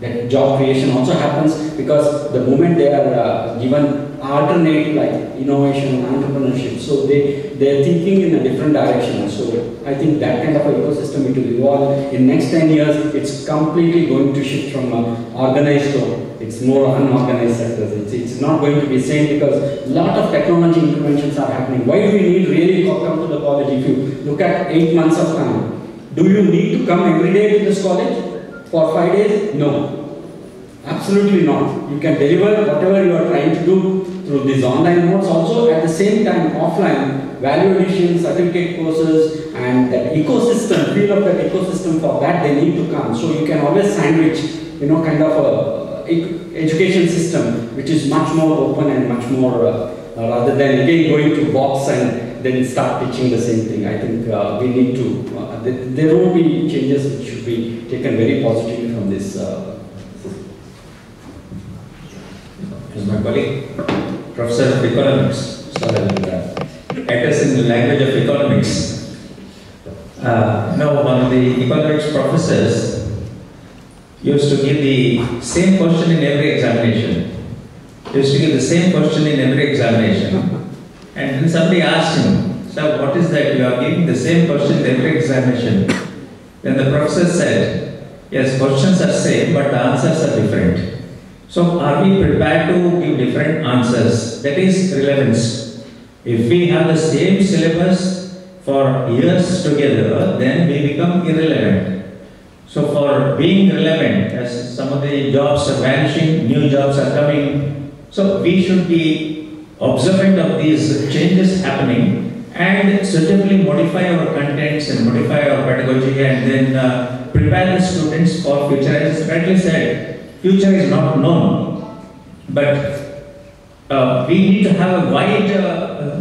That job creation also happens because the moment they are given alternate like innovation and entrepreneurship, so they are thinking in a different direction. So I think that kind of an ecosystem it will evolve. In next 10 years, it's completely going to shift from organized to it's more unorganized sectors. It's not going to be same because a lot of technology interventions are happening. Why do we need really to come to the college? If you look at 8 months of time, do you need to come every day to this college for 5 days? No. Absolutely not. You can deliver whatever you are trying to do through these online modes. Also, at the same time, offline, value addition, certificate courses, and that ecosystem, feel of that ecosystem, for that they need to come. So you can always sandwich, kind of a education system which is much more open and much more, rather than again going to box and then start teaching the same thing. I think we need to, there will be changes which should be taken very positively from this. My colleague, Professor of Economics, so I will address in the language of economics. Now, one of the economics professors used to give the same question in every examination. And then somebody asked him, "Sir, what is that? You are giving the same question in every examination." Then the professor said, "Yes, questions are same, but the answers are different." So are we prepared to give different answers? That is relevance. If we have the same syllabus for years together, then we become irrelevant. So for being relevant, as some of the jobs are vanishing, new jobs are coming, so we should be observant of these changes happening and suitably modify our contents and modify our pedagogy and then prepare the students for future. As rightly said, future is not known, but we need to have a wide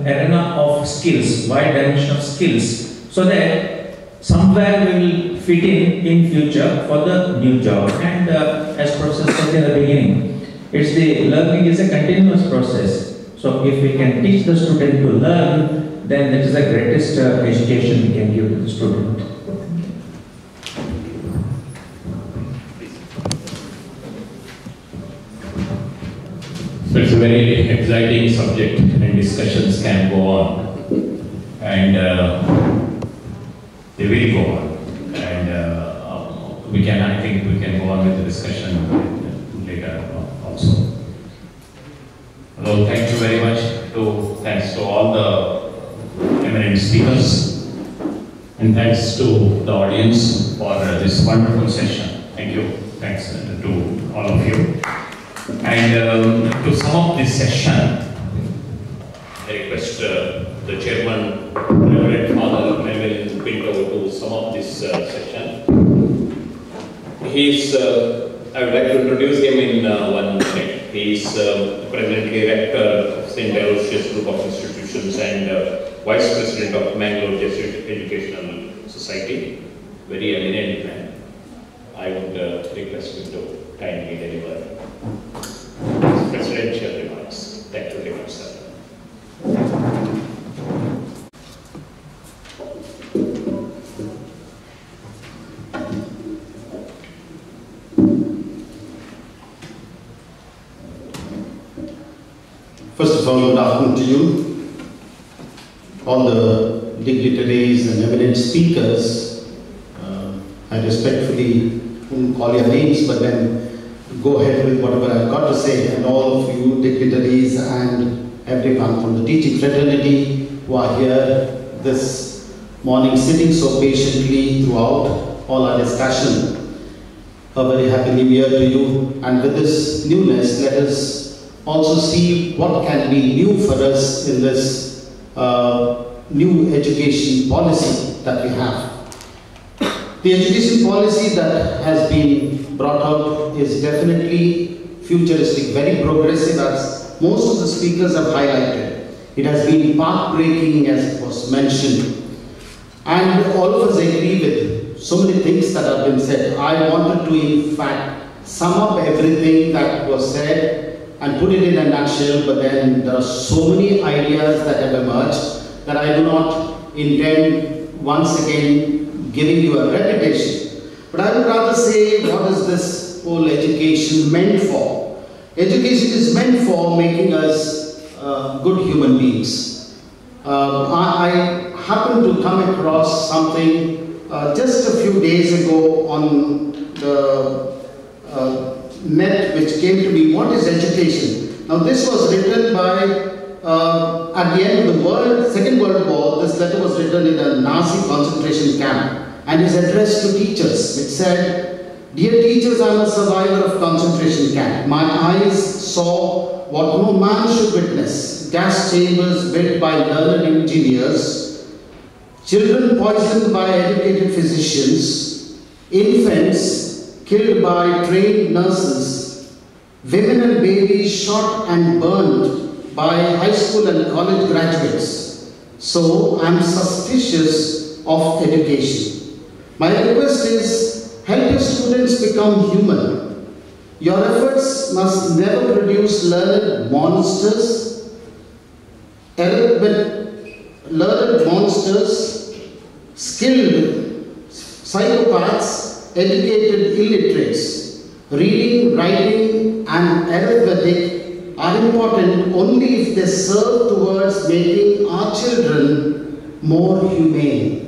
arena of skills, wide dimension of skills, so that somewhere we will fit in future for the new job. And as Professor said in the beginning, it's the learning is a continuous process. So if we can teach the student to learn, then that is the greatest education we can give to the student. So it's a very exciting subject and discussions can go on and they will go on and I think we can go on with the discussion later also. Well, thank you very much. Thanks to all the eminent speakers and thanks to the audience for this wonderful session. Thank you. Thanks to all of you. And to sum up this session, I request the chairman, Reverend Father Melvin Pinto, to sum up this session. I would like to introduce him in 1 minute. He is presently rector of St. Aloysius Group of Institutions and vice president of Mangalore Jesuit Educational Society. Very eminent man. I would request him to kindly deliver presidential remarks. Thank you very much, sir. First of all, good afternoon to you. all the dignitaries and eminent speakers. I respectfully won't call your names, but then go ahead with whatever I've got to say. And all of you dignitaries and everyone from the teaching fraternity who are here this morning, sitting so patiently throughout all our discussion. A very happy new year to you. And with this newness, let us also see what can be new for us in this new education policy that we have. The education policy that has been brought out is definitely futuristic, very progressive, as most of the speakers have highlighted. It has been path-breaking, as was mentioned. And all of us agree with so many things that have been said. I wanted to, in fact, sum up everything that was said and put it in a nutshell, but then there are so many ideas that have emerged that I do not intend once again giving you a repetition. But I would rather say, what is this whole education meant for? Education is meant for making us good human beings. I happened to come across something just a few days ago on the net, which came to me. What is education? Now this was written by, at the end of the Second World War, this letter was written in a Nazi concentration camp and is addressed to teachers. It said, "Dear teachers, I am a survivor of concentration camp. My eyes saw what no man should witness. Gas chambers built by learned engineers, children poisoned by educated physicians, infants killed by trained nurses, women and babies shot and burned by high school and college graduates. So I am suspicious of education. My request is, help your students become human. Your efforts must never produce learned monsters, skilled psychopaths, educated illiterates. Reading, writing, and arithmetic are important only if they serve towards making our children more humane."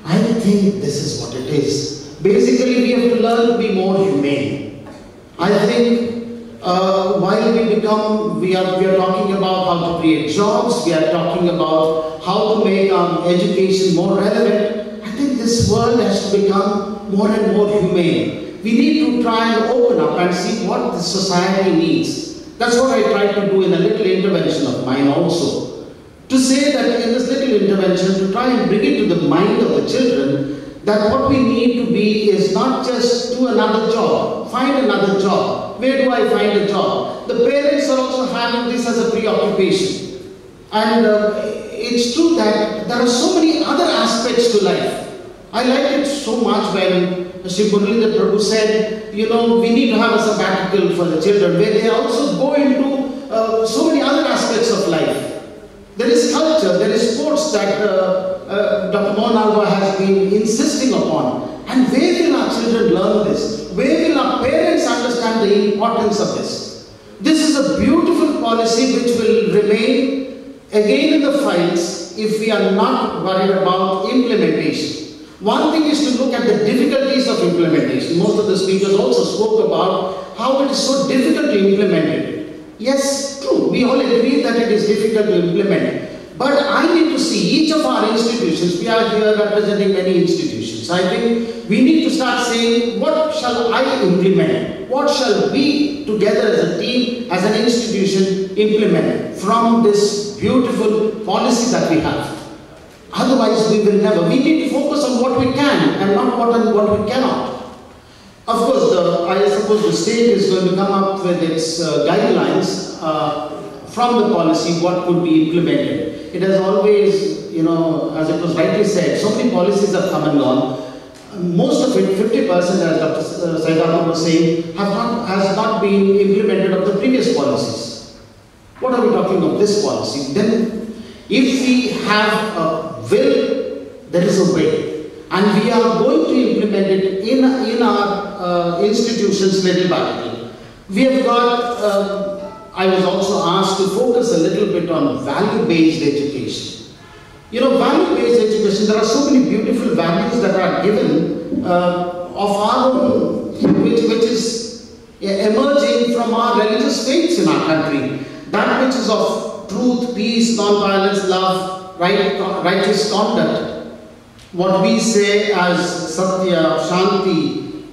I think this is what it is. Basically, we have to learn to be more humane. I think while we are talking about how to create jobs, we are talking about how to make our education more relevant. I think this world has to become more and more humane. We need to try and open up and see what the society needs. That's what I try to do in a little intervention of mine also. To say that in this little intervention, to try and bring it to the mind of the children, that what we need to be is not just do another job, find another job. Where do I find a job? The parents are also having this as a preoccupation. And it's true that there are so many other aspects to life. I liked it so much when Shri Muralidhar Prabhu said, we need to have a sabbatical for the children, where they also go into so many other aspects of life. There is culture, there is sports that Dr. Mohan Alva has been insisting upon. And where will our children learn this? Where will our parents understand the importance of this? This is a beautiful policy which will remain again in the files if we are not worried about implementation. One thing is to look at the difficulties of implementation. Most of the speakers also spoke about how it is so difficult to implement it. Yes, true, we all agree that it is difficult to implement. But I need to see each of our institutions, we are here representing many institutions. I think we need to start saying, what shall I implement? What shall we together as a team, as an institution, implement from this beautiful policy that we have? Otherwise, we will never. We need to focus on what we can and not what we cannot. Of course, I suppose the state is going to come up with its guidelines from the policy, what could be implemented. It has always, as it was rightly said, so many policies have come and gone. Most of it, 50%, as Dr. Saidapur was saying, has not been implemented of the previous policies. What are we talking of this policy? Then, if we have a will, there is a way. And we are going to implement it in our institutions little by little. We have got, I was also asked to focus a little bit on value-based education. Value-based education, there are so many beautiful values that are given of our own, which is emerging from our religious faiths in our country. That which is of truth, peace, non-violence, love, righteous conduct. What we say as Satya, Shanti,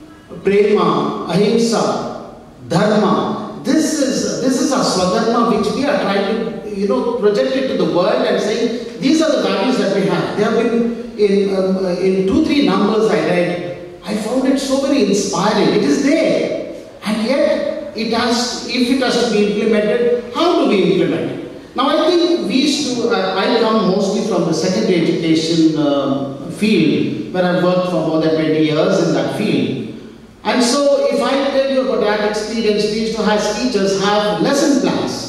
Prema, Ahimsa, Dharma. This is our Swadharma, which we are trying to project it to the world and saying these are the values that we have. They have been in 2-3 numbers I read. I found it so very inspiring. It is there, and yet if it has to be implemented, how do we implement it? Now I think I come mostly from the secondary education field, where I've worked for more than 20 years in that field. And so if I tell you about that experience, we used to have teachers have lesson plans.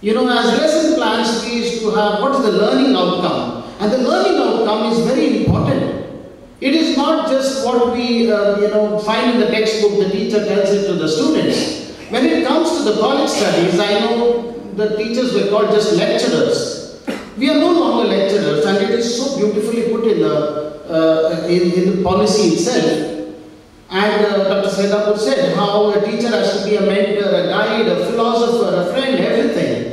As lesson plans, we used to have what is the learning outcome. And the learning outcome is very important. It is not just what we find in the textbook, the teacher tells it to the students. When it comes to the college studies, I know the teachers were called just lecturers. We are no longer lecturers, and it is so beautifully put in the policy itself. And Dr. Saidapur said how a teacher has to be a mentor, a guide, a philosopher, a friend, everything.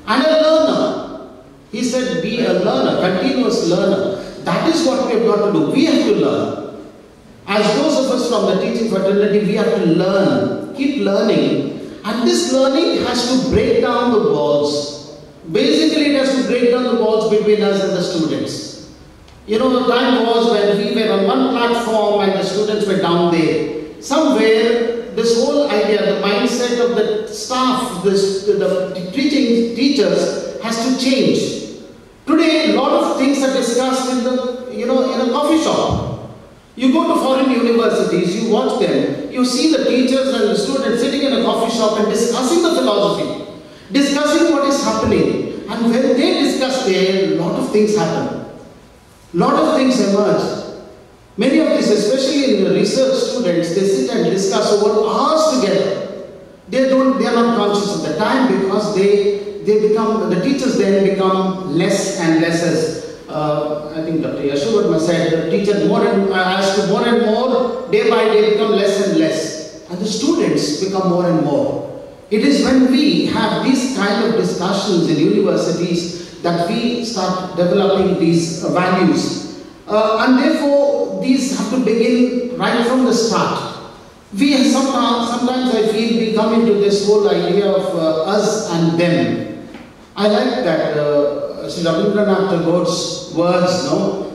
And a learner. He said be a learner, continuous learner. That is what we have got to do. We have to learn. As those of us from the teaching fraternity, we have to learn, keep learning. And this learning has to break down the walls. Basically, it has to break down the walls between us and the students. The time was when we were on one platform and the students were down there. Somewhere, this whole idea, the mindset of the staff, the teachers has to change. Today, a lot of things are discussed in in a coffee shop. You go to foreign universities, you watch them, you see the teachers and the students sitting in a coffee shop and discussing the philosophy, discussing what is happening. And when they discuss there, a lot of things happen. Lot of things emerge. Many of these, especially in the research students, they sit and discuss over hours together. They are not conscious of the time because the teachers then become less and less as I think Dr. Yashovardhan said, the teacher as to more and more, day by day become less and less. And the students become more and more. It is when we have these kind of discussions in universities that we start developing these values. And therefore, these have to begin right from the start. Sometimes I feel we come into this whole idea of us and them. I like that Sri Rabindranath Tagore's words,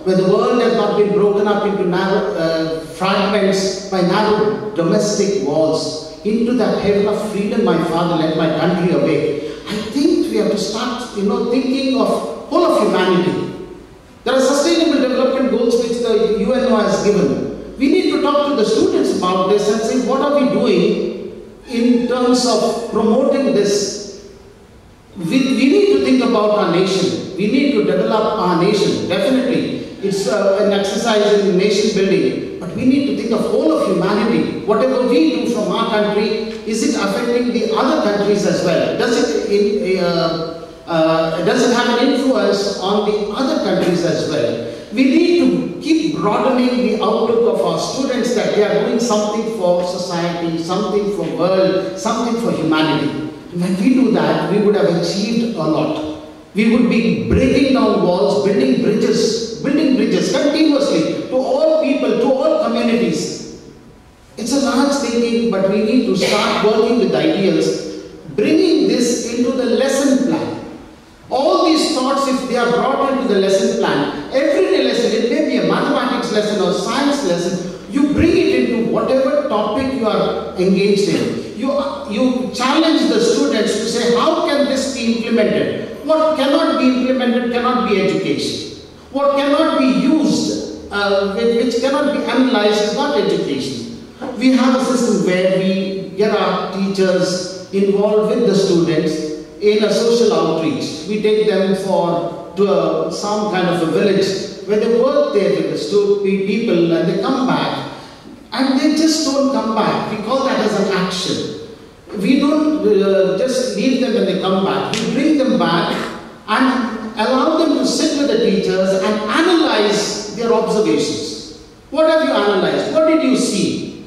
where the world has not been broken up into narrow fragments by narrow domestic walls. Into that heaven of freedom, my Father, let my country awake. I think we have to start, thinking of whole of humanity. There are sustainable development goals which the UNO has given. We need to talk to the students about this and say, what are we doing in terms of promoting this? We need to think about our nation. We need to develop our nation, definitely. It's an exercise in nation building. But we need to think of whole of humanity. Whatever we do from our country, is it affecting the other countries as well? Does it have an influence on the other countries as well? We need to keep broadening the outlook of our students that they are doing something for society, something for world, something for humanity. When we do that, we would have achieved a lot. We would be breaking down walls, building bridges continuously to all people, to all communities. It's a large thinking, but we need to start working with ideals, bringing this into the lesson plan. All these thoughts, if they are brought into the lesson plan, everyday lesson, it may be a mathematics lesson or science lesson, you bring it into whatever topic you are engaged in. You challenge the students to say, how can this be implemented? What cannot be implemented cannot be education. What cannot be used, which cannot be analyzed is not education. We have a system where we get our teachers involved with the students in a social outreach. We take them to some kind of a village where they work there with the people and they come back. And they just don't come back. We call that as an action. We don't just leave them when they come back. We bring them back and allow them to sit with the teachers and analyze their observations. What have you analyzed? What did you see?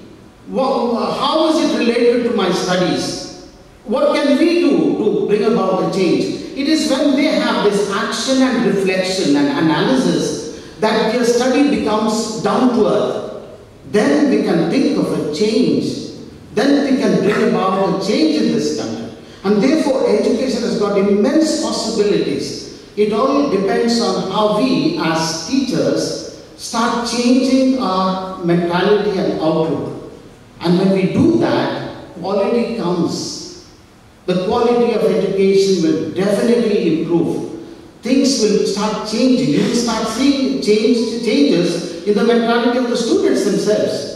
How is it related to my studies? What can we do to bring about a change? It is when they have this action and reflection and analysis that their study becomes down to earth. Then we can think of a change. Then we can bring about a change in this country. And therefore, education has got immense possibilities. It all depends on how we, as teachers, start changing our mentality and outlook. And when we do that, quality comes. The quality of education will definitely improve. Things will start changing. You will start seeing changes in the mentality of the students themselves.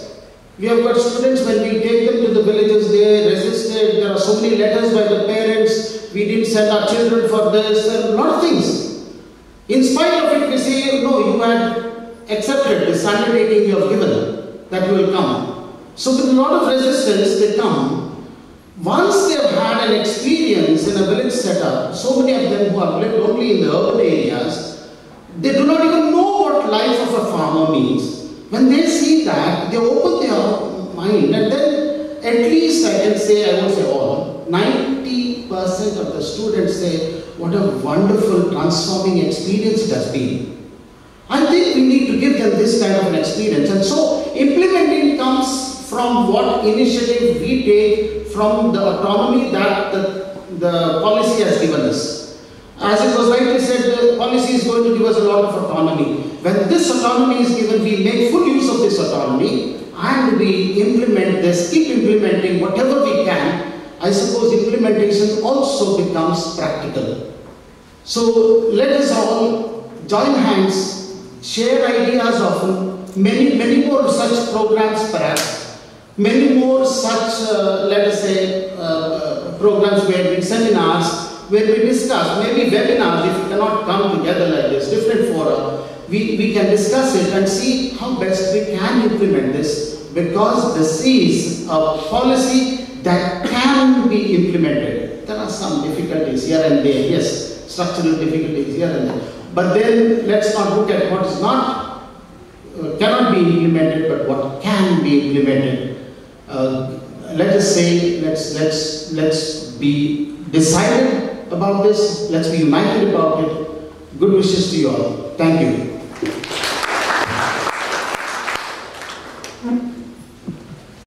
We have got students, when we take them to the villages, they resisted. There are so many letters by the parents. We didn't send our children for this, and a lot of things. In spite of it, we say, no, you had accepted this undertaking you have given, that you will come. So with a lot of resistance, they come. Once they have had an experience in a village setup, so many of them who have lived only in the urban areas, they do not even know what life of a farmer means. When they see that, they open their mind, and then at least I can say, I won't say all, 90% of the students say, what a wonderful transforming experience it has been. I think we need to give them this kind of an experience. And so implementing comes from what initiative we take from the autonomy that the policy has given us. As it was rightly said, the policy is going to give us a lot of autonomy. When this autonomy is given, we make full use of this autonomy and we implement this, keep implementing whatever we can. I suppose implementation also becomes practical. So let us all join hands, share ideas often, many more such programs perhaps, many more such, let us say, programs where we seminars, where we discuss, maybe webinars if we cannot come together like this, different fora, we can discuss it and see how best we can implement this, because this is a policy that can be implemented. There are some difficulties here and there, yes, structural difficulties here and there. But then let's not look at what is not, cannot be implemented, but what can be implemented. Let us say, let's be decided about this, let's be united about it. Good wishes to you all. Thank you.